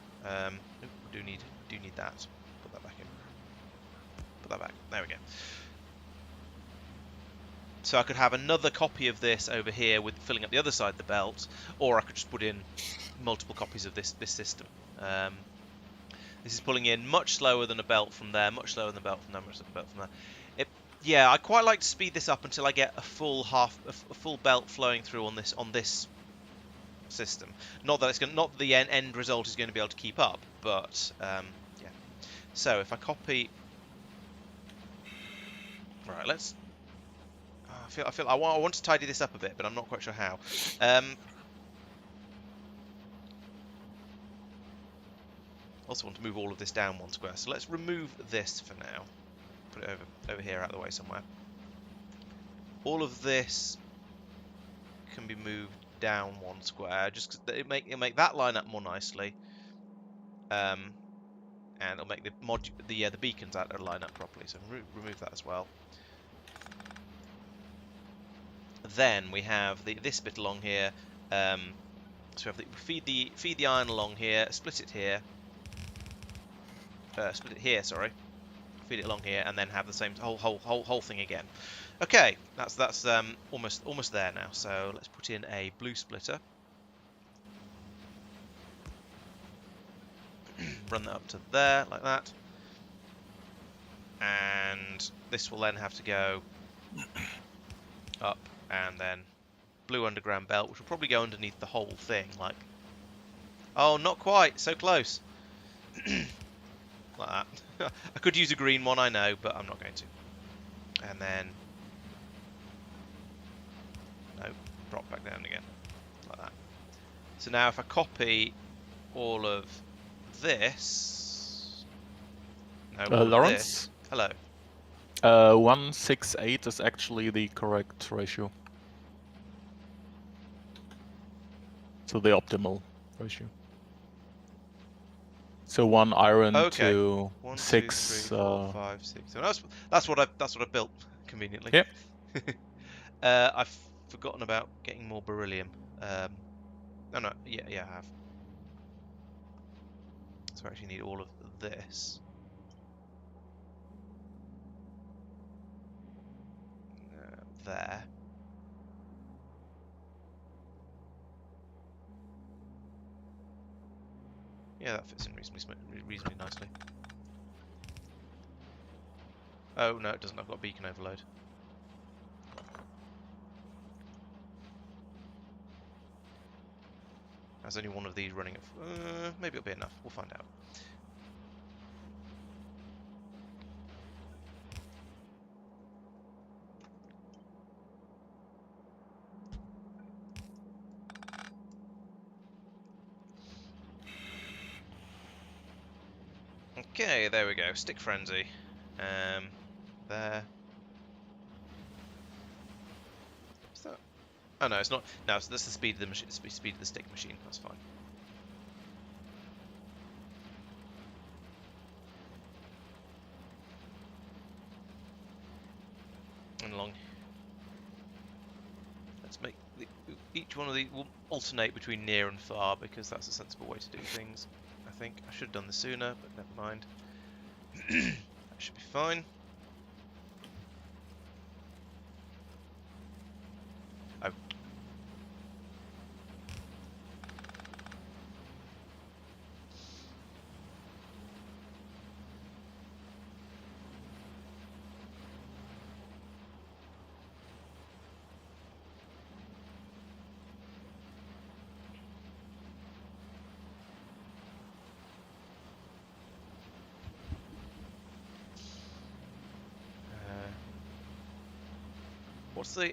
Do need that. Put that back in. Put that back. There we go. So I could have another copy of this over here with filling up the other side of the belt, or I could just put in multiple copies of this system. This is pulling in much slower than a belt from there, much slower than a belt from there, much slower than a belt from there. Yeah, I quite like to speed this up until I get a full belt flowing through on this system. Not that the end result is going to be able to keep up, but yeah. So if I copy, right, let's. I want to tidy this up a bit, but I'm not quite sure how. Also want to move all of this down 1 square, so let's remove this for now. Put it over here out of the way somewhere. All of this can be moved down 1 square, just because it'll make that line up more nicely, and it'll make the beacons line up properly. So remove that as well. Then we have this bit along here. So we have feed the iron along here, split it here. Split it here, sorry. Feed it along here, and then have the same whole thing again. Okay, that's almost there now. So let's put in a blue splitter. Run that up to there like that, and this will then have to go up, and then blue underground belt, which will probably go underneath the whole thing. Like, oh, not quite, so close. Like that. I could use a green one, I know, but I'm not going to. And then, no, drop back down again, like that. So now if I copy all of this, no, Laurence? Hello. 168 is actually the correct ratio. So the optimal ratio. So 1 iron to 1, 6. 2, 3, 4, 5, 6. So that's what I built conveniently. Yep. I've forgotten about getting more beryllium. No, yeah, I have. So I actually need all of this. There. Yeah, that fits in reasonably nicely. Oh no, it doesn't. I've got beacon overload. There's only one of these running. Maybe it'll be enough. We'll find out. Okay, there we go. Stick frenzy. There. Is that? Oh no, it's not. No, so that's the speed of the machine. Speed of the stick machine. That's fine. And along. Let's make each one of these. We'll alternate between near and far because that's a sensible way to do things. I think I should have done this sooner, but never mind. That should be fine. Oh.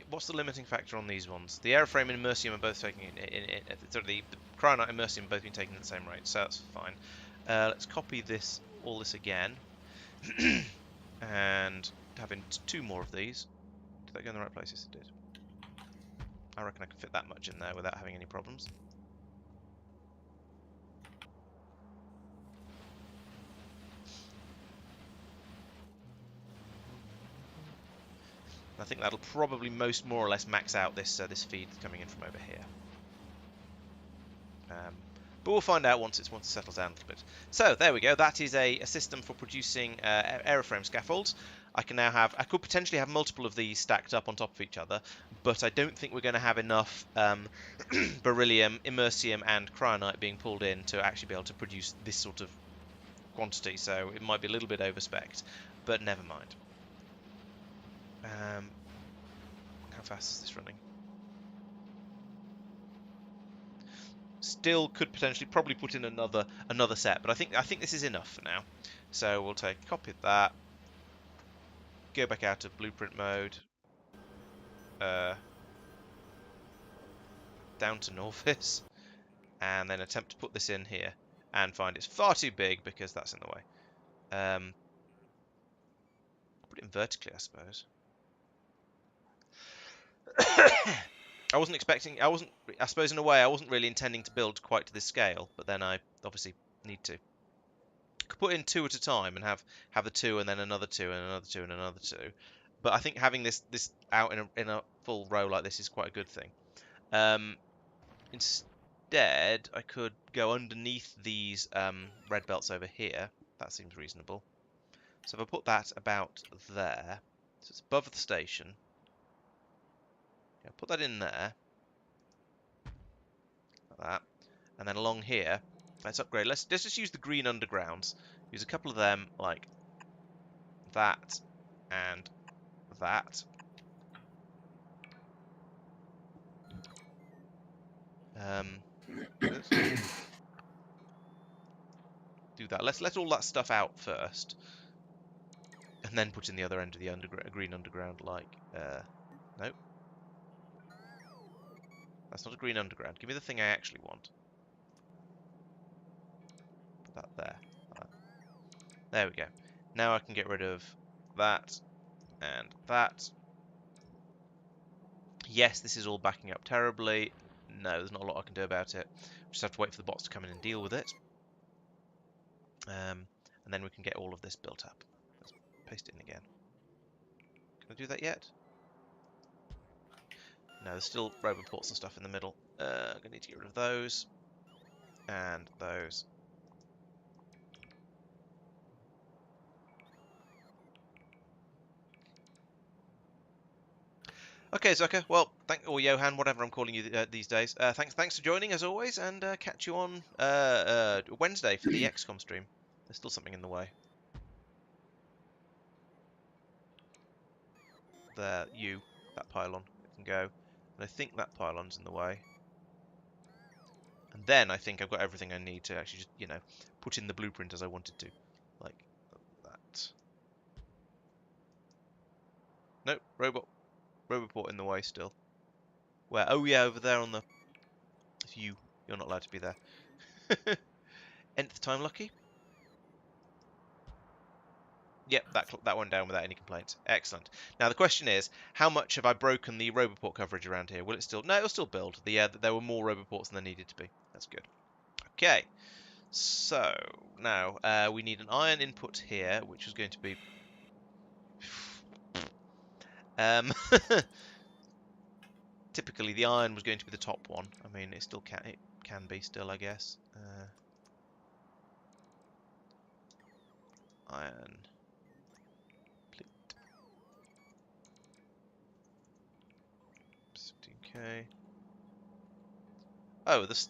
What's the limiting factor on these ones? The airframe and Immersium are both taking the Cryonite and Immersium have both been taken at the same rate, so that's fine. Let's copy all this again, and having 2 more of these. Did that go in the right places? It did. I reckon I can fit that much in there without having any problems. I think that'll probably more or less max out this this feed coming in from over here. But we'll find out once it settles down a little bit. So there we go. That is a system for producing aeroframe scaffolds. I could potentially have multiple of these stacked up on top of each other, but I don't think we're going to have enough beryllium, immersium, and cryonite being pulled in to actually be able to produce this sort of quantity. So it might be a little bit over-spec'd, but never mind. How fast is this running? Still could potentially probably put in another set, but I think this is enough for now. So we'll take a copy of that, go back out of blueprint mode, down to Norvis, and then attempt to put this in here, and find it's far too big because that's in the way. Put it in vertically, I suppose. I suppose in a way I wasn't really intending to build quite to this scale, but then I obviously need to. Could put in 2 at a time and have the 2 and then another 2 and another 2 and another 2. But I think having this out in a full row like this is quite a good thing. Instead, I could go underneath these red belts over here. That seems reasonable. So if I put that about there, so it's above the station. Yeah, put that in there. Like that. And then along here, let's upgrade. Let's just use the green undergrounds. Use a couple of them like that and that. Do that. Let's let all that stuff out first, and then put in the other end of the green underground. Like, nope, that's not a green underground. Give me the thing I actually want. Put that there. There we go. Now I can get rid of that and that. Yes, this is all backing up terribly. No, there's not a lot I can do about it. Just have to wait for the bots to come in and deal with it. And then we can get all of this built up. Let's paste it in again. Can I do that yet? No, there's still roboports and stuff in the middle. I'm going to need to get rid of those. And those. Okay, Zucker. Well, or Johan, whatever I'm calling you these days. Thanks for joining as always, and catch you on Wednesday for the XCOM stream. There's still something in the way. There, that pylon, it can go, and I think that pylon's in the way. And then I think I've got everything I need to actually just, put in the blueprint as I wanted to, like that. Nope, roboport in the way still. Where? Oh yeah, over there on the. You're not allowed to be there. Nth time lucky. Yep, that went down without any complaints. Excellent. Now the question is, how much have I broken the roboport coverage around here? Will it still? No, it'll still build. There were more roboports than there needed to be. That's good. Okay. So now we need an iron input here, which is going to be. Typically, the iron was going to be the top one. I mean, it still can be still, I guess. Iron. 15k. Oh, this.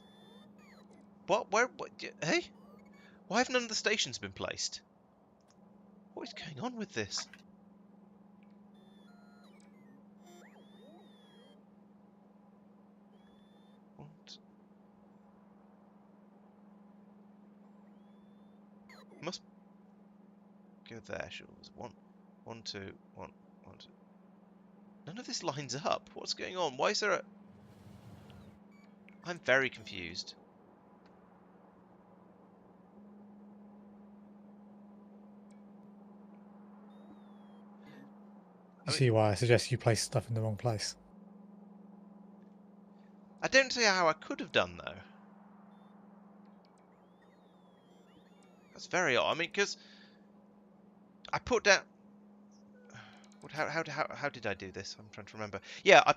What? Where? What? Hey? Why have none of the stations been placed? What is going on with this? What? Must go there. Sure. One, two. None of this lines up. What's going on? Why is there a... I'm very confused. You see why I suggest you place stuff in the wrong place. I don't see how I could have done though. That's very odd. I mean, because I put down. How did I do this? I'm trying to remember. Yeah,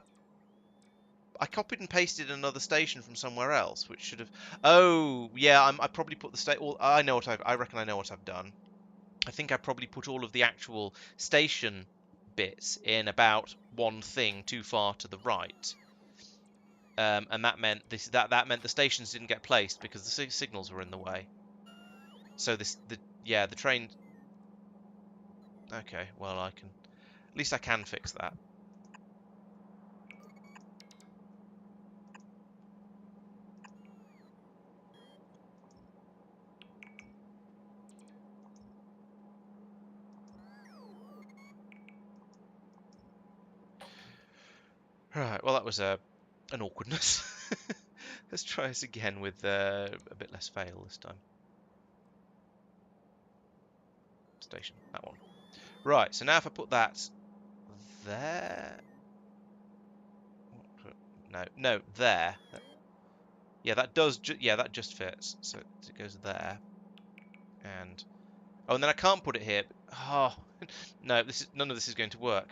I copied and pasted another station from somewhere else, which should have. Oh, yeah. I probably put the state. I know what I reckon I know what I've done. I think I probably put all of the actual station bits in about one thing too far to the right. And that meant that meant the stations didn't get placed because the signals were in the way. So the train. Okay, well at least I can fix that. Right, well that was an awkwardness. Let's try this again with a bit less fail this time. Station, that one. Right, so now if I put that there... No, there. Yeah, that does. That just fits. So it goes there, and and then I can't put it here. Oh no, none of this is going to work.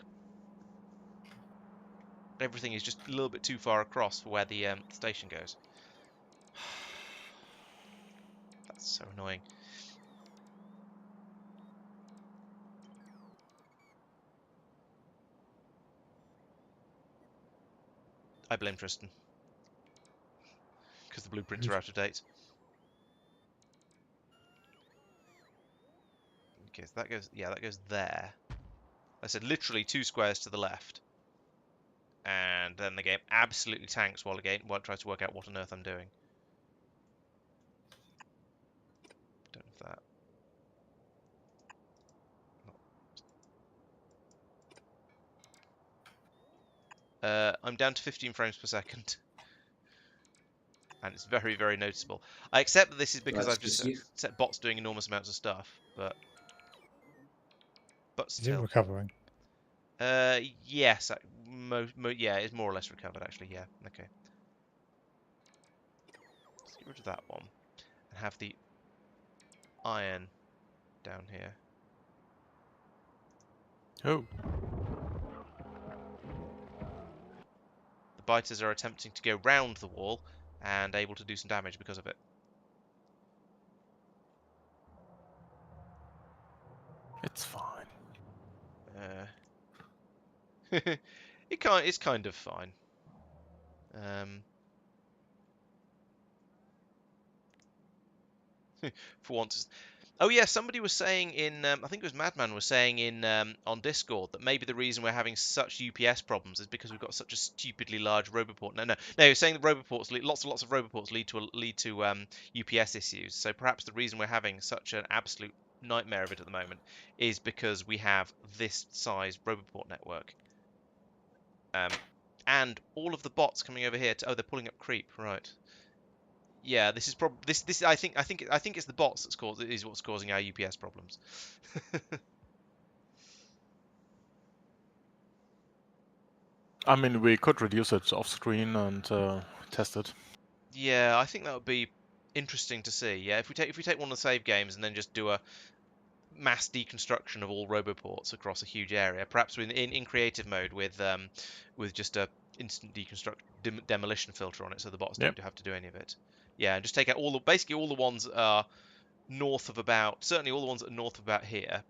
Everything is just a little bit too far across for where the station goes. That's so annoying. I blame Tristan because the blueprints are out of date. Okay, so that goes. Yeah, that goes there. I said literally 2 squares to the left, and then the game absolutely tanks while it tries to work out what on earth I'm doing. Don't know if that. I'm down to 15 frames per second. And it's very, very noticeable. I accept that this is because I've just set bots doing enormous amounts of stuff, but still. Is it recovering? Yes. Yeah, it's more or less recovered, actually. Yeah, okay. Let's get rid of that one. And have the iron down here. Oh. The biters are attempting to go round the wall and able to do some damage because of it. It's fine. It's kind of fine. For once. Oh yeah, somebody was saying in, I think it was Madman was saying in on Discord that maybe the reason we're having such UPS problems is because we've got such a stupidly large roboport. No, he was saying that roboports, lots and lots of roboports lead to UPS issues. So perhaps the reason we're having such an absolute nightmare of it at the moment is because we have this size roboport network. And all of the bots coming over here. They're pulling up creep, right? Yeah, this is this. I think it's the bots is what's causing our UPS problems. I mean, we could reduce it off screen and test it. Yeah, I think that would be interesting to see. Yeah, if we take one of the save games and then just do a mass deconstruction of all roboports across a huge area, perhaps in creative mode with just a instant demolition filter on it, so the bots don't have to do any of it. Yeah, and just take out basically all the ones that are north of certainly all the ones that are north of about here.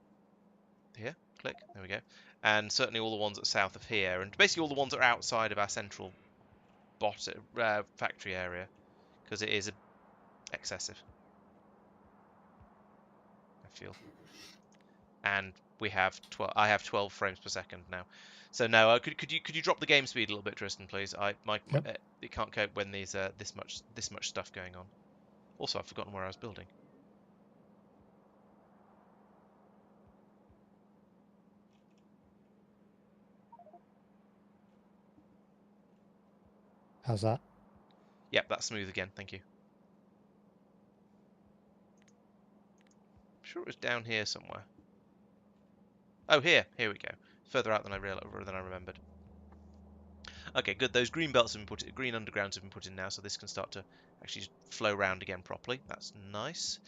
Here, click, there we go. And certainly all the ones that are south of here, and basically all the ones that are outside of our central factory area, because it is excessive, I feel. And I have 12 frames per second now. So no, could you drop the game speed a little bit, Tristan, please? It can't cope when there's this much stuff going on. Also, I've forgotten where I was building. How's that? Yep, that's smooth again. Thank you. I'm sure it was down here somewhere. Oh, here we go. further out than I remembered. Okay, good. Those green belts have been put in, green undergrounds have been put in now, so this can start to actually flow round again properly. That's nice.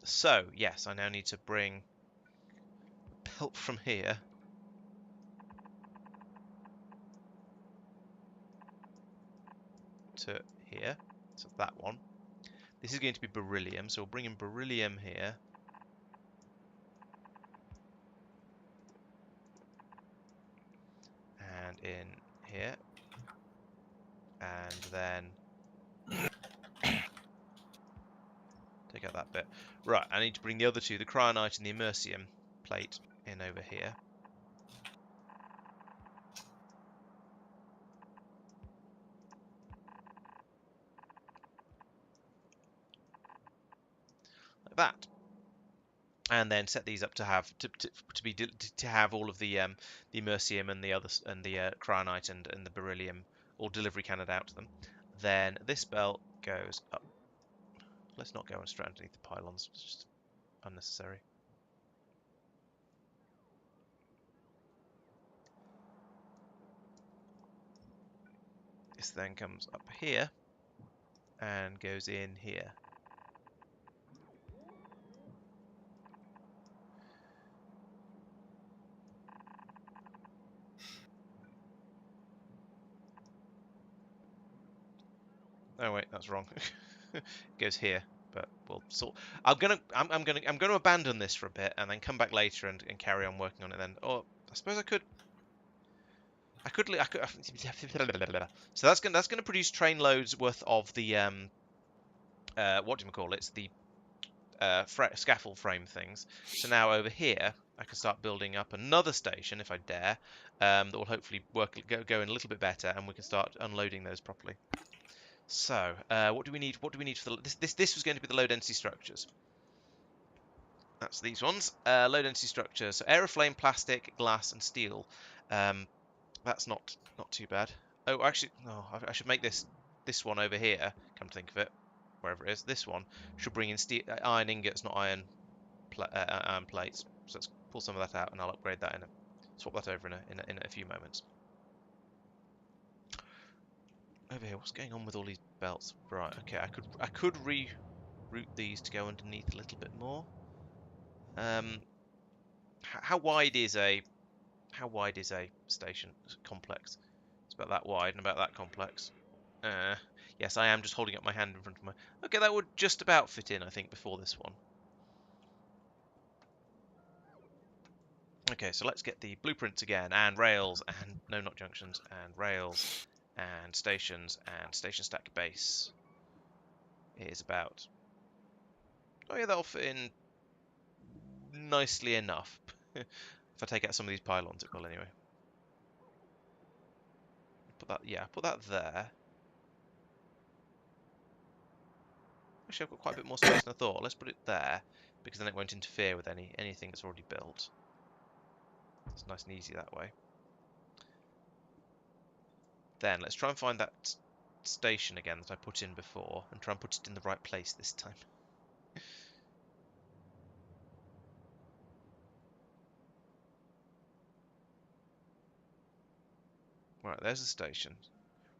So yes, I now need to bring belt from here to here. So that one. This is going to be beryllium, so we'll bring in beryllium here. And in here. And then take out that bit. Right, I need to bring the other two, the cryonite and the immersium plate, in over here. Like that. And then set these up to have to have all of the immersium and the others and the cryonite and the beryllium all delivery cannoned out to them. Then this belt goes up. Let's not go on straight underneath the pylons. It's just unnecessary. This then comes up here and goes in here. Oh wait, that's wrong. It goes here, but we'll sort. I'm gonna abandon this for a bit and then come back later and carry on working on it then. Or I suppose I could. So that's gonna produce train loads worth of the what do you call it? It's the scaffold frame things. So now over here, I can start building up another station if I dare. That will hopefully go in a little bit better, and we can start unloading those properly. So, what do we need? What do we need for the this was going to be the low density structures. That's these ones. Low density structures. So aeroflame, plastic, glass, and steel. That's not too bad. Oh, actually, no. I should make this one over here. Come to think of it, wherever it is, this one should bring in steel, iron ingots, not iron plates. So let's pull some of that out, and I'll upgrade that swap that over in a few moments. Over here, what's going on with all these belts? Right, okay, I could reroute these to go underneath a little bit more. How wide is a station complex? It's about that wide and about that complex. Yes, I am just holding up my hand in front of my. Okay, that would just about fit in, I think, before this one. Okay, so let's get the blueprints again, and rails, and no, not junctions, and rails, and stations, and station stack base. It is about. Oh yeah, that'll fit in nicely enough. If I take out some of these pylons, it will anyway. Put that there. Actually, I've got quite a bit more space than I thought. Let's put it there, because then it won't interfere with anything that's already built. It's nice and easy that way. Then let's try and find that station again that I put in before, and try and put it in the right place this time. Right, there's the station.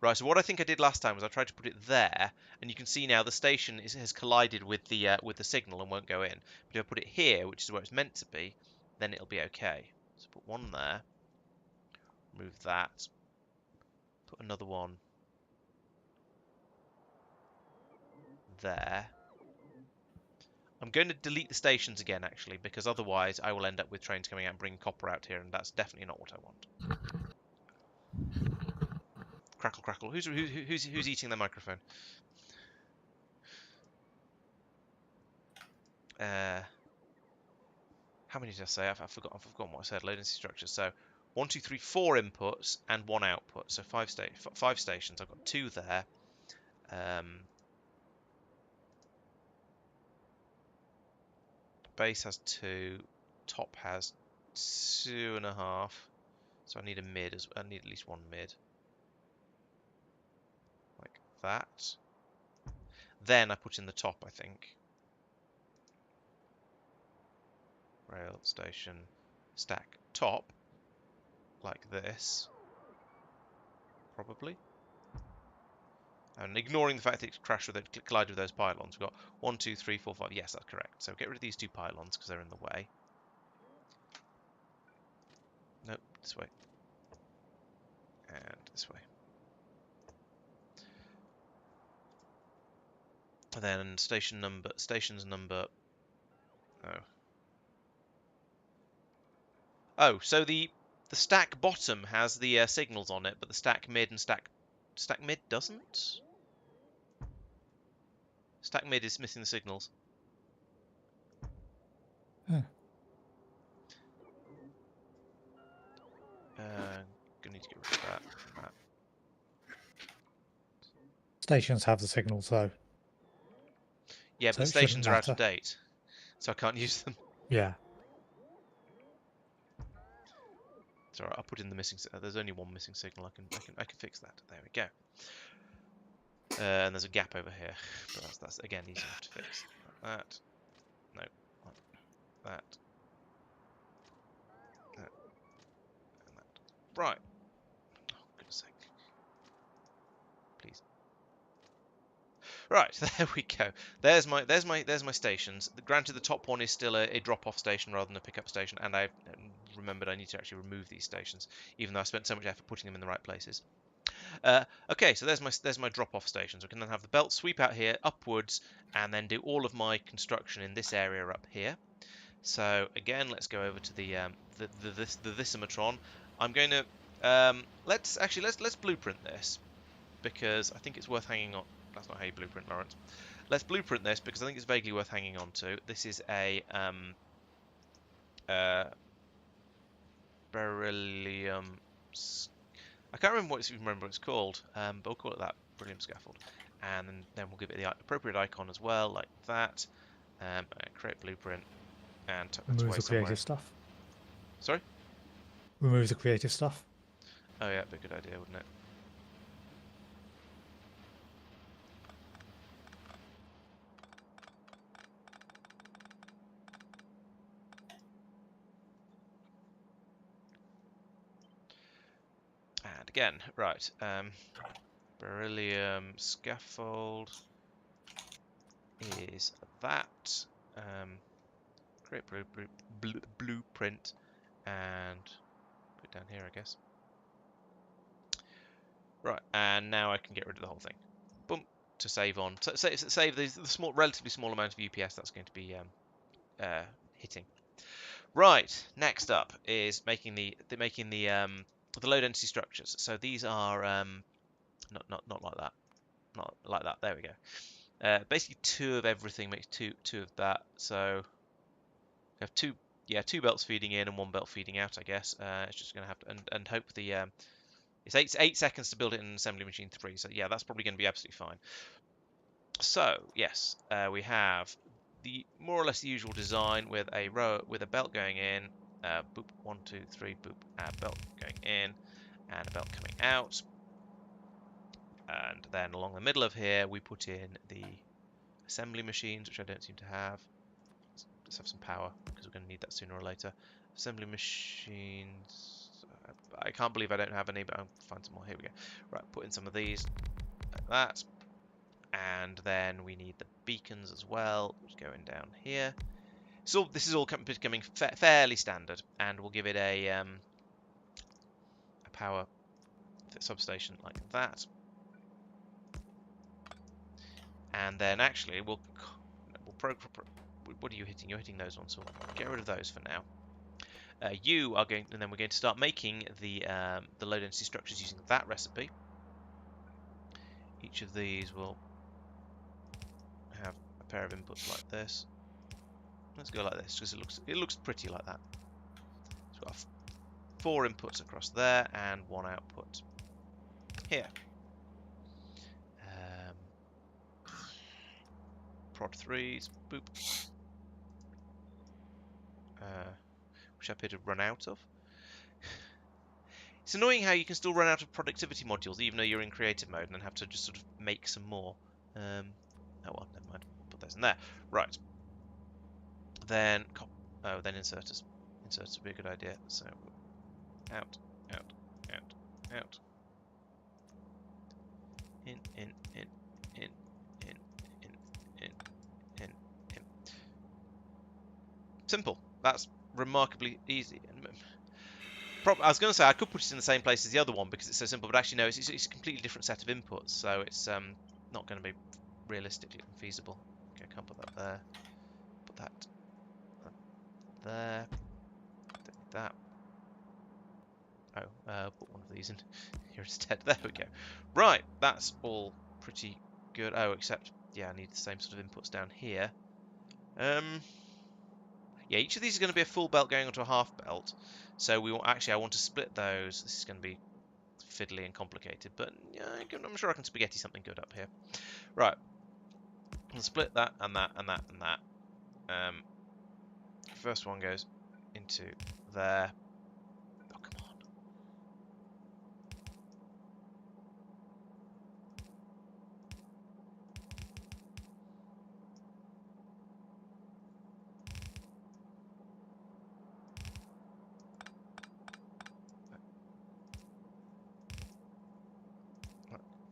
Right, so what I think I did last time was I tried to put it there, and you can see now the station has collided with the signal and won't go in. But if I put it here, which is where it's meant to be, then it'll be okay. So put one there, move that, put another one there. I'm going to delete the stations again, actually, because otherwise I will end up with trains coming out and bringing copper out here, and that's definitely not what I want. Crackle, crackle. Who's eating their microphone? How many did I say? I've forgotten what I said. Low density structures. So 1, 2, 3, 4 inputs and 1 output. So 5 stations. I've got 2 there. Base has 2. Top has 2.5. So I need a mid. I need at least 1 mid. Like that. Then I put in the top, I think. Rail station. stack top, like this, probably. And ignoring the fact that it crashed with it, collided with those pylons, we've got 1, 2, 3, 4, 5. Yes, that's correct. So get rid of these 2 pylons because they're in the way. Nope, this way. And this way. And then stations number. Oh, so the stack bottom has the signals on it, but the stack mid and stack mid doesn't. Stack mid is missing the signals. Huh. Gonna need to get rid of that. Stations have the signals though. Yeah, but So the it shouldn't stations are out of matter. date, so I can't use them. Yeah. It's alright. I'll put in the missing. There's only one missing signal. I can fix that. There we go. And there's a gap over here, but that's again easy enough to fix. Like that. No. Like that. That. And that. Right. Oh, goodness sake. Please. Right, there we go. There's my stations. Granted, the top one is still a drop-off station rather than a pickup station, and I remembered I need to actually remove these stations, even though I spent so much effort putting them in the right places. Okay, so there's my drop-off stations. I can then have the belt sweep out here upwards, and then do all of my construction in this area up here. So again, let's go over to the Visimatron. I'm going to let's blueprint this because I think it's worth hanging on. That's not how you blueprint, Laurence. Let's blueprint this because I think it's vaguely worth hanging on to. This is a beryllium. I can't remember what it's called, but we'll call it that beryllium scaffold, and then we'll give it the appropriate icon as well, like that. Create blueprint and tuck that away Remove the somewhere. creative stuff. Sorry? Remove the creative stuff. Oh yeah, that'd be a good idea, wouldn't it? And again, right, beryllium scaffold is that. Create blueprint and put it down here, I guess. Right, and now I can get rid of the whole thing. Boom, to save on. Save the relatively small amount of UPS that's going to be hitting. Right, next up is making the low density structures. So these are not like that, not like that. There we go. Basically 2 of everything makes two of that. So we have two belts feeding in and 1 belt feeding out. I guess it's just going to have to and hope the it's 8 seconds to build it in an assembly machine 3. So yeah, that's probably going to be absolutely fine. So yes, we have the more or less the usual design with a row with a belt going in, boop 1, 2, 3, boop, a belt going in, and a belt coming out, and then along the middle of here we put in the assembly machines, which I don't seem to have. Let's have some power because we're going to need that sooner or later. Assembly machines. I can't believe I don't have any, but I'll find some more. Here we go. Right, put in some of these like that. And then we need the beacons as well, which are going down here. So this is all becoming fairly standard, and we'll give it a power substation like that. And then actually we'll what are you hitting? You're hitting those ones, so we'll get rid of those for now. You are going, and then we're going to start making the low density structures using that recipe. Each of these will have a pair of inputs like this. Let's go like this because it looks pretty like that. It's got 4 inputs across there and 1 output here. Prod 3s, boop. Which I appear to run out of. It's annoying how you can still run out of productivity modules even though you're in creative mode and then have to just sort of make some more. Oh well, never mind. Put those in there. Right. Then inserters. inserts would be a good idea. So out, out, out, out. In, in, in, in, in, in, in, in, in. Simple. That's remarkably easy. And I was going to say I could put it in the same place as the other one because it's so simple, but actually no, it's a completely different set of inputs, so it's not going to be realistically feasible. Okay, I can't put that there. Put that there. Don't need that. Oh, put one of these in here instead. There we go. Right, that's all pretty good. Oh, except yeah, I need the same sort of inputs down here. Yeah, each of these is going to be a full belt going onto a half belt. So we want, actually, I want to split those. This is going to be fiddly and complicated, but yeah, I'm sure I can spaghetti something good up here. Right, I'll split that and that and that and that. First one goes into there. Oh, come on.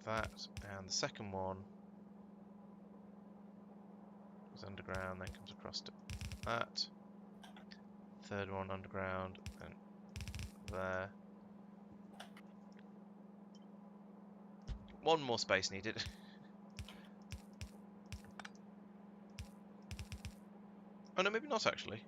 That, and the second one is underground, then comes across to that. Third one underground, and there. One more space needed. Oh no, maybe not actually.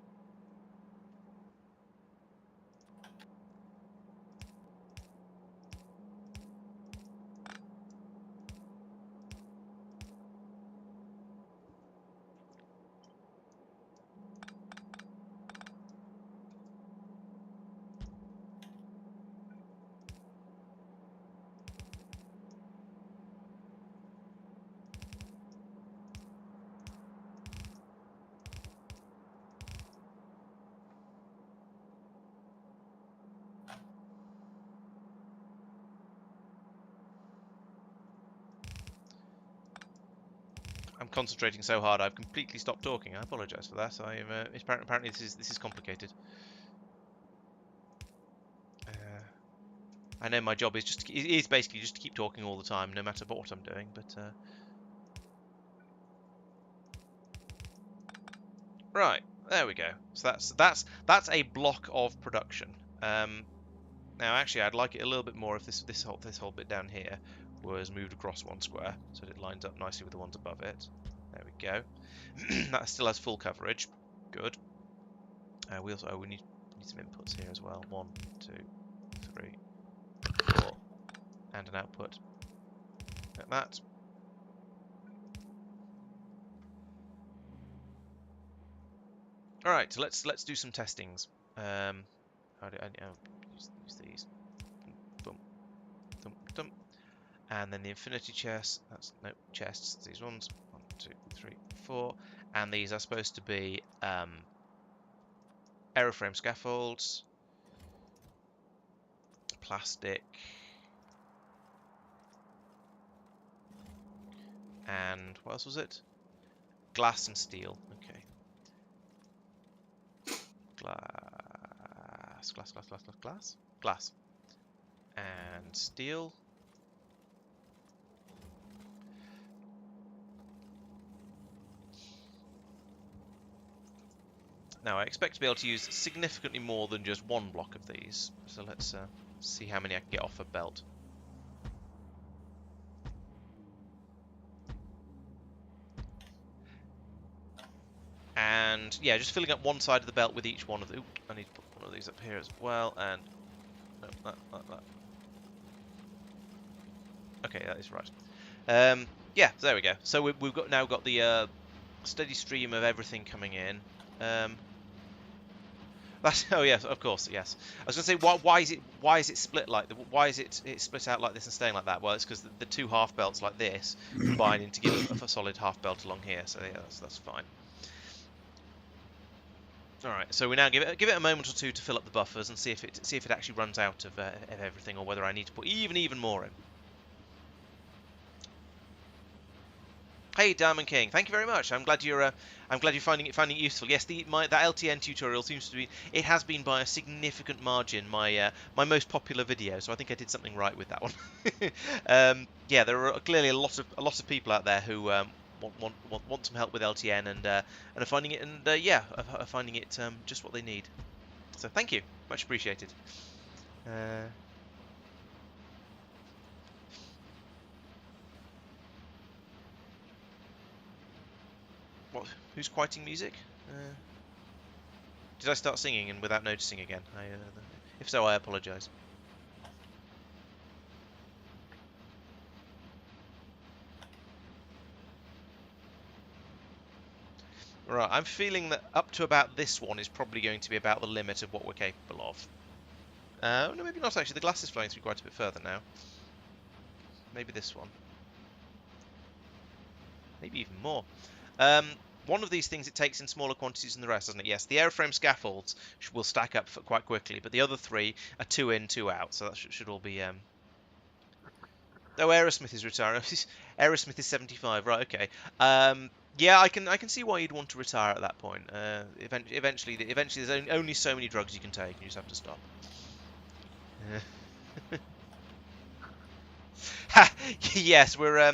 I'm concentrating so hard I've completely stopped talking. I apologise for that. Apparently this is complicated. I know my job is is basically just to keep talking all the time, no matter what I'm doing. But right, there we go. So that's a block of production. Now actually, I'd like it a little bit more if this whole bit down here was moved across one square, so that it lines up nicely with the ones above it. There we go. That still has full coverage. Good. We need some inputs here as well. 1, 2, 3, 4, and an output. Like that. All right, so let's do some testings. How do I use these? Boom, dum, dum. And then the infinity chest. That's no chests. These ones. 1, 2, 3, 4, and these are supposed to be aeroframe scaffolds, plastic, and what else was it? Glass and steel. Okay. Glass. And steel. Now I expect to be able to use significantly more than just one block of these. So let's see how many I can get off a belt. And yeah, just filling up one side of the belt with each one of the... Ooh, I need to put one of these up here as well, and... No, that. Okay, that is right. Yeah, there we go. So we've now got the steady stream of everything coming in. Oh yes, of course, yes. I was going to say, why is it split like why is it split out like this and staying like that? Well, it's because the two half belts like this combining to give a solid half belt along here. So yeah, that's fine. All right, so we now give it a moment or two to fill up the buffers and see if it actually runs out of everything, or whether I need to put even more in. Hey, Diamond King, thank you very much. I'm glad you're finding it useful. Yes, that LTN tutorial seems to be, it has been by a significant margin my my most popular video. So I think I did something right with that one. Yeah, there are clearly a lot of people out there who want some help with LTN and are finding it are finding it just what they need. So thank you, much appreciated. What? Who's quieting music? Did I start singing and without noticing again? If so, I apologise. Right, I'm feeling that up to about this one is probably going to be about the limit of what we're capable of. No, maybe not actually. The glass is flowing through quite a bit further now. Maybe this one. Maybe even more. One of these things it takes in smaller quantities than the rest, doesn't it? Yes, the airframe scaffolds will stack up quite quickly, but the other three are 2 in, 2 out, so that should all be... Oh, Aerosmith is retiring. Aerosmith is 75, right, okay. Yeah, I can see why you'd want to retire at that point. Eventually there's only so many drugs you can take, and you just have to stop. Yes, we're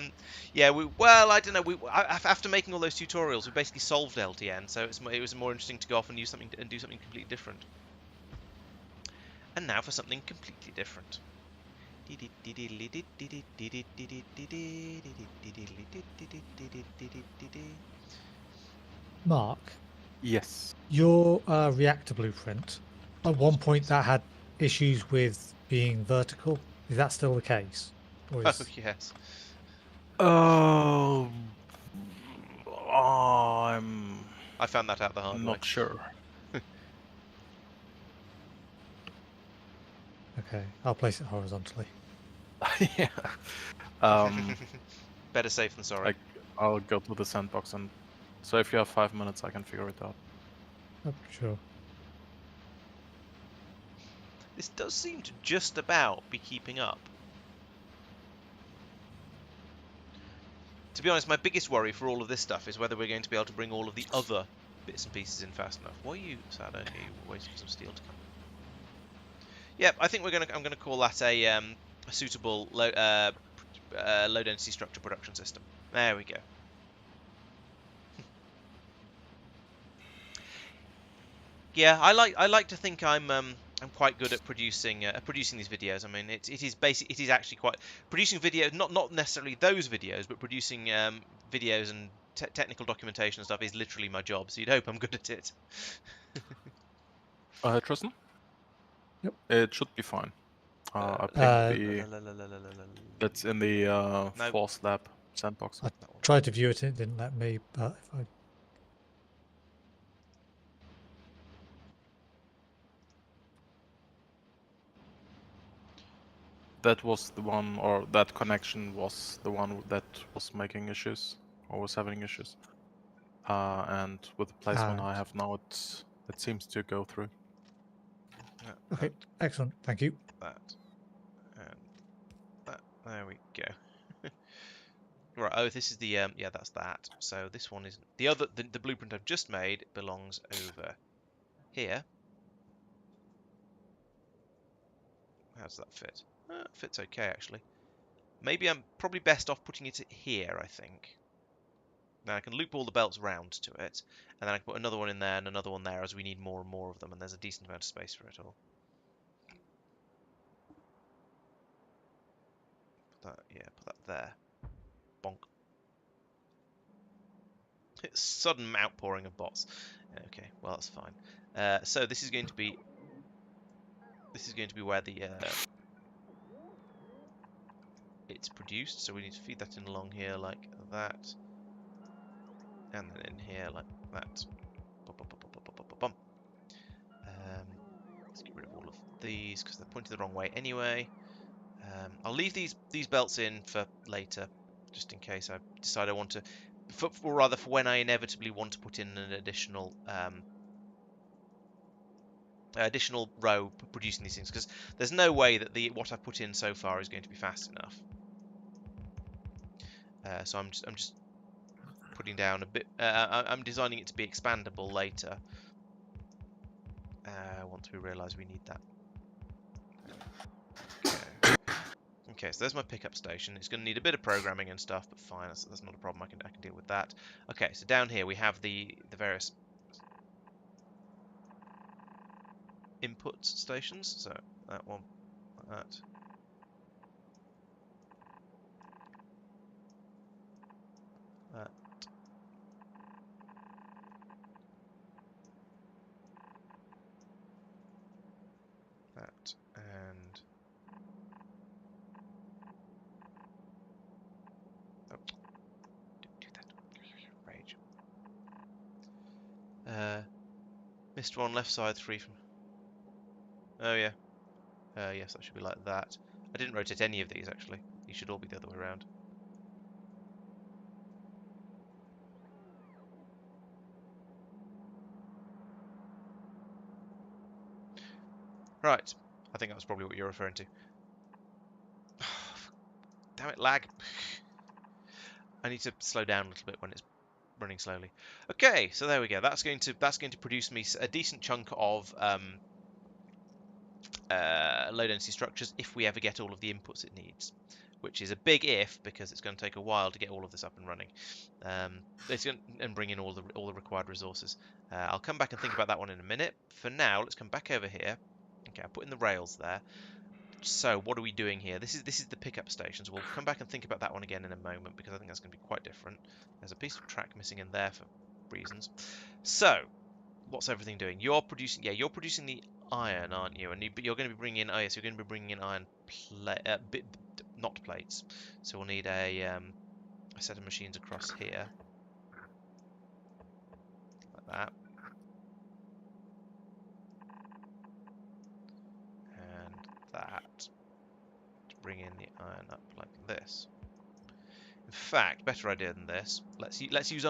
yeah, well, I don't know. After making all those tutorials, we basically solved LTN, so it was more interesting to go off and do something completely different. And now for something completely different. Mark, Yes. your reactor blueprint, at one point that had issues with being vertical. Is that still the case? Or Oh is... yes. I'm I found that out the hard way. not sure. Okay, I'll place it horizontally. Yeah. Better safe than sorry. I'll go to the sandbox, and so if you have 5 minutes, I can figure it out. Oh, sure. This does seem to just about be keeping up. To be honest, my biggest worry for all of this stuff is whether we're going to be able to bring all of the other bits and pieces in fast enough. Why are you sad? I hear you waiting for some steel to come. Yep, I think I'm gonna call that a suitable low density structure production system. There we go. Yeah, I like to think I'm quite good at producing these videos. I mean, it is actually quite producing videos, not necessarily those videos, but producing videos and technical documentation and stuff is literally my job. So you'd hope I'm good at it. Tristan? Yep. It should be fine. I picked that's in the No. force lab sandbox. I tried to view it, it didn't let me, but if I... That was the one, or that connection was the one that was making issues, or was having issues. And with the placement I have now, it seems to go through. Okay, excellent, thank you. That and that. There we go. Right. Oh, this is the yeah, that's that. So this one is the blueprint I've just made belongs over here. How does that fit? It fits okay, actually. Maybe I'm probably best off putting it here, I think. Now I can loop all the belts round to it, and then I can put another one in there and another one there as we need more and more of them, and there's a decent amount of space for it all. Put that there. Bonk. It's sudden outpouring of bots. Okay, well that's fine. So this is going to be where the it's produced. So we need to feed that in along here like that, and then in here like that. Let's get rid of all of these because they're pointed the wrong way anyway. I'll leave these belts in for later, just in case I decide I want to, or rather for when I inevitably want to put in an additional row producing these things, because there's no way that what I've put in so far is going to be fast enough. So I'm just putting down a bit. I'm designing it to be expandable later. Once we realise we need that. Okay. Okay, so there's my pickup station. It's going to need a bit of programming and stuff, but fine, that's not a problem. I can deal with that. Okay, so down here we have the various input stations. So that one, like that. That. That and oh, don't do that. Rage. Missed one left side, 3 from. Oh yeah. Yes, that should be like that. I didn't rotate any of these actually. These should all be the other way around. Right. I think that was probably what you're referring to. Damn it, lag. I need to slow down a little bit when it's running slowly. Okay, so there we go. That's going to produce me a decent chunk of low density structures if we ever get all of the inputs it needs, which is a big if because it's going to take a while to get all of this up and running. It's going and bring in all the required resources. I'll come back and think about that one in a minute. For now, let's come back over here. Okay, I put in the rails there. So what are we doing here? This is the pickup station. So we'll come back and think about that one again in a moment because I think that's going to be quite different. There's a piece of track missing in there for reasons. So what's everything doing? You're producing the iron, aren't you? And you're going to be bringing in you're going to be bringing in iron not plates. So we'll need a set of machines across here like that. And that to bring in the iron up like this. In fact, better idea than this. Let's use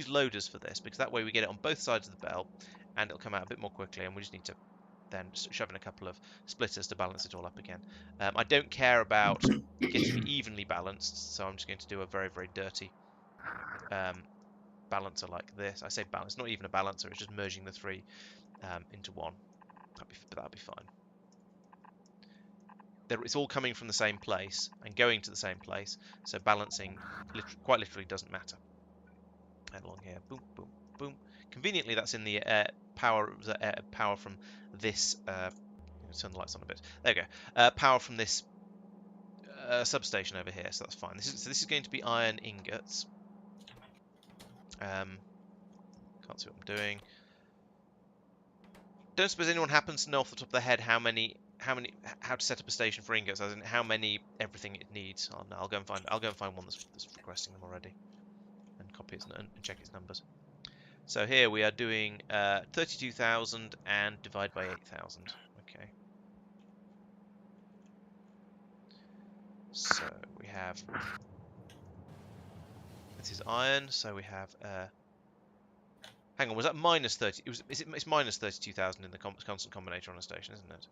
loaders for this because that way we get it on both sides of the belt and it'll come out a bit more quickly. And we just need to then shove in a couple of splitters to balance it all up again. I don't care about getting it evenly balanced, so I'm just going to do a very very dirty balancer like this. I say balance, not even a balancer. It's just merging the three into one. That'll be fine. It's all coming from the same place and going to the same place, so balancing quite literally doesn't matter. And along here, boom, boom, boom. Conveniently, that's in the power from this. Turn the lights on a bit. There you go. Power from this substation over here, so that's fine. This is going to be iron ingots. Can't see what I'm doing. Don't suppose anyone happens to know off the top of their head how to set up a station for ingots, as in how many everything it needs. Oh, no, I'll go and find one that's requesting them already, and copy it and check its numbers. So here we are doing 32,000 and divide by 8,000. Okay. So we have this is iron. So we have hang on, was that minus 30? It's minus 32,000 in the constant combinator on a station, isn't it?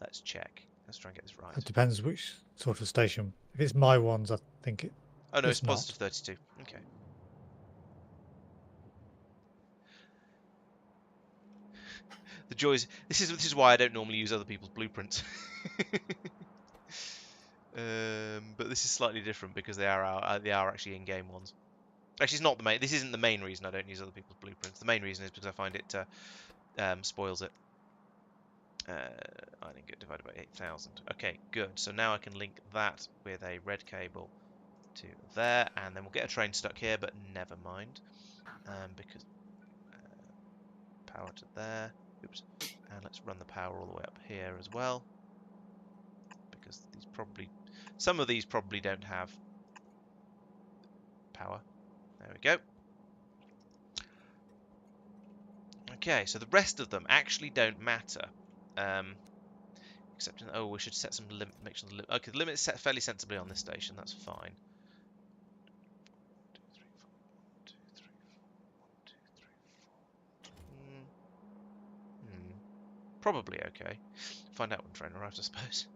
Let's check. Let's try and get this right. It depends which sort of station. If it's my ones, I think it. Oh no, it's not. positive 32. Okay. The joys. This is why I don't normally use other people's blueprints. But this is slightly different because they are actually in-game ones. Actually, it's not the main. This isn't the main reason I don't use other people's blueprints. The main reason is because I find it spoils it. I think it divided by 8,000. Okay, good. So now I can link that with a red cable to there, and then we'll get a train stuck here, but never mind, because power to there. Oops. And let's run the power all the way up here as well, because some of these probably don't have power. There we go. Okay, so the rest of them actually don't matter. Except we should set some make sure the limit is set fairly sensibly on this station. That's fine. 1, 2, 3, 4. Probably okay. Find out when train arrives, I suppose.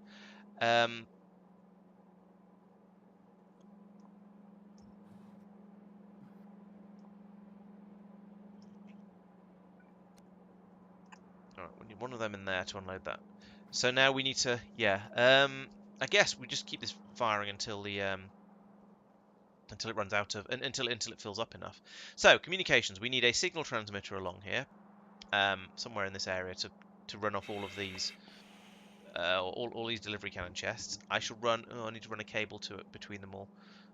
Alright, we need one of them in there to unload that. So now we need to, yeah, I guess we just keep this firing until the, until it runs out of, until it fills up enough. So, communications, we need a signal transmitter along here, somewhere in this area to run off all of these, all these delivery cannon chests. I shall run, I need to run a cable to it between them all.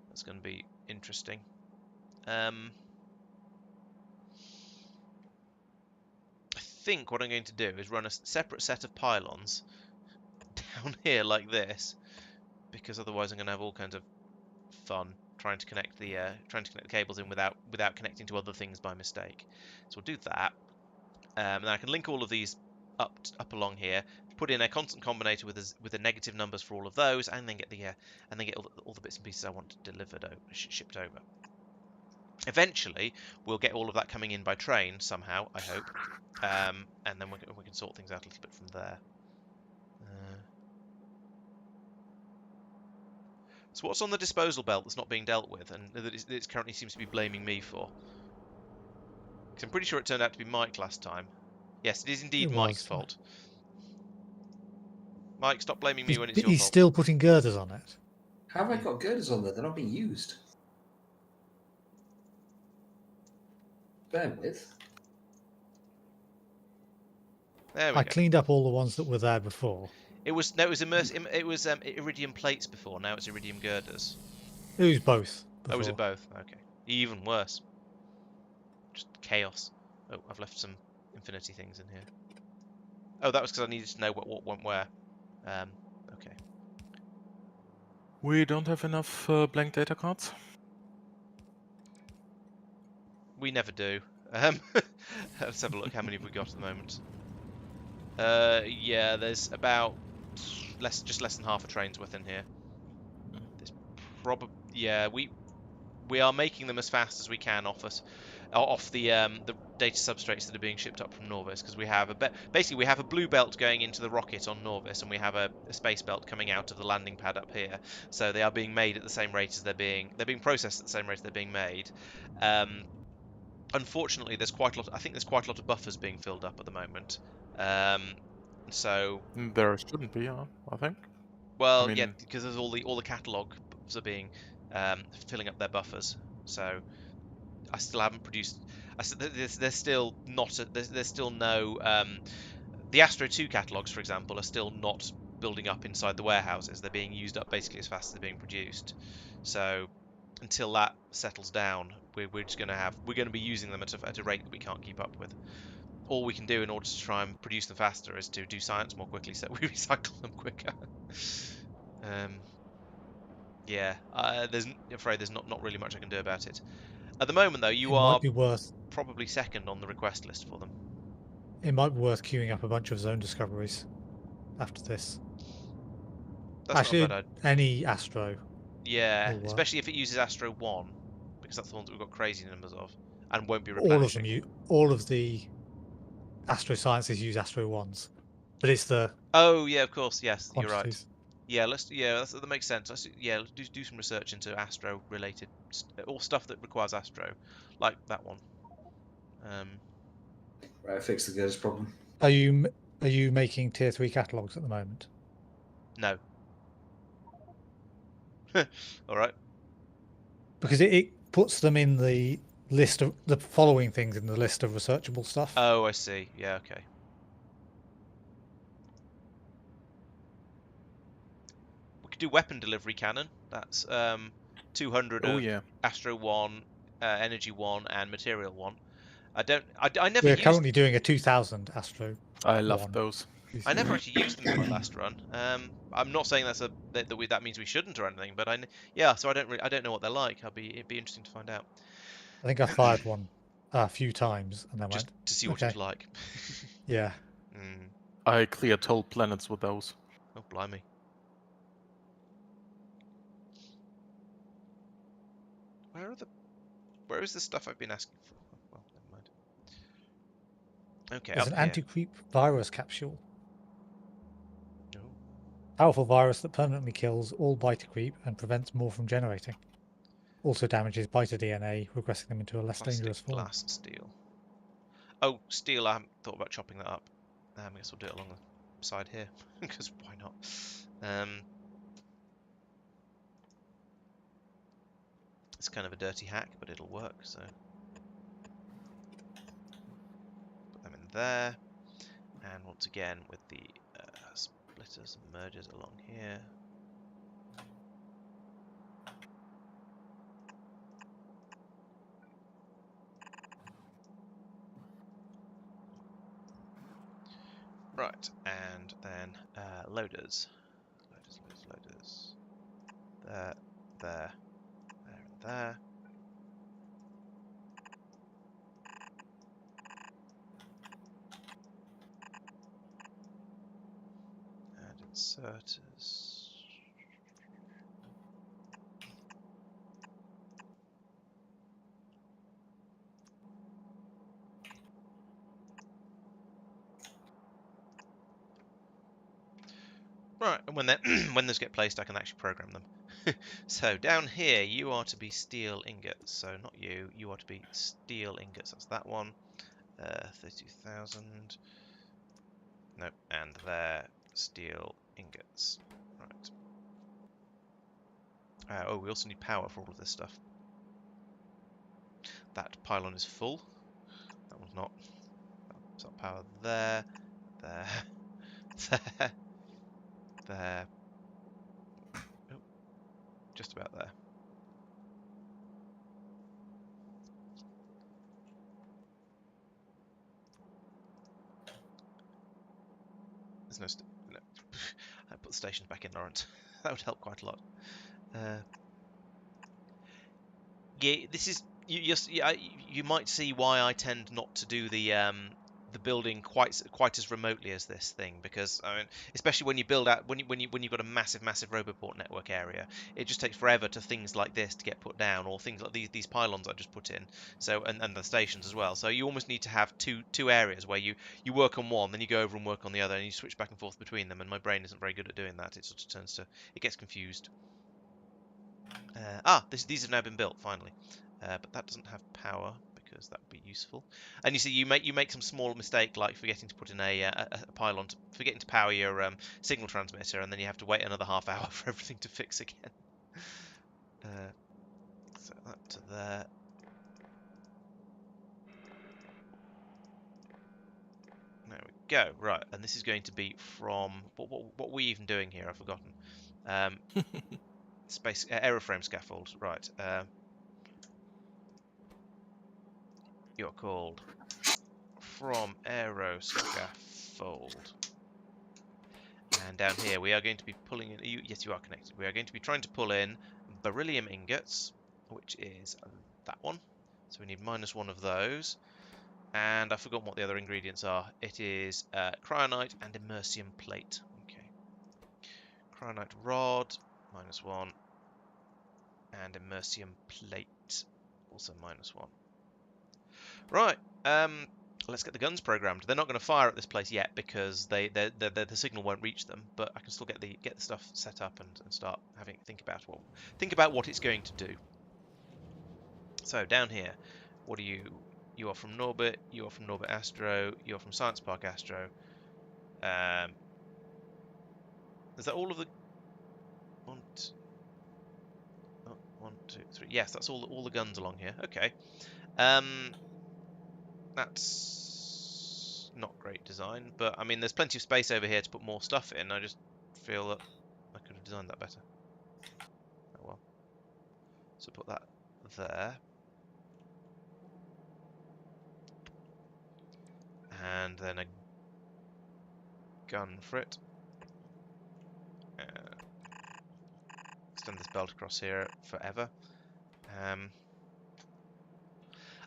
That's going to be interesting. I think what I'm going to do is run a separate set of pylons down here like this, because otherwise I'm going to have all kinds of fun trying to connect the cables in without connecting to other things by mistake. So we'll do that, and then I can link all of these up along here, put in a constant combinator with the negative numbers for all of those, and then get all the bits and pieces I want delivered shipped over. Eventually, we'll get all of that coming in by train somehow, I hope, and then we can sort things out a little bit from there. So what's on the disposal belt that's not being dealt with, and that it currently seems to be blaming me for? Because I'm pretty sure it turned out to be Mike last time. Yes, it is indeed Mike's fault. Mike, stop blaming me when it's your fault. He's still putting girders on it. How have I got girders on there? They're not being used. Bear with. There we go. I cleaned up all the ones that were there before. It was iridium plates before. Now it's iridium girders. It was both. Before. Oh, was it both? Okay. Even worse. Just chaos. Oh, I've left some infinity things in here. Oh, that was because I needed to know what went where. Okay. We don't have enough blank data cards. We never do. Let's have a look. How many have we got at the moment? Yeah, there's about just less than half a train's worth in here. There's yeah, we are making them as fast as we can off the data substrates that are being shipped up from Norvis, because we have basically we have a blue belt going into the rocket on Norvis, and we have a space belt coming out of the landing pad up here. So they are being made at the same rate as they're being processed at the same rate as they're being made. Unfortunately, there's quite a lot. I think there's quite a lot of buffers being filled up at the moment. So there shouldn't be, I think. Well, I mean, yeah, because there's all the catalogs are being filling up their buffers. So I still haven't produced. There's still not. There's still no. The Astro 2 catalogs, for example, are still not building up inside the warehouses. They're being used up basically as fast as they're being produced. So until that settles down, we're just going to be using them at a rate that we can't keep up with. All we can do in order to try and produce them faster is to do science more quickly, so we recycle them quicker. Yeah, I'm afraid there's not really much I can do about it. At the moment, though, you are probably second on the request list for them. It might be worth queuing up a bunch of zone discoveries after this. That's actually, not bad. any Astro. Yeah, especially if it uses Astro 1, because that's the one that we've got crazy numbers of, and won't be replenishing. All of the Astro Sciences use Astro 1s, but it's the... Oh, yeah, of course, yes, quantities. You're right. Yeah, that makes sense. Let's do some research into Astro-related, or stuff that requires Astro, like that one. Right, I fixed the girders problem. Are you making tier 3 catalogs at the moment? No. All right. Because it puts them in the list of the following things in the list of researchable stuff. Oh, I see. Yeah, okay. We could do weapon delivery cannon. That's 200 of Astro 1, Energy 1, and Material 1. I never. We're currently doing a 2000 Astro. I love those. I never actually used them in my last run. I'm not saying that means we shouldn't or anything, but so I don't know what they're like. It'd be interesting to find out. I think I fired one a few times and then just to see what it's like. Yeah. I cleared whole planets with those. Oh, blimey. Where is the stuff I've been asking for? Well, never mind. Okay, there's an anti-creep virus capsule. Oh. Powerful virus that permanently kills all biter creep and prevents more from generating. Also damages biter DNA, regressing them into a less dangerous form. Glass, steel. Oh, steel, I haven't thought about chopping that up. I guess we'll do it along the side here, because why not? It's kind of a dirty hack, but it'll work, so... Put them in there. And once again, with the splitters and mergers along here. Right, and then loaders. Loaders. There, there, and there. And inserters. Right, and when when those get placed, I can actually program them. So down here, you are to be steel ingots. So not you. You are to be steel ingots. That's that one. 32,000. Nope, and there, steel ingots. Right. Oh, we also need power for all of this stuff. That pylon is full. That one's not. So power there, there, there, there. Oh, just about there. There's no. No. I put the stations back in, Laurence. That would help quite a lot. Yeah, this is you might see why I tend not to do the building quite as remotely as this thing, because I mean, especially when you build out when you've got a massive Roboport network area, it just takes forever to things like this to get put down, or things like these pylons I just put in. So and the stations as well. So you almost need to have two areas where you work on one, then you go over and work on the other, and you switch back and forth between them. And my brain isn't very good at doing that. It sort of it gets confused. These have now been built finally, but that doesn't have power because that would be useful. And you see, you make some small mistake like forgetting to put in a pylon, forgetting to power your signal transmitter, and then you have to wait another half hour for everything to fix again. So that to there. There we go. Right, and this is going to be from what were we even doing here? I've forgotten. Space aeroframe scaffold. Right. You're called from aero scaffold. And down here we are going to be pulling in. Yes, you are connected. We are going to be trying to pull in beryllium ingots, which is that one. So we need -1 of those. And I've forgotten what the other ingredients are. It is cryonite and immersium plate. Okay. Cryonite rod, -1. And immersium plate, also -1. Right. Let's get the guns programmed. They're not going to fire at this place yet because the signal won't reach them. But I can still get the stuff set up and start think about what it's going to do. So down here, what are you? You are from Norbit. You are from Norbit Astro. You are from Science Park Astro. Is that all of the? One, two, three. Yes, that's all the guns along here. Okay. That's not great design, but I mean, there's plenty of space over here to put more stuff in. I just feel that I could have designed that better. Oh well. So put that there. And then a gun for it. Extend this belt across here forever.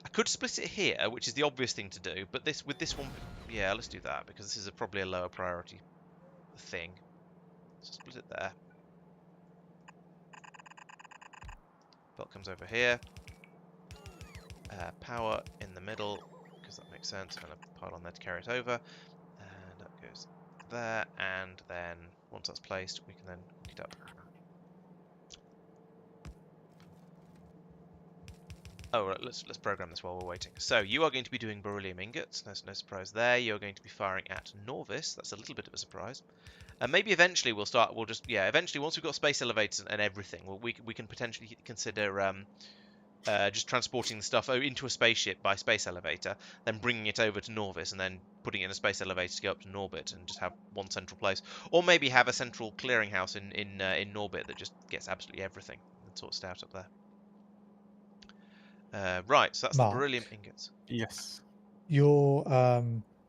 I could split it here, which is the obvious thing to do, but with this one, yeah, let's do that, because this is probably a lower priority thing. So split it there. Belt comes over here. Power in the middle, because that makes sense, and a pylon there to carry it over. And that goes there, and then once that's placed, we can then hook it up. Oh, right, let's program this while we're waiting. So you are going to be doing beryllium ingots. There's no surprise there. You're going to be firing at Norvis. That's a little bit of a surprise. And maybe eventually we'll start. We'll just eventually once we've got space elevators and everything, we can potentially consider just transporting the stuff into a spaceship by space elevator, then bringing it over to Norvis, and then putting it in a space elevator to go up to Norbit, and just have one central place, or maybe have a central clearinghouse in Norbit that just gets absolutely everything and sorts it out up there. Right, so that's Marc. the beryllium ingots. Yes. Your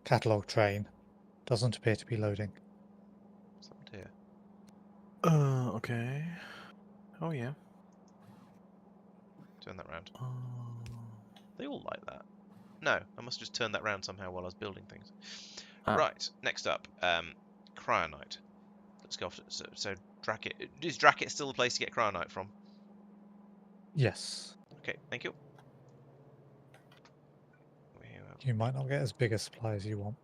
catalog train doesn't appear to be loading. What's happened here? Okay. Oh yeah. Turn that round. Uh, They all like that. No, I must just turn that round somehow while I was building things. Ah. Right, next up, cryonite. Let's go off. So Dracket. Is Dracket still the place to get cryonite from? Yes. Okay, thank you. You might not get as big a supply as you want.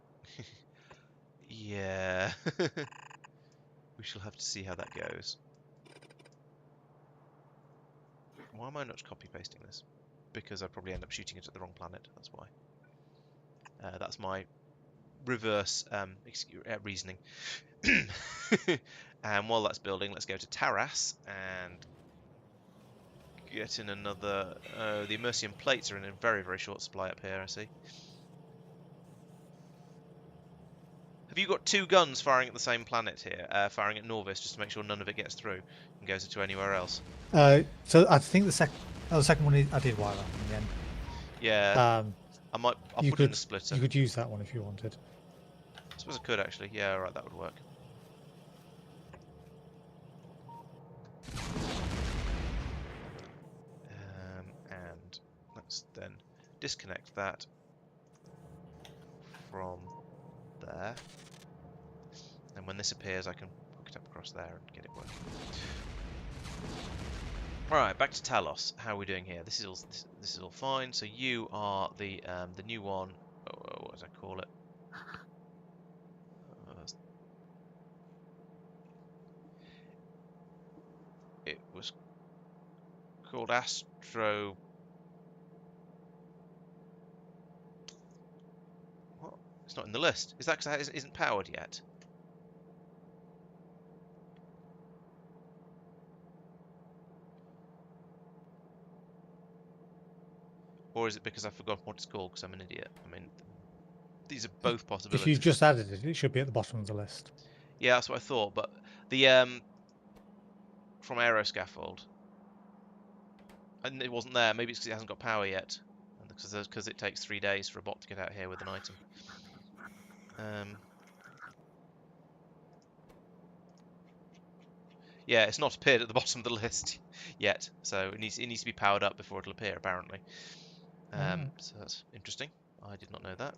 Yeah. We shall have to see how that goes. Why am I not copy pasting this? Because I probably end up shooting it at the wrong planet. That's why. That's my reverse reasoning. And while that's building, let's go to Taras and get in another. The immersium plates are in a very, very short supply up here, I see. Have you got two guns firing at the same planet here, firing at Norvis, just to make sure none of it gets through and goes into anywhere else? So I think the second one I did wire that in the end. Yeah. I'll put it in a splitter. You could use that one if you wanted. I suppose I could actually. Yeah, alright, that would work. And let's then disconnect that from there. And when this appears, I can hook it up across there and get it working. Alright, back to Talos. How are we doing here? This is all fine. So you are the new one. Oh, what does I call it? It was called Astro. What? It's not in the list. Is that because it isn't powered yet? Or is it because I forgot what it's called because I'm an idiot? I mean, these are both possibilities. If you just added it, it should be at the bottom of the list. Yeah, that's what I thought. But the from Aeroscaffold, and it wasn't there. Maybe it's because it hasn't got power yet, because it takes 3 days for a bot to get out here with an item. Yeah, it's not appeared at the bottom of the list yet, so it needs to be powered up before it'll appear, apparently. So that's interesting. I did not know that.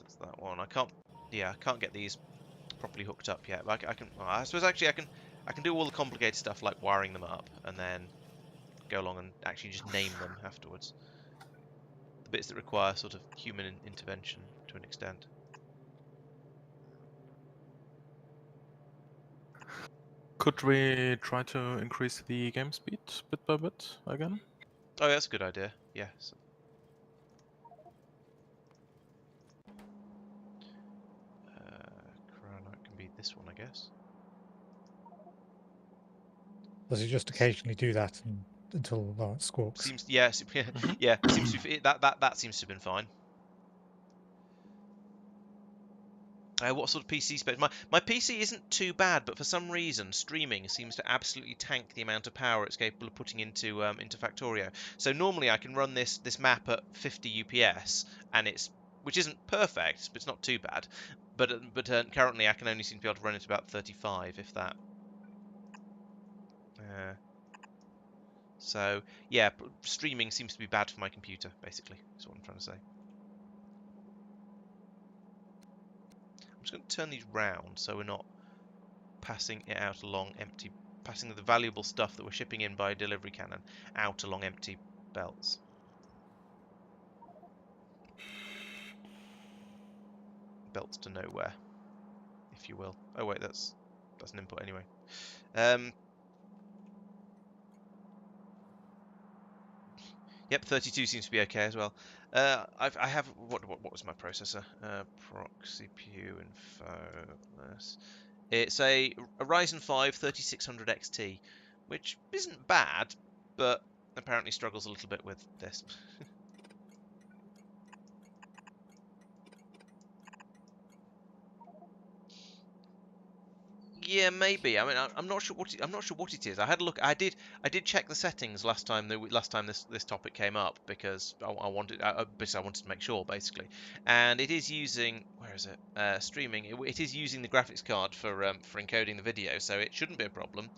That's that one. I can't get these properly hooked up yet. But I can. Well, I suppose actually I can do all the complicated stuff like wiring them up and then go along and actually just name them afterwards. The bits that require sort of human intervention to an extent. Could we try to increase the game speed bit by bit again? Oh, that's a good idea. Yes. Cryonite can be this one, I guess. Does it just occasionally do that until Laurence squawks? Seems yeah. Seems to be, that seems to have been fine. What sort of PC space? My PC isn't too bad, but for some reason, streaming seems to absolutely tank the amount of power it's capable of putting into Factorio. So normally I can run this map at 50 UPS, and which isn't perfect, but it's not too bad. But currently I can only seem to be able to run it about 35, if that. So yeah, streaming seems to be bad for my computer. Basically, is what I'm trying to say. I'm just going to turn these round so we're not passing it out along empty, passing the valuable stuff that we're shipping in by delivery cannon out along empty belts. Belts to nowhere, if you will. Oh wait, that's an input anyway. Yep, 32 seems to be okay as well. I have what was my processor? Proc CPU info. It's a Ryzen 5 3600 XT, which isn't bad, but apparently struggles a little bit with this. Yeah, maybe. I mean, I'm not sure what it is. I had a look. I did check the settings last time this topic came up because I wanted to make sure basically. And it is using, where is it? Streaming. It is using the graphics card for encoding the video, so it shouldn't be a problem.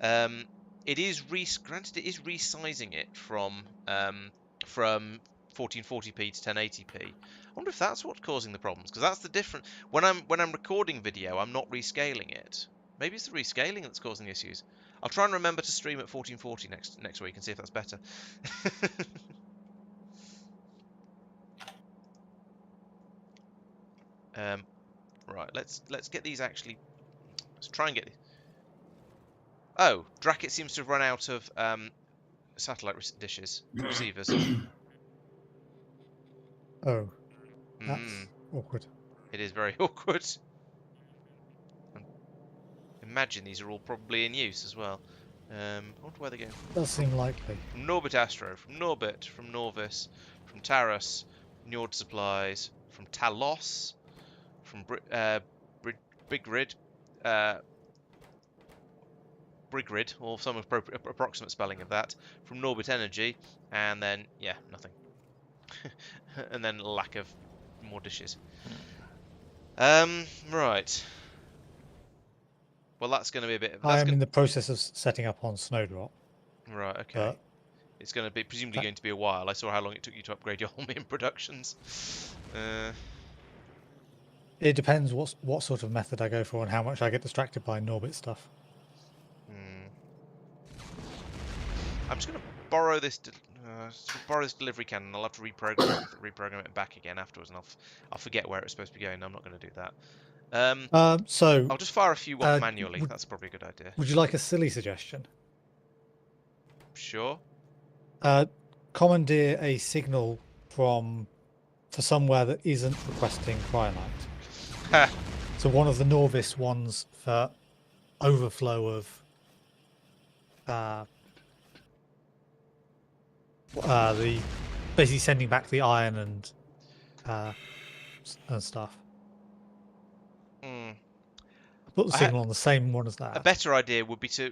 It is resizing it from 1440p to 1080p. I wonder if that's what's causing the problems, because that's the difference. When I'm recording video, I'm not rescaling it. Maybe it's the rescaling that's causing the issues. I'll try and remember to stream at 1440 next week and see if that's better. Right, let's get these actually. Let's try and get these. Oh, Dracket seems to have run out of satellite dishes, receivers. Oh, that's awkward. It is very awkward. Imagine these are all probably in use as well. I wonder where they're going from. Does seem likely. From Norbit Astro, from Norbit, from Norvis, from Taros, Njord Supplies, from Talos, from Brigrid, Brigrid, or some approximate spelling of that, from Norbit Energy, and then, yeah, nothing. And then lack of more dishes. Right. Well, that's going to be a bit. I am in the process of setting up on Snowdrop. Right. Okay. It's going to be presumably going to be a while. I saw how long it took you to upgrade your Holmium productions. It depends what sort of method I go for and how much I get distracted by Norbit stuff. I'm just going to borrow this. Borrow this delivery cannon. I'll have to reprogram it back again afterwards, and I'll forget where it's supposed to be going. I'm not going to do that. So I'll just fire a few off manually. That's probably a good idea. Would you like a silly suggestion? Sure. Commandeer a signal for somewhere that isn't requesting cryonite. So one of the Norvis ones for overflow of the basically sending back the iron and stuff. Put the signal on the same one as that. A better idea would be to,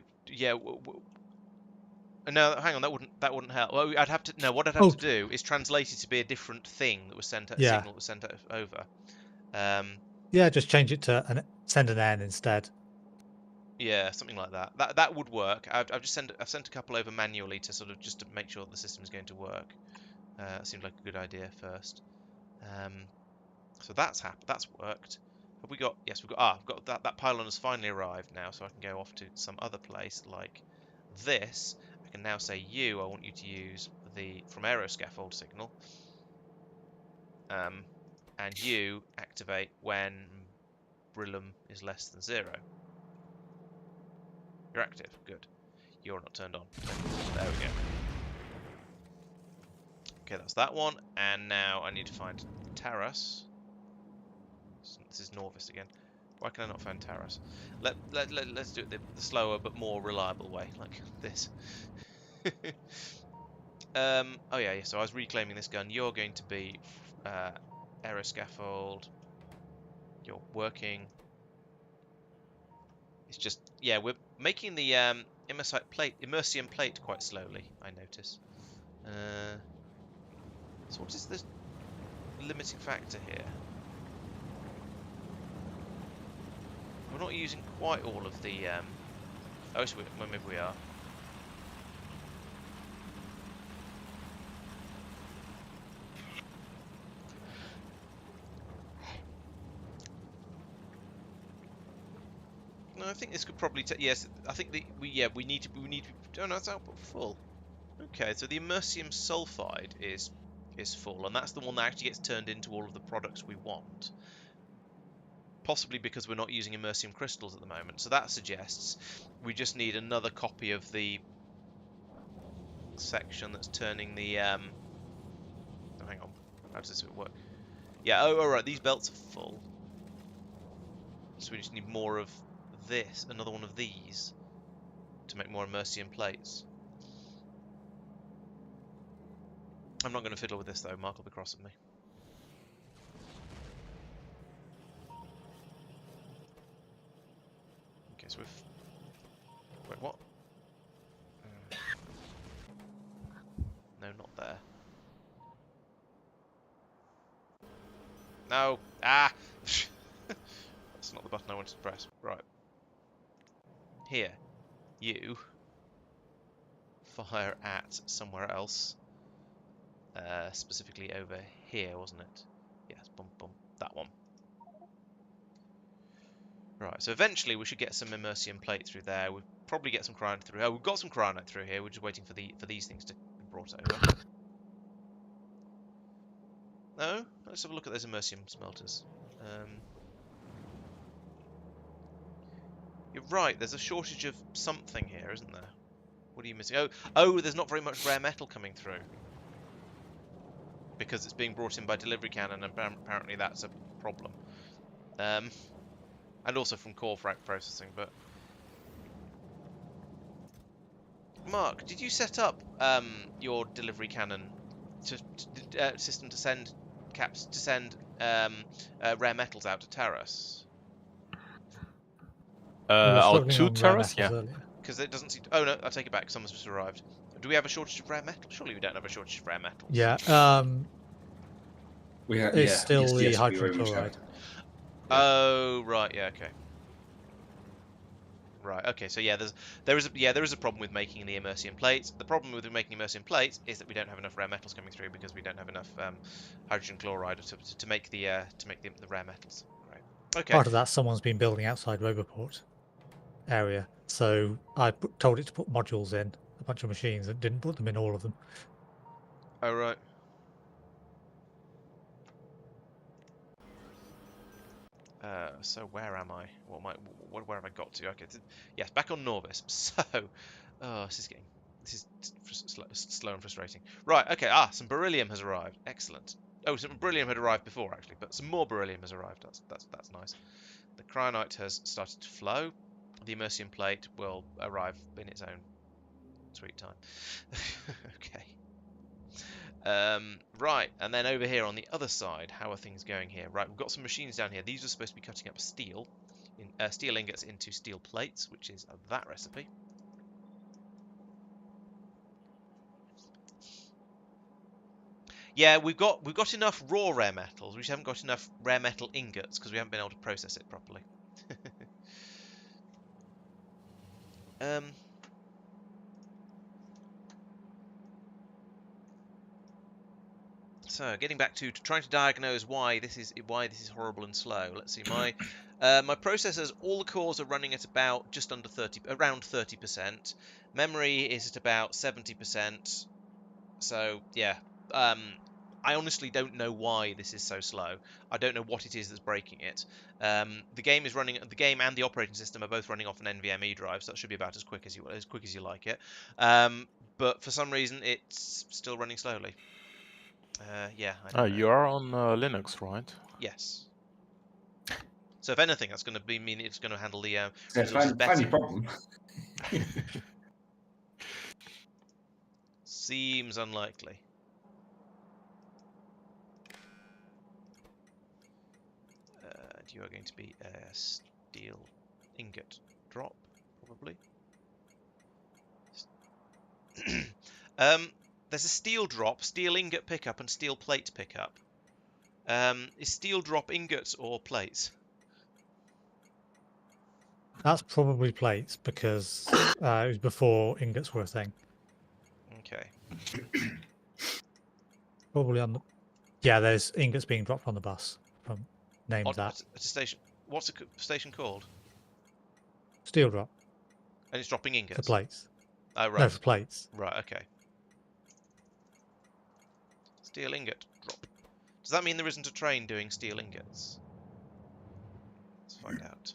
no, hang on, that wouldn't help. Well, I'd have to. No, what I'd have to do is translate it to be a different thing that was sent. Signal that was sent over. Yeah, just change it to send an N instead. Yeah, something like that. That would work. I've sent a couple over manually to sort of just to make sure the system is going to work. That seemed like a good idea first. So that's worked. Have we got? Yes, we've got. I've got that pylon has finally arrived now, so I can go off to some other place like this. I can now say I want you to use the from aeroscaffold signal. And you activate when Brilum is less than 0. You're active. Good. You're not turned on. There we go. Okay, that's that one. And now I need to find Taros. This is Norvis again. Why can I not find Taros? Let's do it the slower but more reliable way, like this. Oh yeah. So I was reclaiming this gun. You're going to be aeroscaffold. You're working. It's just, yeah, we're making the immersium plate quite slowly, I notice. So what is the limiting factor here? We're not using quite all of the... oh, so maybe we are. No, I think this could probably take. Yes, I think we need to. Oh no, it's output full. Okay, so the immersium sulfide is full, and that's the one that actually gets turned into all of the products we want. Possibly because we're not using immersium crystals at the moment. So that suggests we just need another copy of the section that's turning the oh, hang on, how does this work? Yeah, oh right, these belts are full, so we just need more of this, another one of these, to make more immersium plates. I'm not going to fiddle with this though. Marc will be cross at me. Okay, so we've... Wait, what? No, not there. No! Ah! That's not the button I wanted to press. Right. Here. You. Fire at somewhere else. Specifically over here, wasn't it? Yes, bum bum. That one. Right, so eventually we should get some immersium plate through there. We'll probably get some cryonite through. Oh, we've got some cryonite through here. We're just waiting for these things to be brought over. No? Let's have a look at those immersium smelters. You're right, there's a shortage of something here, isn't there? What are you missing? Oh, there's not very much rare metal coming through. Because it's being brought in by delivery cannon, and apparently that's a problem. And also from core frag processing, but... Marc, did you set up your delivery cannon system to send rare metals out to Talos? Struggling to on rare Terrace, metals yeah. earlier. Because it doesn't seem to... Oh no, I take it back. Someone's just arrived. Do we have a shortage of rare metal? Surely we don't have a shortage of rare metals. Yeah. We have, It's yeah, still yes, the yes, we hydrogen very much chloride. have. Oh right, yeah, okay. Right, okay. So yeah, there is a problem with making the immersium plates. The problem with making immersium plates is that we don't have enough rare metals coming through because we don't have enough hydrogen chloride to make the rare metals. Right. Okay. Part of that, someone's been building outside Roboport area, so I told it to put modules in a bunch of machines and didn't put them in all of them. Oh right. So where am I? Where have I got to? Okay, yes, back on Norbit. So, this is slow and frustrating. Right, okay. Some beryllium has arrived. Excellent. Oh, some beryllium had arrived before actually, but some more beryllium has arrived. That's nice. The cryonite has started to flow. The immersium plate will arrive in its own sweet time. Okay. Right, and then over here on the other side, how are things going here? Right, we've got some machines down here. These are supposed to be cutting up steel, steel ingots into steel plates, which is that recipe. Yeah, we've got enough raw rare metals. We just haven't got enough rare metal ingots because we haven't been able to process it properly. So, getting back to trying to diagnose why this is horrible and slow. Let's see, my processors, all the cores are running at about just under around 30%. Memory is at about 70%. So yeah, I honestly don't know why this is so slow. I don't know what it is that's breaking it. The game and the operating system are both running off an NVMe drive, so that should be about as quick as you like it. But for some reason, it's still running slowly. Yeah, I don't know. You are on Linux, right? Yes. So if anything, that's going to mean it's going to handle the So resources better. find your problem. Seems unlikely. You are going to be a steel ingot drop, probably. There's a steel drop, steel ingot pickup, and steel plate pickup. Is steel drop ingots or plates? That's probably plates because it was before ingots were a thing. Okay. Probably on the... Yeah, there's ingots being dropped on the bus. Named that. At a station. What's the station called? Steel drop. And it's dropping ingots. For plates. Oh, right. No, for plates. Right, okay. Steel ingot drop. Does that mean there isn't a train doing steel ingots? Let's find out.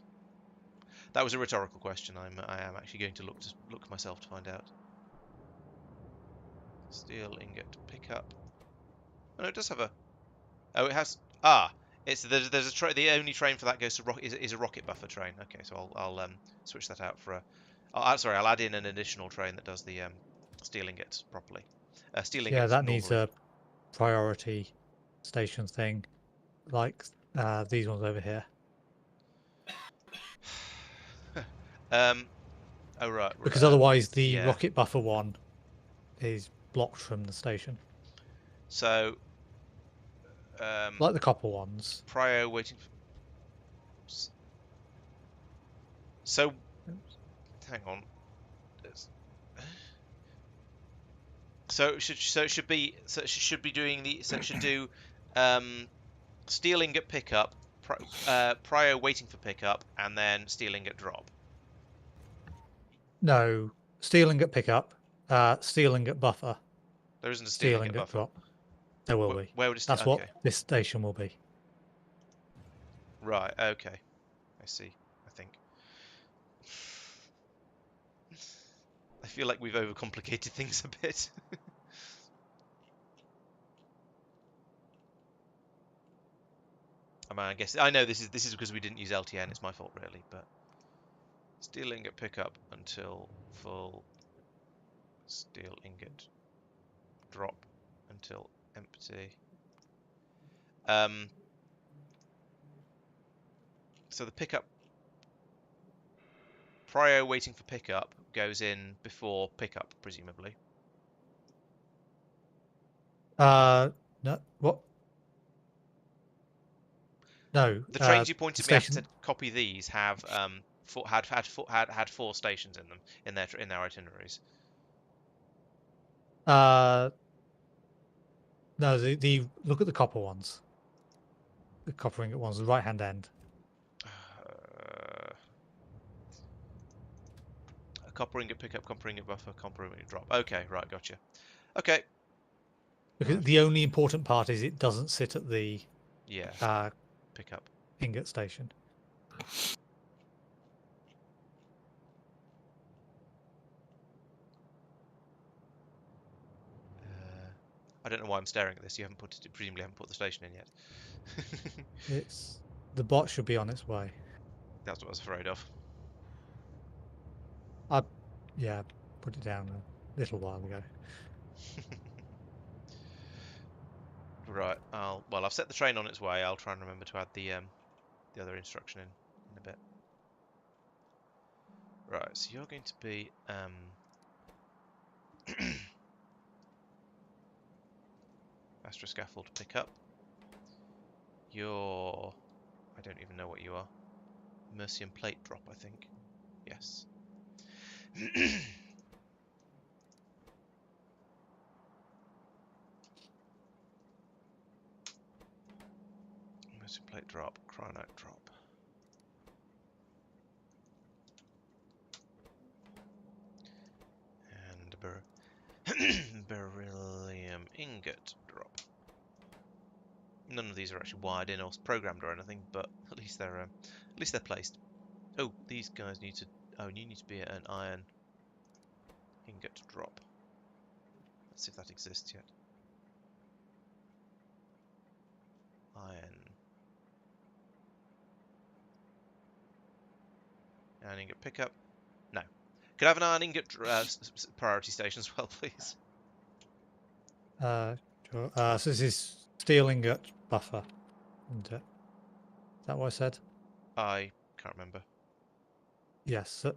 That was a rhetorical question. I am actually going to look myself to find out. Steel ingot pickup. Oh, no, it does have a. Oh, it has. It's there's a train. The only train for that goes to is a rocket buffer train. Okay, so I'll switch that out for a. Sorry, I'll add in an additional train that does the steel ingots properly. Steel ingots. Yeah, that needs normally. a priority station thing, like these ones over here. Oh right. Because otherwise, the yeah. rocket buffer one is blocked from the station, So. like the copper ones. Prio waiting. So. Hang on. So it should be doing the it should do steel ingot pickup, prio waiting for pickup, and then steel ingot drop. No, steel ingot pickup, steel ingot buffer, There isn't a steel ingot buffer. drop. There will be. Where would it? That's Okay. what this station will be. Right. Okay. I see. I think. I feel like we've overcomplicated things a bit. I guess I know this is because we didn't use LTN. It's my fault, really. But steel ingot pickup until full. Steel ingot drop until empty. So the pickup prio waiting for pickup goes in before pickup, presumably. No, what? No. The trains you pointed me at station... said copy these have had 4 stations in them in their itineraries. No, the look at the copper ones. The copper ingot ones, the right hand end. A copper ingot pickup, copper ingot buffer, copper ingot drop. Okay, right, gotcha. Okay. Because the only important part is it doesn't sit at the pickup ingot station. I don't know why I'm staring at this. You presumably haven't put the station in yet. The bot should be on its way. That's what I was afraid of. Yeah, put it down a little while ago. Right. I've set the train on its way. I'll try and remember to add the other instruction in a bit. Right. So you're going to be Astro scaffold pick up. You're I don't even know what you are. Mercian plate drop, I think. Yes. Mercian plate drop, cryonite drop. And beryllium ingot drop. None of these are actually wired in or programmed or anything, but at least they're placed. Oh, these guys need to. Oh, you need to be an iron ingot drop. Let's see if that exists yet. Iron ingot pickup. No. Could I have an iron ingot priority station as well, please? Sure. So this is steel ingot buffer, isn't it? Is that what I said? I can't remember. Yes. So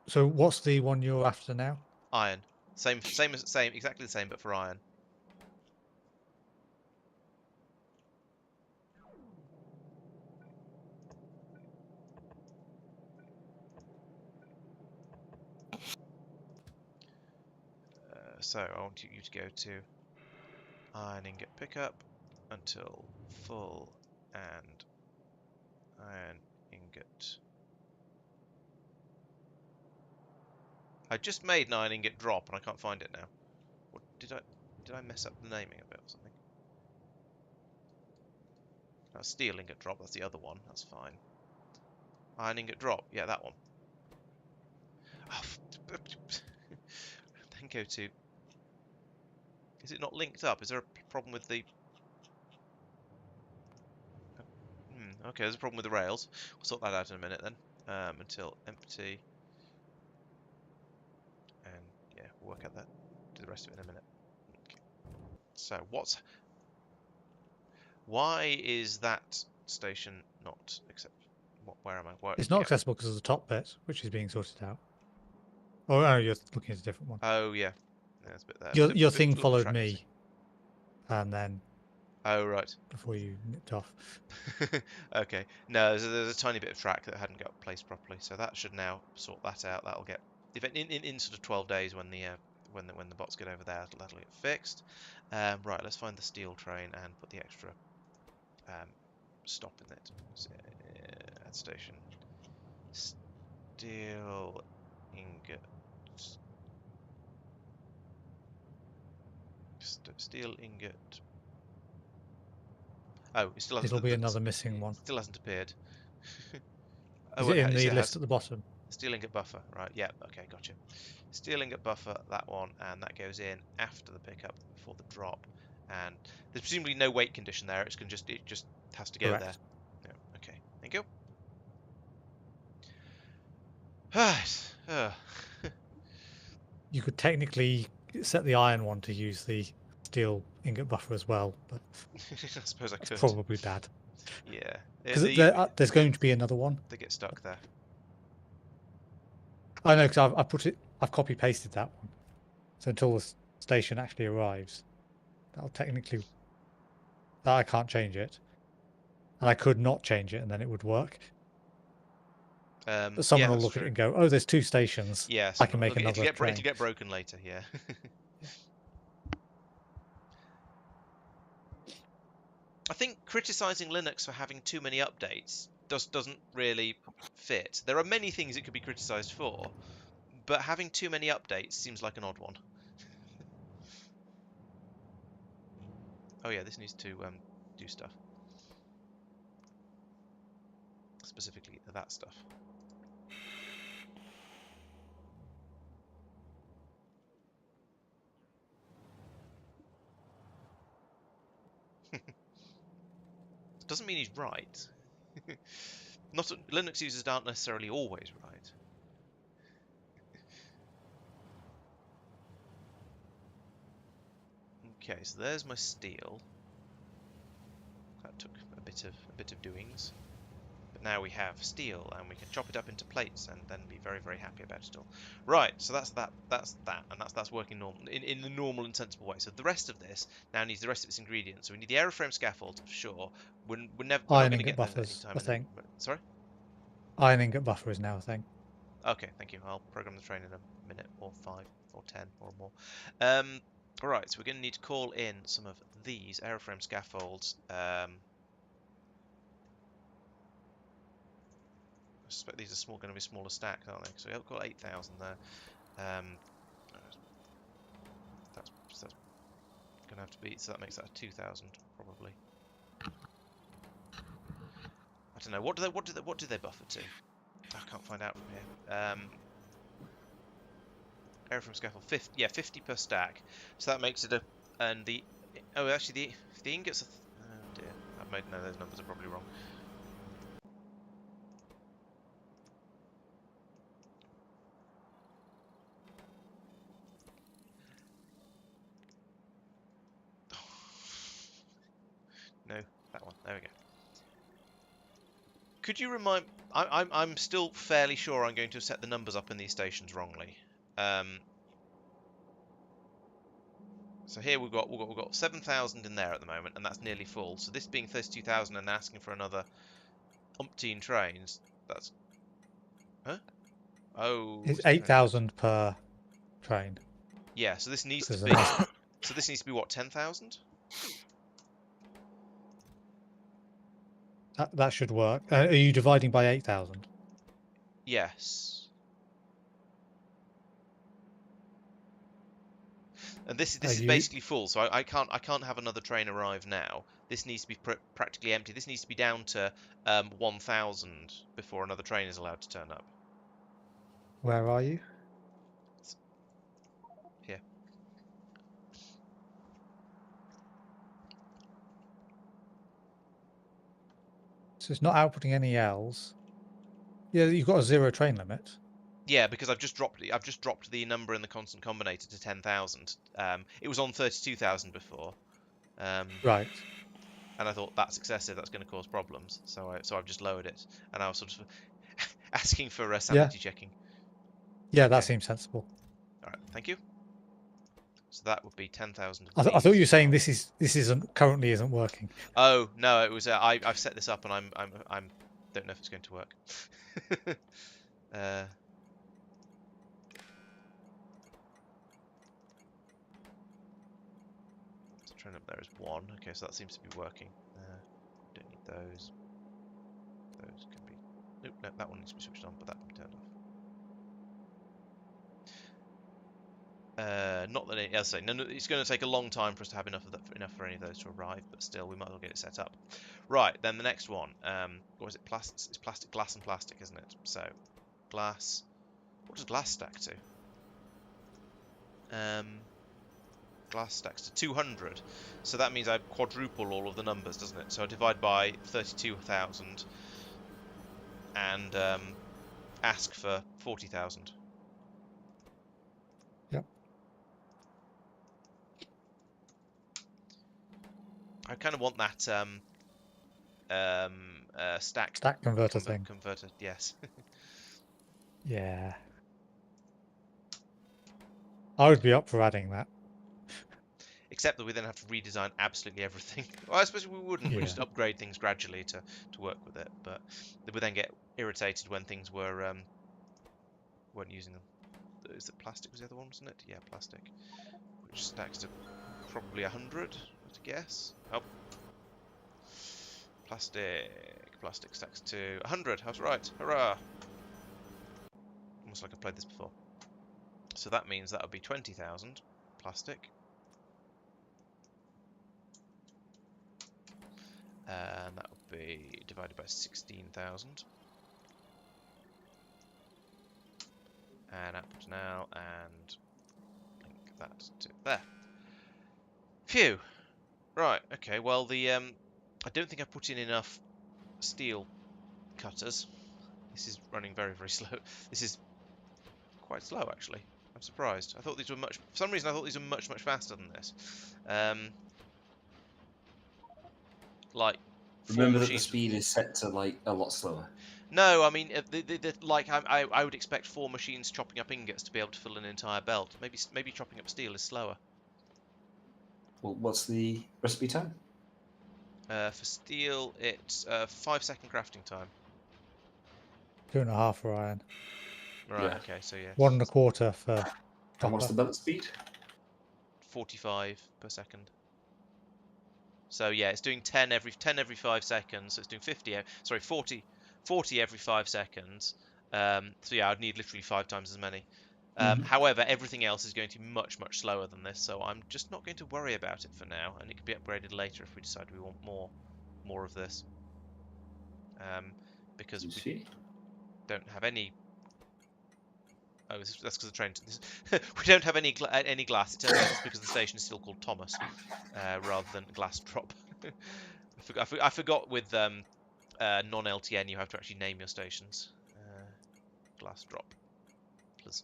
So what's the one you're after now? iron. Same, exactly the same, but for iron. So I want you to go to iron ingot pickup until full and iron ingot. I just made an iron ingot drop and I can't find it now. What did I? Did I mess up the naming of it or something? No, steel ingot drop, that's the other one, that's fine. Iron ingot drop, yeah, that one. Oh, then go to... Is it not linked up? Is there a problem with the... okay, there's a problem with the rails. We'll sort that out in a minute then. Until empty. And yeah, we'll work out that. Do the rest of it in a minute. Okay. So why is that station not accept? Where am I? It's not accessible because of the top bit, which is being sorted out. Oh, no, you're looking at a different one. Oh yeah, there's a bit there. Your thing little followed track me, missing. and then Oh right. before you nipped off. Okay. No, there's a tiny bit of track that hadn't got placed properly, so that should now sort that out. That'll get in sort of 12 days when the bots get over there, that'll get fixed. Right, let's find the steel train and put the extra stop in it. Add station. Steel ingot. Steel ingot. Oh, it still hasn't. It'll be another missing one. Still hasn't appeared. Is it in the list at the bottom? Steel ingot buffer, right? Yeah. Okay, gotcha. Steel ingot buffer, that one, and that goes in after the pickup, before the drop. And there's presumably no weight condition there. It just has to go Correct. there. Yeah, okay. Thank you. Right. You could technically set the iron one to use the steel ingot buffer as well, but I suppose I could. it's probably bad. Yeah. Because there's going to be another one. They get stuck there. I know, because I've copy pasted that one. So until the station actually arrives, that'll technically, that I can't change it, and I could not change it, and then it would work. But someone yeah, will that's look at true. it and go, "Oh, there's 2 stations. Yeah, I can make if another you train." get broken later, yeah. I think criticising Linux for having too many updates doesn't really fit. There are many things it could be criticised for, but having too many updates seems like an odd one. Oh yeah, this needs to do stuff. Specifically that stuff. Doesn't mean he's right. Linux users aren't necessarily always right. Okay, so there's my steel. That took a bit of doings. But now we have steel, and we can chop it up into plates, and then be very, very happy about it all. Right, so that's that, and that's working normal in the normal and sensible way. So the rest of this now needs the rest of its ingredients. So we need the aeroframe scaffold, sure. We're never going to get buffers, there I think. Sorry. Iron ingot buffer is now a thing. Okay, thank you. I'll program the train in a minute, or 5, or 10, or more. Alright, so we're going to need to call in some of these aeroframe scaffolds. I suspect these are going to be smaller stacks, aren't they? So we've got 8,000 there. That's going to have to be, so that makes that 2,000 probably. I don't know. What do they buffer to? I can't find out from here. Aeroframe scaffold 50, yeah, 50 per stack. So that makes it a, and the, oh actually the ingots are, oh dear, I've made, no, those numbers are probably wrong. No, that one. There we go. Could you remind? I'm still fairly sure I'm going to have set the numbers up in these stations wrongly. So here we've got 7,000 in there at the moment, and that's nearly full. So this being 32,000 and asking for another umpteen trains, that's, huh? Oh, It's 8,000 per train. yeah. So this needs to There's be. enough. So this needs to be what, 10,000? That should work. Are you dividing by 8,000? Yes. And this Are is you- basically full, so I can't have another train arrive now. This needs to be practically empty. This needs to be down to 1,000 before another train is allowed to turn up. Where are you? Here. So it's not outputting any L's. Yeah, you've got a 0 train limit. Yeah, because I've just dropped the number in the constant combinator to 10,000. It was on 32,000 before. Right. And I thought that's excessive. That's going to cause problems. So I've just lowered it, and I was sort of asking for sanity checking. Yeah, that Okay. seems sensible. All right, thank you. So that would be 10,000. I thought you were saying this currently isn't working. Oh no, it was I've set this up and I'm don't know if it's going to work. So train up there is 1. Okay, so that seems to be working. Don't need those. Those can be. Nope, no, that one needs to be switched on, but that can be turned off. Not that it, as I say, no, it's going to take a long time for us to have enough for any of those to arrive, but still, we might as well get it set up. Right, then the next one. What is it? It's plastic, glass, and plastic, isn't it? So, glass. What does glass stack to? Glass stacks to 200. So that means I quadruple all of the numbers, doesn't it? So I divide by 32,000 and ask for 40,000. Yep. I kind of want that stack Converter thing. Converter, yes. Yeah. I would be up for adding that. Except that we then have to redesign absolutely everything. Well, I suppose we wouldn't. We just upgrade things gradually to work with it. But we would then get irritated when things weren't using them. Is it plastic was the other one, wasn't it? Yeah, plastic. Which stacks to probably 100, to guess. Oh. Plastic stacks to 100. I was right. Hurrah! Almost like I've played this before. So that means that would be 20,000 plastic. And that would be divided by 16,000. And output now, and link that to there. Phew! Right, okay, well the I don't think I've put in enough steel cutters. This is running very, very slow. This is quite slow actually. I'm surprised. I thought these were for some reason I thought these were much faster than this. Like Remember that the speed is set to like a lot slower. No, I mean, I would expect 4 machines chopping up ingots to be able to fill an entire belt. Maybe chopping up steel is slower. Well, what's the recipe time? For steel, it's 5-second crafting time. 2.5 for iron. Right. Yeah. Okay. So yeah. 1 1/4 for. And what's the belt speed? 45 per second. So yeah, it's doing 10 every 5 seconds. So it's doing 40 every 5 seconds. So yeah, I'd need literally 5 times as many. However, everything else is going to be much slower than this, so I'm just not going to worry about it for now, and it can be upgraded later if we decide we want more of this. Because we don't have any. Oh, that's because the train. We don't have any glass. It turns out it's because the station is still called Thomas, rather than Glass Drop. I forgot with non-LTN you have to actually name your stations. Glass Drop, please.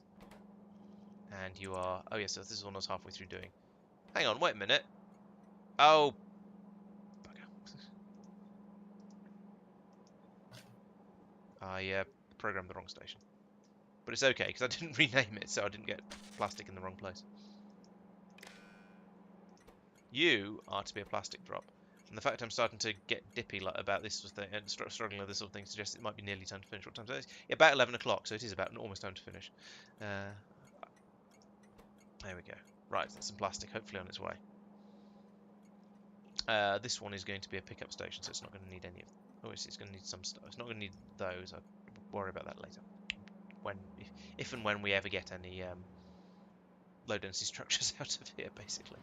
And you are. Oh yes, so this is one I was halfway through doing. Hang on, wait a minute. Oh, bugger. I programmed the wrong station. But it's okay, because I didn't rename it, so I didn't get plastic in the wrong place. You are to be a plastic drop. And the fact I'm starting to get dippy about this sort of thing, and struggling with this sort of thing suggests it might be nearly time to finish. What time is it? Yeah, about 11 o'clock, so it is about almost time to finish. There we go. Right, that's some plastic, hopefully on its way. This one is going to be a pickup station, so it's not going to need any of... Oh, it's going to need some stuff. It's not going to need those. I'll worry about that later. If and when we ever get any low density structures out of here, basically.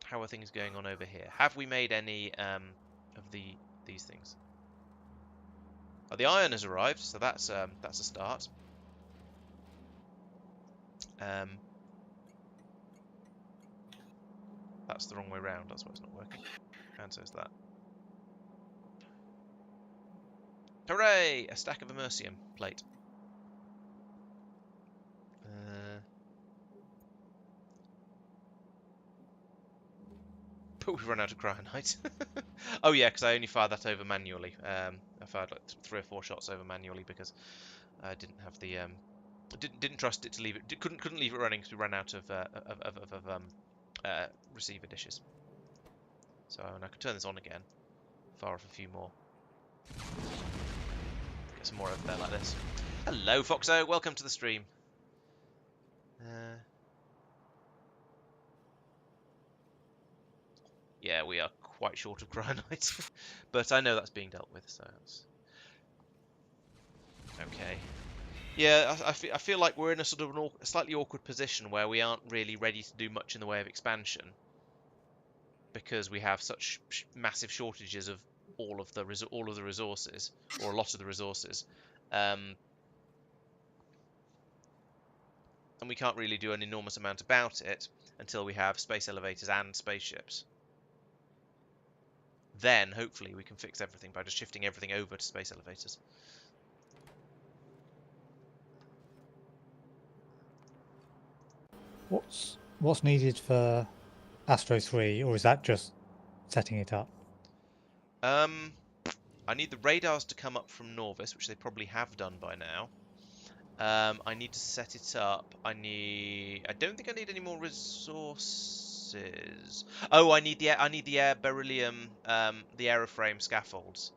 How are things going on over here? Have we made any of these things? Oh, the iron has arrived, so that's a start. That's the wrong way round. That's why it's not working. And so is that. Hooray! A stack of immersium plate. But we've run out of cryonite. Oh yeah, because I only fired that over manually. I fired like 3 or 4 shots over manually because I didn't have the didn't trust it to leave it. Couldn't leave it running because we ran out of receiver dishes. So and I could turn this on again. Fire off a few more. Get some more over there like this. Hello, Foxo. Welcome to the stream. Yeah, we are quite short of cryonite, but I know that's being dealt with, so that's okay. Yeah, I feel like we're in a sort of a slightly awkward position where we aren't really ready to do much in the way of expansion because we have such massive shortages of all of the resources, or a lot of the resources, and we can't really do an enormous amount about it until we have space elevators and spaceships. Then, hopefully, we can fix everything by just shifting everything over to space elevators. What's needed for Astro 3, or is that just setting it up? I need the radars to come up from Norvis, which they probably have done by now. I need to set it up. I don't think I need any more resources. Oh, I need the air beryllium, the aeroframe scaffolds,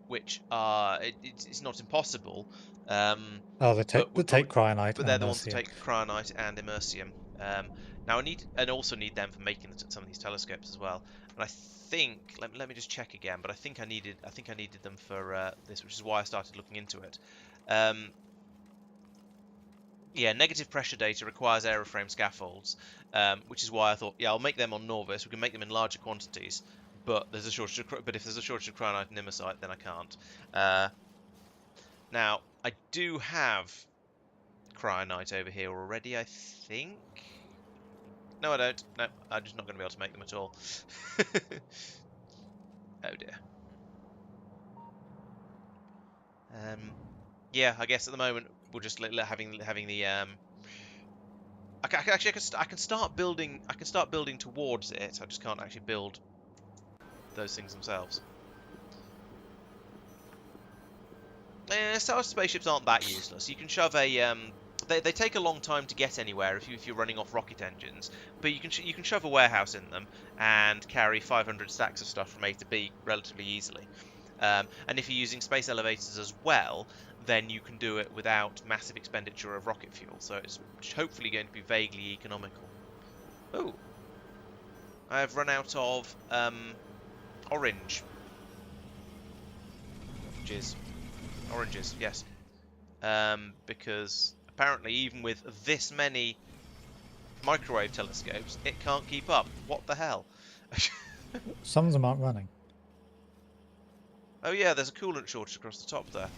which are it's not impossible. Oh, they take cryonite but and they're the ones that immersium. take cryonite and immersium. Now I also need them for making some of these telescopes as well. And I think let me just check again. But I think I needed them for this, which is why I started looking into it. Yeah, negative pressure data requires aeroframe scaffolds, which is why I thought, yeah, I'll make them on Norvis. We can make them in larger quantities, but if there's a shortage of cryonite and immersite, then I can't. Now I do have cryonite over here already, I think. No, I don't. No, I'm just not going to be able to make them at all. Oh dear. Yeah, I guess at the moment we'll just having the I can start building. I can start building towards it. I just can't actually build those things themselves. Star spaceships aren't that useless. You can shove a they take a long time to get anywhere if you're running off rocket engines, but you can shove a warehouse in them and carry 500 stacks of stuff from A to B relatively easily. And if you're using space elevators as well, then you can do it without massive expenditure of rocket fuel. So it's hopefully going to be vaguely economical. Oh, I have run out of oranges, yes. Because apparently even with this many microwave telescopes, it can't keep up. What the hell? Some of them aren't running. Oh yeah, there's a coolant shortage across the top there.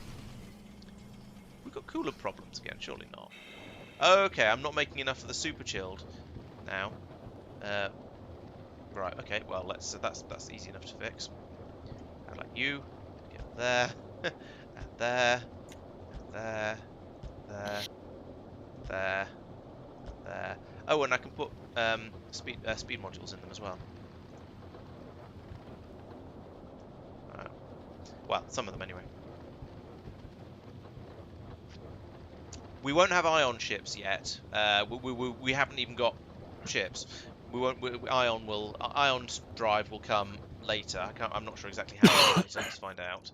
We've got coolant problems again, surely not. Okay, I'm not making enough of the super chilled now. Right, okay, well that's easy enough to fix. I'd like you, get there, and there, and there, there, there, there. Oh, and I can put speed modules in them as well. Well, some of them anyway. We won't have ion ships yet. We haven't even got ships. We won't. Ion's drive will come later. I'm not sure exactly how later. Let's find out.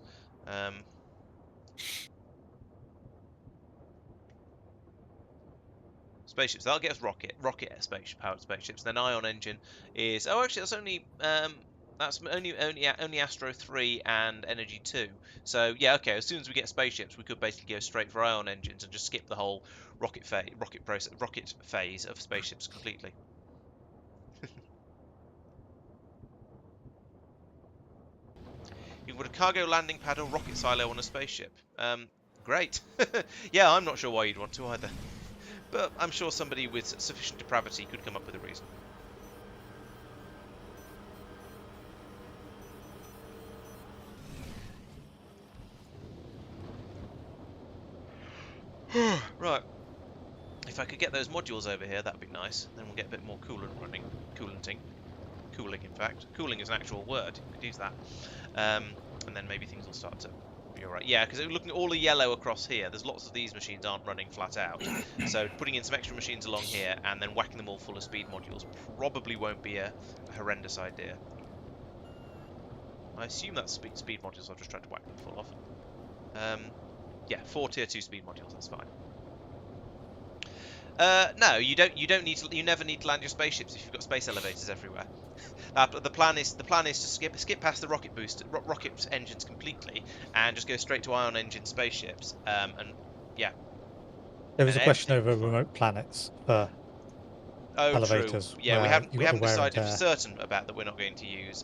Spaceships. That'll get us rocket powered spaceships. Then ion engine is. Oh, actually, that's only That's only Astro 3 and Energy 2. So yeah, okay. As soon as we get spaceships, we could basically go straight for ion engines and just skip the whole rocket phase of spaceships completely. You can put a cargo landing pad or rocket silo on a spaceship. Great. Yeah, I'm not sure why you'd want to either, but I'm sure somebody with sufficient depravity could come up with a reason. Right. If I could get those modules over here, that'd be nice. Then we'll get a bit more coolant running. Cooling, in fact. Cooling is an actual word. You could use that. And then maybe things will start to be alright. Yeah, because looking at all the yellow across here, there's lots of these machines aren't running flat out. So putting in some extra machines along here and then whacking them all full of speed modules probably won't be a horrendous idea. I assume that's speed modules. I've just tried to whack them full of. Yeah, 4 tier 2 speed modules. That's fine. No, you don't. You never need to land your spaceships if you've got space elevators everywhere. The plan is to skip past the rocket engines completely and just go straight to ion engine spaceships. And yeah. There was a question over remote planets for elevators. True. Yeah, we haven't decided for certain about that. We're not going to use.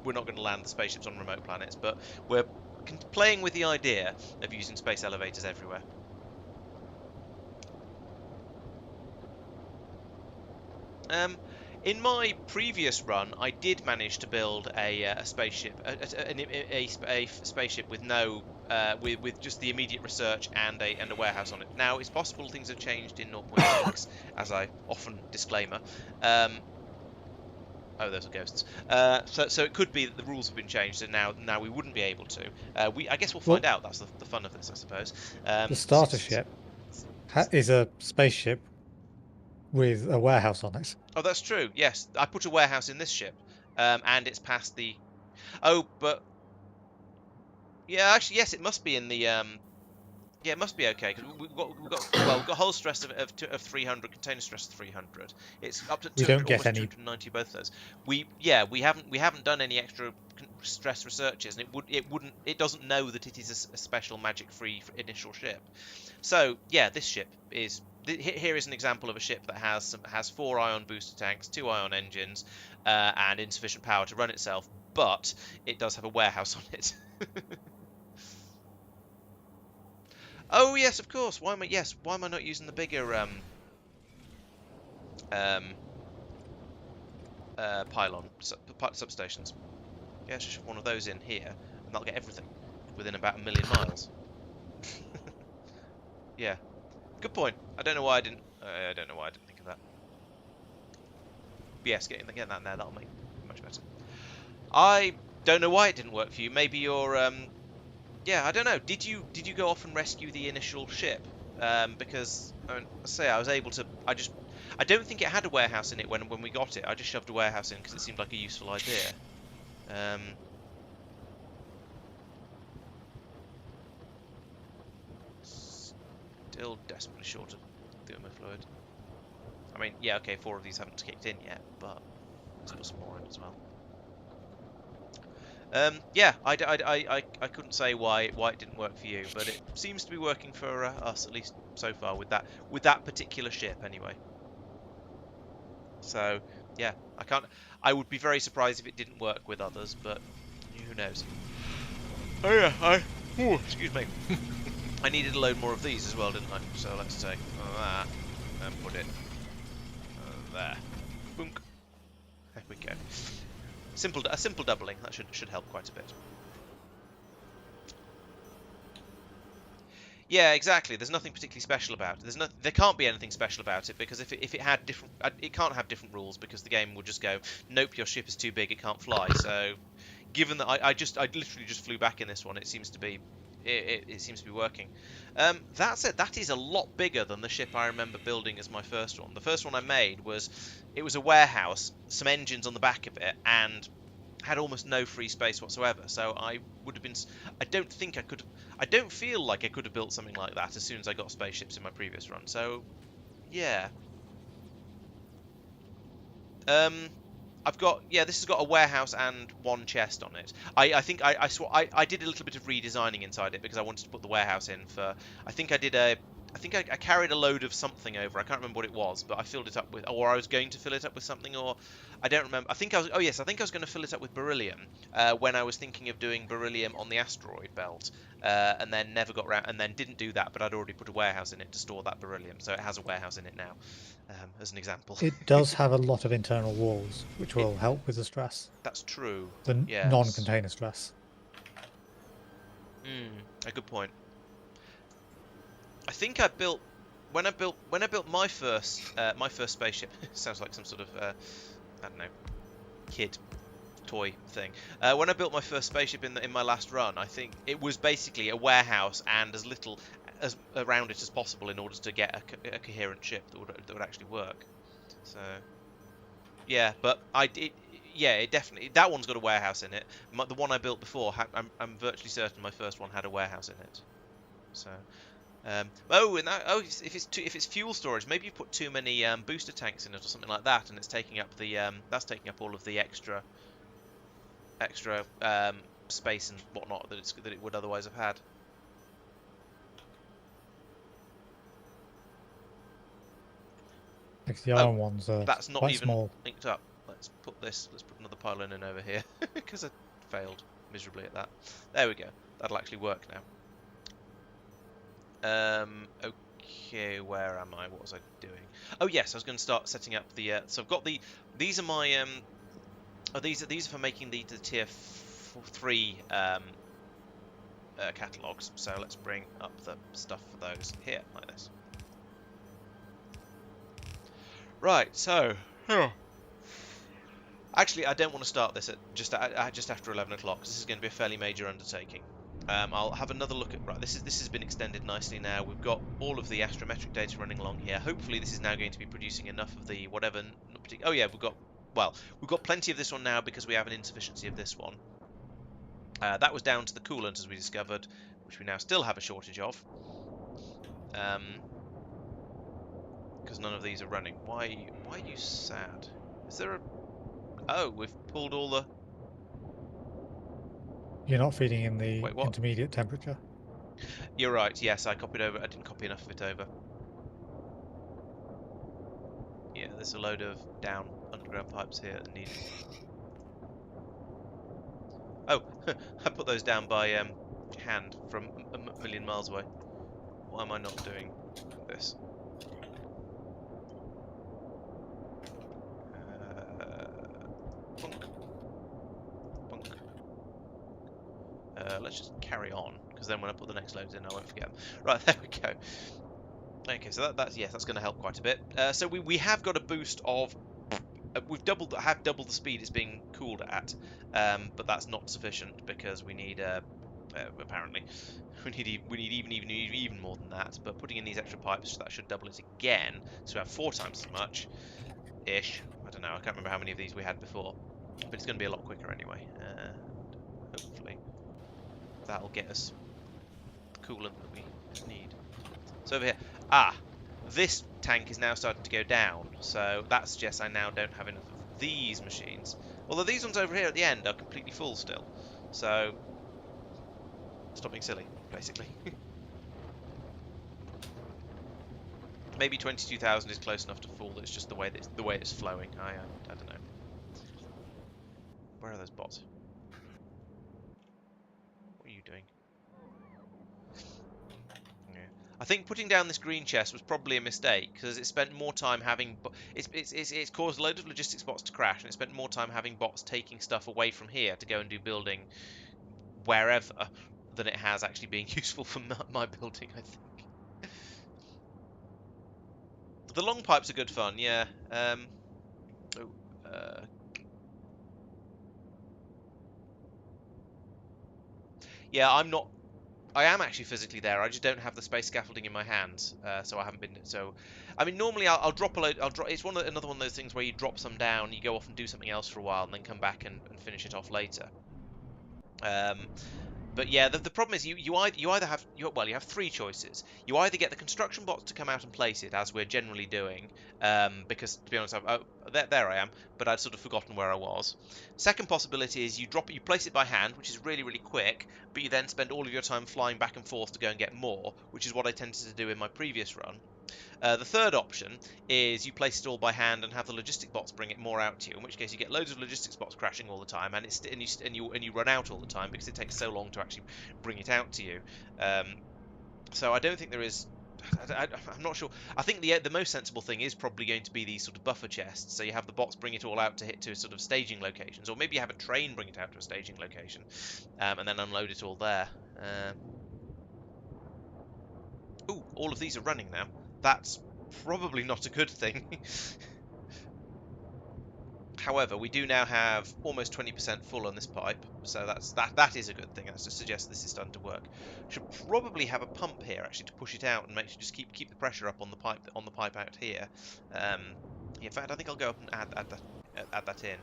We're not going to land the spaceships on remote planets, but we're playing with the idea of using space elevators everywhere. In my previous run, I did manage to build a spaceship, a spaceship with no, with just the immediate research and a warehouse on it. Now it's possible things have changed in 0.6, as I often disclaimer. Oh, those are ghosts. So it could be that the rules have been changed, and now we wouldn't be able to. I guess we'll find out. That's the fun of this, I suppose. The starter ship is a spaceship with a warehouse on it. Oh, that's true. Yes, I put a warehouse in this ship, and it's past the. Oh, but yeah, actually, yes, it must be in the. Yeah, it must be okay because we've got hull stress of 300, container stress of 300. It's up to 200, almost 290 both of those. We haven't done any extra stress researches, and it doesn't know that it is a special magic-free initial ship. So yeah, this ship is. Here is an example of a ship that has 4 ion booster tanks, 2 ion engines, and insufficient power to run itself, but it does have a warehouse on it. Oh yes, of course. Why am I not using the bigger pylon substations? Yeah, I should shove one of those in here, and that'll get everything within about 1 million miles. Yeah, good point. I don't know why I didn't think of that. But yes, getting that in there, that'll make it much better. I don't know why it didn't work for you. Maybe you're yeah, I don't know. Did you go off and rescue the initial ship? Because I was able to. I don't think it had a warehouse in it when we got it. I just shoved a warehouse in because it seemed like a useful idea. Still desperately short of thermo fluid. I mean, yeah, okay, 4 of these haven't kicked in yet, but let's put some more in as well. Yeah, I couldn't say why it didn't work for you, but it seems to be working for us, at least so far, with that particular ship anyway. So yeah, I would be very surprised if it didn't work with others, but who knows. Oh yeah, excuse me. I needed a load more of these as well, didn't I? So let's take that and put it there. Boonk. There we go. A simple doubling, that should help quite a bit. Yeah, exactly. There's nothing particularly special about it. There can't be anything special about it because if it had different, it can't have different rules because the game will just go, nope, your ship is too big, it can't fly. So, given that I literally just flew back in this one, it seems to be working. That said, that is a lot bigger than the ship I remember building as my first one. The first one I made was a warehouse, some engines on the back of it, and had almost no free space whatsoever. So I would have been. I don't feel like I could have built something like that as soon as I got spaceships in my previous run. So, yeah. I've got, yeah, this has got a warehouse and one chest on it. I think I did a little bit of redesigning inside it because I wanted to put the warehouse in for, I think I carried a load of something over. I can't remember what it was, but I filled it up with, or I was going to fill it up with something, or I don't remember. I think I was, oh yes, I think I was going to fill it up with beryllium when I was thinking of doing beryllium on the asteroid belt, and then never got around, and then didn't do that, but I'd already put a warehouse in it to store that beryllium, so it has a warehouse in it now, as an example. It does have a lot of internal walls, which will help with the stress. That's true. The Yes. non-container stress. A good point. I think I built when I built my first spaceship. Sounds like some sort of I don't know, kid toy thing. When I built my first spaceship in my last run, I think it was basically a warehouse and as little as around it as possible in order to get a coherent ship that would actually work. So yeah, but it definitely, that one's got a warehouse in it. The one I built before, I'm virtually certain my first one had a warehouse in it. So. If it's fuel storage, maybe you put too many booster tanks in it or something like that, and it's taking up the that's taking up all of the extra space and whatnot that it would otherwise have had. The iron ones are that's not quite even small. linked up. Let's put another pylon in over here because I failed miserably at that. There we go. That'll actually work now. Okay, where am I? What was I doing? Oh yes, I was going to start setting up the. So I've got these are my these are for making the tier 3 catalogs. So let's bring up the stuff for those here like this. Right. So actually, I don't want to start this at just after 11 o'clock. This is going to be a fairly major undertaking. I'll have another look at, right, this has been extended nicely now. We've got all of the astrometric data running along here. Hopefully this is now going to be producing enough of the whatever, oh yeah, we've got plenty of this one now because we have an insufficiency of this one. That was down to the coolant, as we discovered, which we now still have a shortage of. Because none of these are running. Why are you sad? Is there a... Oh, we've pulled all the... You're not feeding in the Wait, what? intermediate temperature. You're right, yes, I copied over. I didn't copy enough of it over. Yeah, there's a load of down underground pipes here that need... Oh, I put those down by hand from a million miles away. Why am I not doing this? Let's just carry on, because then when I put the next loads in, I won't forget them. Right, there we go. Okay, so that's going to help quite a bit. So we have got a boost of, have doubled the speed it's being cooled at, but that's not sufficient because we need apparently we need even more than that. But putting in these extra pipes, that should double it again, so we have 4 times as much ish. I don't know. I can't remember how many of these we had before, but it's going to be a lot quicker anyway. Hopefully. That'll get us the coolant that we need. So over here, this tank is now starting to go down, so that suggests I now don't have enough of these machines. Although these ones over here at the end are completely full still, so stop being silly, basically. Maybe 22,000 is close enough to full. It's just the way it's flowing. I don't know. Where are those bots? Doing. Yeah. I think putting down this green chest was probably a mistake because it spent more time having it's caused a load of logistics bots to crash, and it spent more time having bots taking stuff away from here to go and do building wherever than it has actually being useful for my building, I think. The long pipes are good fun, yeah. Yeah, I am actually physically there. I just don't have the space scaffolding in my hands, so I haven't been. So, I mean, normally I'll drop a load. It's another one of those things where you drop some down, you go off and do something else for a while, and then come back and finish it off later. But yeah, the problem is you either have you have three choices. You either get the construction bots to come out and place it, as we're generally doing, because to be honest, there I am, but I'd sort of forgotten where I was. Second possibility is you place it by hand, which is really quick, but you then spend all of your time flying back and forth to go and get more, which is what I tended to do in my previous run. The third option is you place it all by hand and have the logistic bots bring it more out to you. In which case you get loads of logistics bots crashing all the time, and you run out all the time because it takes so long to actually bring it out to you. So I don't think there is. I'm not sure. I think the most sensible thing is probably going to be these sort of buffer chests. So you have the bots bring it all out to hit to sort of staging locations, or maybe you have a train bring it out to a staging location, and then unload it all there. Ooh, all of these are running now. That's probably not a good thing. However, we do now have almost 20% full on this pipe, so that is a good thing. That suggests this is starting to work. Should probably have a pump here actually to push it out and make sure just keep the pressure up on the pipe out here. In fact, I think I'll go up and add that in.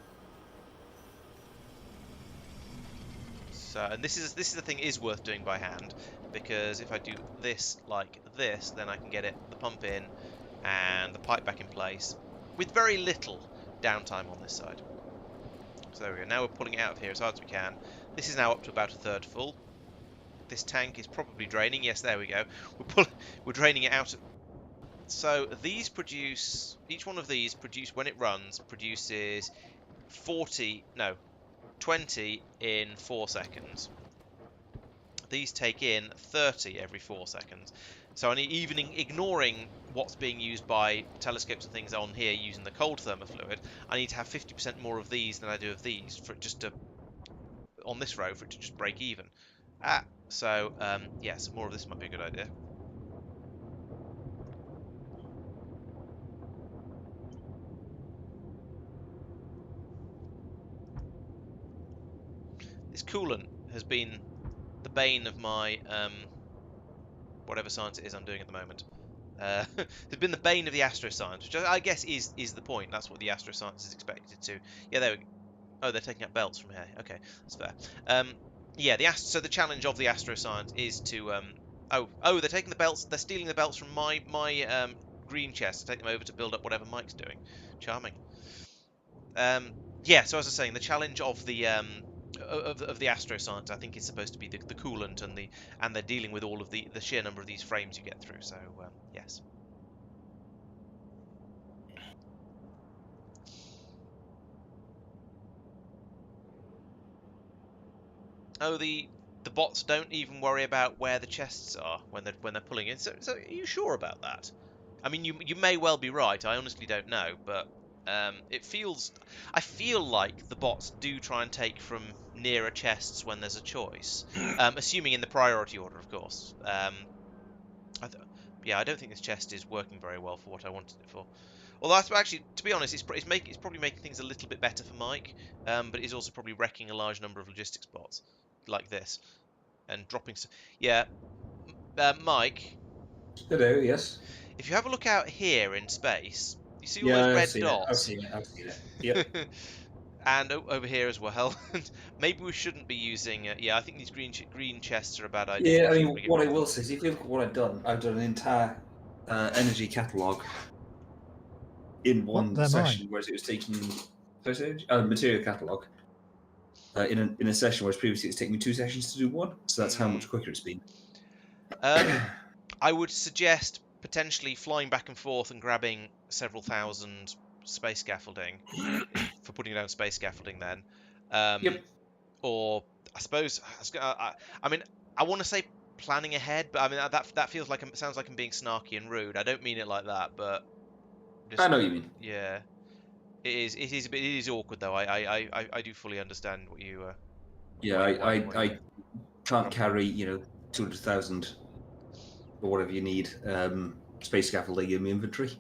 So, and this is the thing is worth doing by hand, because if I do this like this, then I can get the pump in and the pipe back in place with very little downtime on this side. So there we go. Now we're pulling it out of here as hard as we can. This is now up to about a third full. This tank is probably draining. Yes, there we go. We're draining it out. So these produce, each one of these when it runs, produces 20 in 4 seconds. These take in 30 every 4 seconds. So even ignoring what's being used by telescopes and things on here using the cold thermofluid, I need to have 50% more of these than I do of these for it just to, on this row, for it to just break even. So yes, more of this might be a good idea. This coolant has been the bane of my whatever science it is I'm doing at the moment. It's been the bane of the Astro science, which I guess is the point. That's what the Astro science is expected to. Yeah, there we go. Oh, they're taking out belts from here. Okay, that's fair. Yeah, so the challenge of the Astro science is to they're taking the belts. They're stealing the belts from my green chest to take them over to build up whatever Mike's doing. Charming. Yeah, so as I was saying, the challenge of the Astro science, I think, is supposed to be the coolant and they're dealing with all of the sheer number of these frames you get through. So yes. Oh, the bots don't even worry about where the chests are when they're pulling in. So are you sure about that? I mean, you may well be right. I honestly don't know, but I feel like the bots do try and take from nearer chests when there's a choice, assuming in the priority order, of course. Yeah, I don't think this chest is working very well for what I wanted it for. Although, actually, to be honest, it's probably making things a little bit better for Mike, but it is also probably wrecking a large number of logistics bots, like this, and dropping. Yeah, Mike. Hello, yes. If you have a look out here in space, you see all Yeah, those I've red seen it. I've dots? seen it. I've seen it. Yep. And over here as well. Maybe we shouldn't be using. Yeah, I think these green chests are a bad idea. Yeah, I mean, Get what I rid of will them. say is, if you look at what I've done an entire energy catalog in one They're session, mine. whereas it was taking material catalog in a session, whereas previously it's taken me 2 sessions to do one. So that's how much quicker it's been. I would suggest potentially flying back and forth and grabbing several thousand space scaffolding for putting down space scaffolding. Then, Yep. or I suppose I mean I want to say planning ahead, but I mean that feels like sounds like I'm being snarky and rude. I don't mean it like that, but just, I know what you mean. yeah, it is awkward though. I do fully understand what you. Yeah, I can't carry 200,000 or whatever you need space scaffolding in my inventory.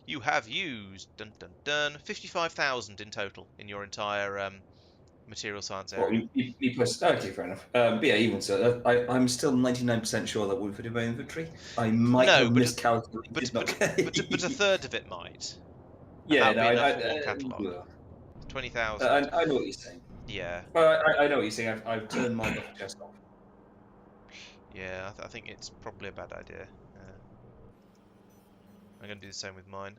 You have used 55,000 in total in your entire material science Well, area. me personally, okay, fair enough. But yeah, even so, I'm still 99% sure that wouldn't fit in my inventory. I might No, have but miscalculated. but a third of it might, and that Yeah, would no, be enough for one catalogue. 20,000. I know what you're saying. Yeah, Well, I know what you're saying. I've turned my buffer chest off. yeah. I think it's probably a bad idea. I'm going to do the same with mine.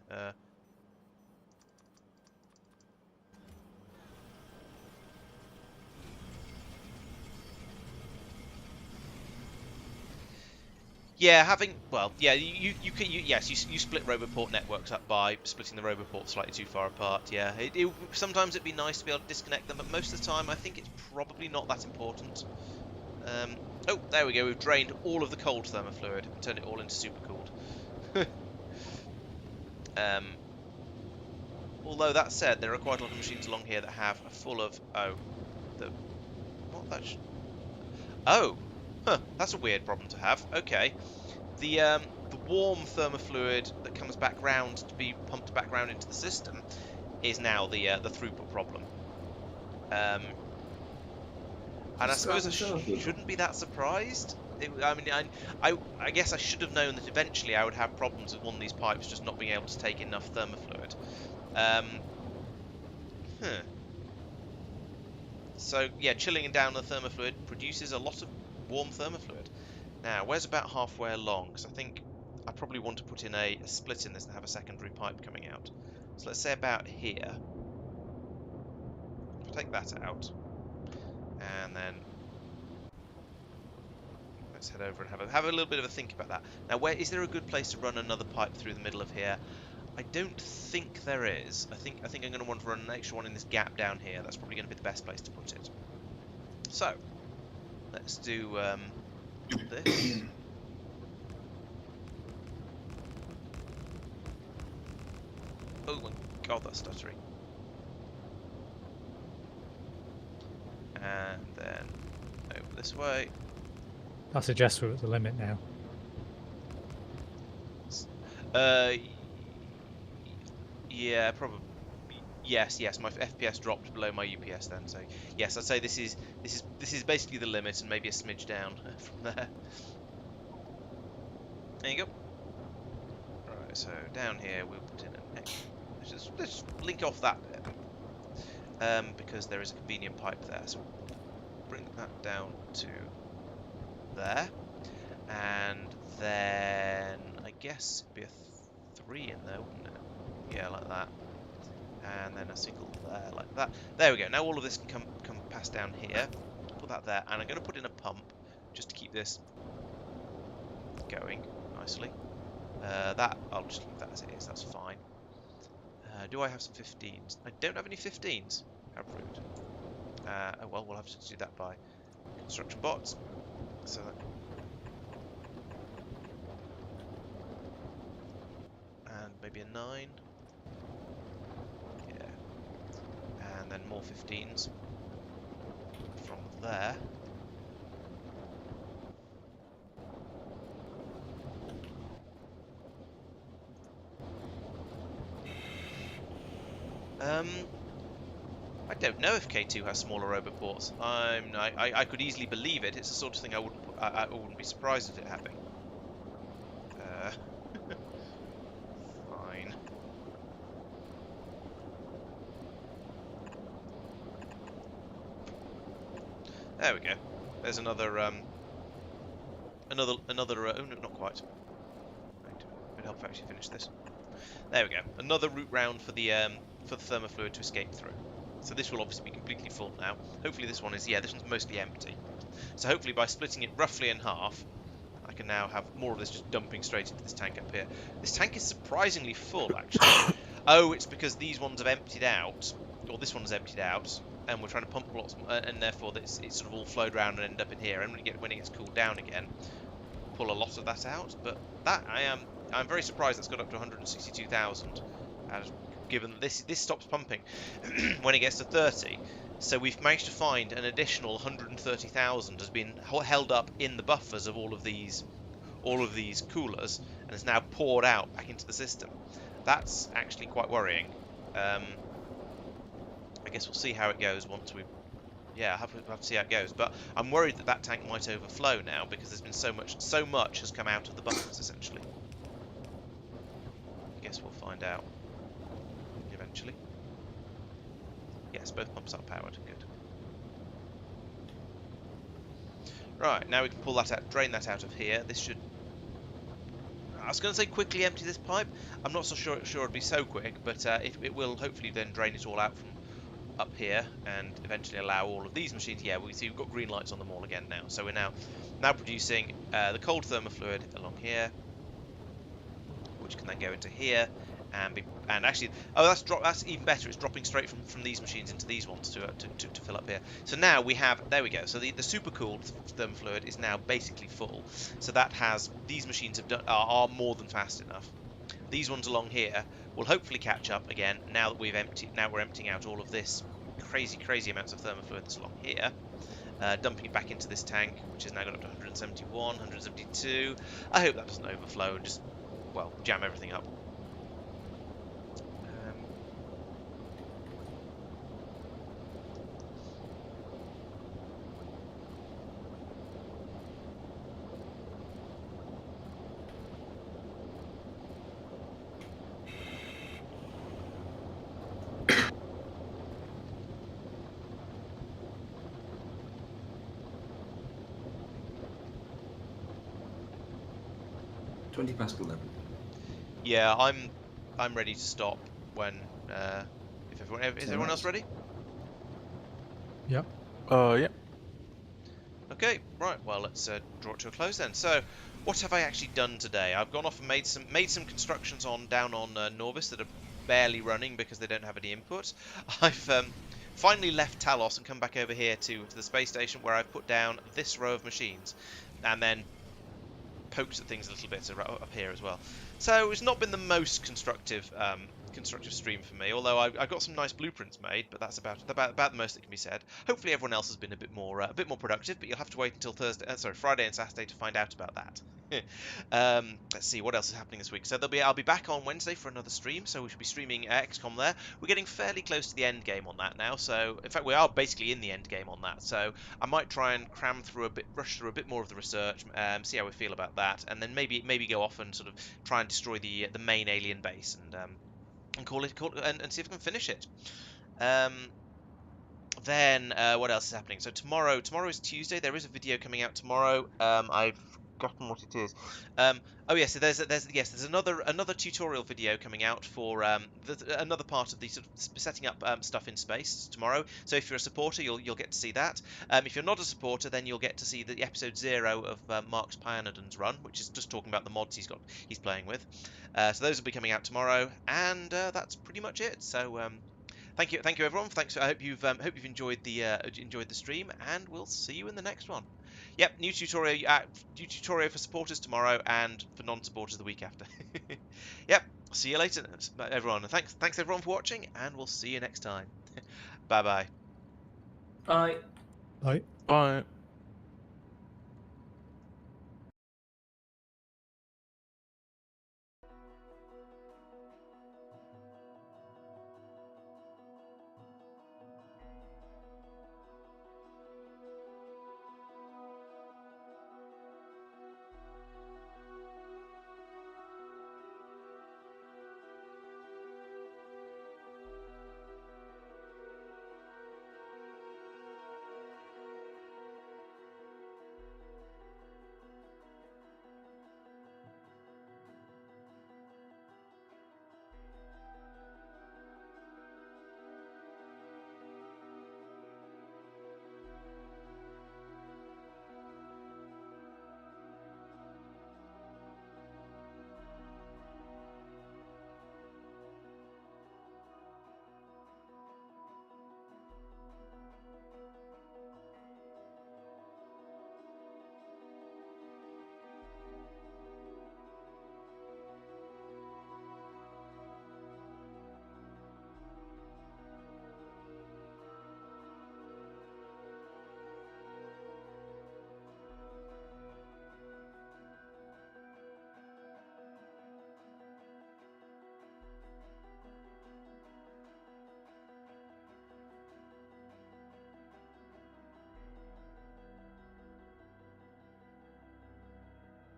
Yeah, you split Roboport networks up by splitting the Roboport slightly too far apart. Yeah, sometimes it'd be nice to be able to disconnect them, but most of the time I think it's probably not that important. Oh, there we go. We've drained all of the cold thermofluid and turned it all into super cooled. Although that said, there are quite a lot of machines along here that have a full of that's a weird problem to have. Okay. The warm thermofluid that comes back round to be pumped back round into the system is now the throughput problem. And I suppose I shouldn't be that surprised. I guess I should have known that eventually I would have problems with one of these pipes just not being able to take enough thermofluid. So yeah, chilling down the thermofluid produces a lot of warm thermofluid. Now, where's about halfway along? Because I think I probably want to put in a split in this and have a secondary pipe coming out. So let's say about here. Take that out. And then let's head over and have a little bit of a think about that. Now, is there a good place to run another pipe through the middle of here? I don't think there is. I think I'm going to want to run an extra one in this gap down here. That's probably going to be the best place to put it. So, let's do this. Oh my god, that's stuttering. And then over this way. That suggests we're at the limit now. Yeah, probably. Yes. My FPS dropped below my UPS then, so yes, I'd say this is basically the limit, and maybe a smidge down from there. There you go. Right, so down here we'll put in an. Let's link off that bit, because there is a convenient pipe there. So we'll bring that down to there, and then I guess it'd be a 3 in there, wouldn't it? Yeah, like that. And then a single there, like that. There we go. Now all of this can come pass down here. Put that there, and I'm going to put in a pump just to keep this going nicely. That I'll just leave that as it is. That's fine. Do I have some 15s? I don't have any 15s. How rude. Oh well, we'll have to do that by construction bots. So that. And maybe a 9. And then more 15s from there. I don't know if K2 has smaller roboports. I could easily believe it. It's the sort of thing I wouldn't be surprised if it happened. Fine. There we go. There's another oh no, not quite. It would help if I actually finish this. There we go. Another route round for the thermofluid to escape through. So this will obviously be completely full now. Hopefully this one is, yeah, this one's mostly empty. So hopefully by splitting it roughly in half, I can now have more of this just dumping straight into this tank up here. This tank is surprisingly full, actually. Oh, it's because these ones have emptied out, or this one has emptied out, and we're trying to pump lots, and therefore it's sort of all flowed around and ended up in here. And when it gets cooled down again, pull a lot of that out. But that I'm very surprised that's got up to 162,000. Given that this stops pumping when it gets to 30, so we've managed to find an additional 130,000 has been held up in the buffers of all of these coolers, and is now poured out back into the system. That's actually quite worrying. I guess we'll see how it goes once we yeah, we'll have to see how it goes. But I'm worried that that tank might overflow now because there's been so much has come out of the buffers essentially. I guess we'll find out eventually. Yes, both pumps are powered. Good. Right, now we can pull that out, drain that out of here. This should. I was going to say quickly empty this pipe. I'm not so sure it'll be so quick, but it will hopefully then drain it all out from up here and eventually allow all of these machines. Yeah, we see we've got green lights on them all again now. So we're now producing the cold thermofluid along here, which can then go into here and actually, oh, that's even better. It's dropping straight from these machines into these ones to fill up here. So now we have, there we go. So the super cooled thermofluid is now basically full. So that has, these machines are more than fast enough. These ones along here will hopefully catch up again now that we're emptying out all of this crazy amounts of thermofluid that's along here. Dumping it back into this tank, which is now got up to 171, 172. I hope that doesn't overflow and just, well, jam everything up. 20 past 11. Yeah, I'm ready to stop when if everyone is everyone else ready? Yep. Yeah. Okay, right. Well, let's draw it to a close then. So, what have I actually done today? I've gone off and made some constructions down on Norbit that are barely running because they don't have any input. I've finally left Talos and come back over here to the space station where I've put down this row of machines, and then poked at things a little bit up here as well. So it's not been the most constructive stream for me, although I got some nice blueprints made, but that's about the most that can be said. Hopefully everyone else has been a bit more productive, but you'll have to wait until Friday and Saturday to find out about that. Let's see what else is happening this week. So I'll be back on Wednesday for another stream, so we should be streaming XCOM there. We're getting fairly close to the end game on that now, so in fact we are basically in the end game on that. So I might try and rush through a bit more of the research, see how we feel about that, and then maybe go off and sort of try and destroy the main alien base and call it and see if we can finish it. Then what else is happening? So tomorrow is Tuesday. There is a video coming out tomorrow. I've forgotten what it is. Oh yes, so there's another tutorial video coming out for another part of the sort of setting up stuff in space tomorrow. So if you're a supporter, you'll get to see that. If you're not a supporter, then you'll get to see the episode 0 of Marc's Pionadon's run, which is just talking about the mods he's playing with. So those will be coming out tomorrow, and that's pretty much it. So thank you everyone. Thanks. I hope you've enjoyed the stream, and we'll see you in the next one. Yep, new tutorial for supporters tomorrow, and for non-supporters the week after. Yep, see you later, everyone. Thanks everyone for watching, and we'll see you next time. Bye bye. Bye. Right. Bye.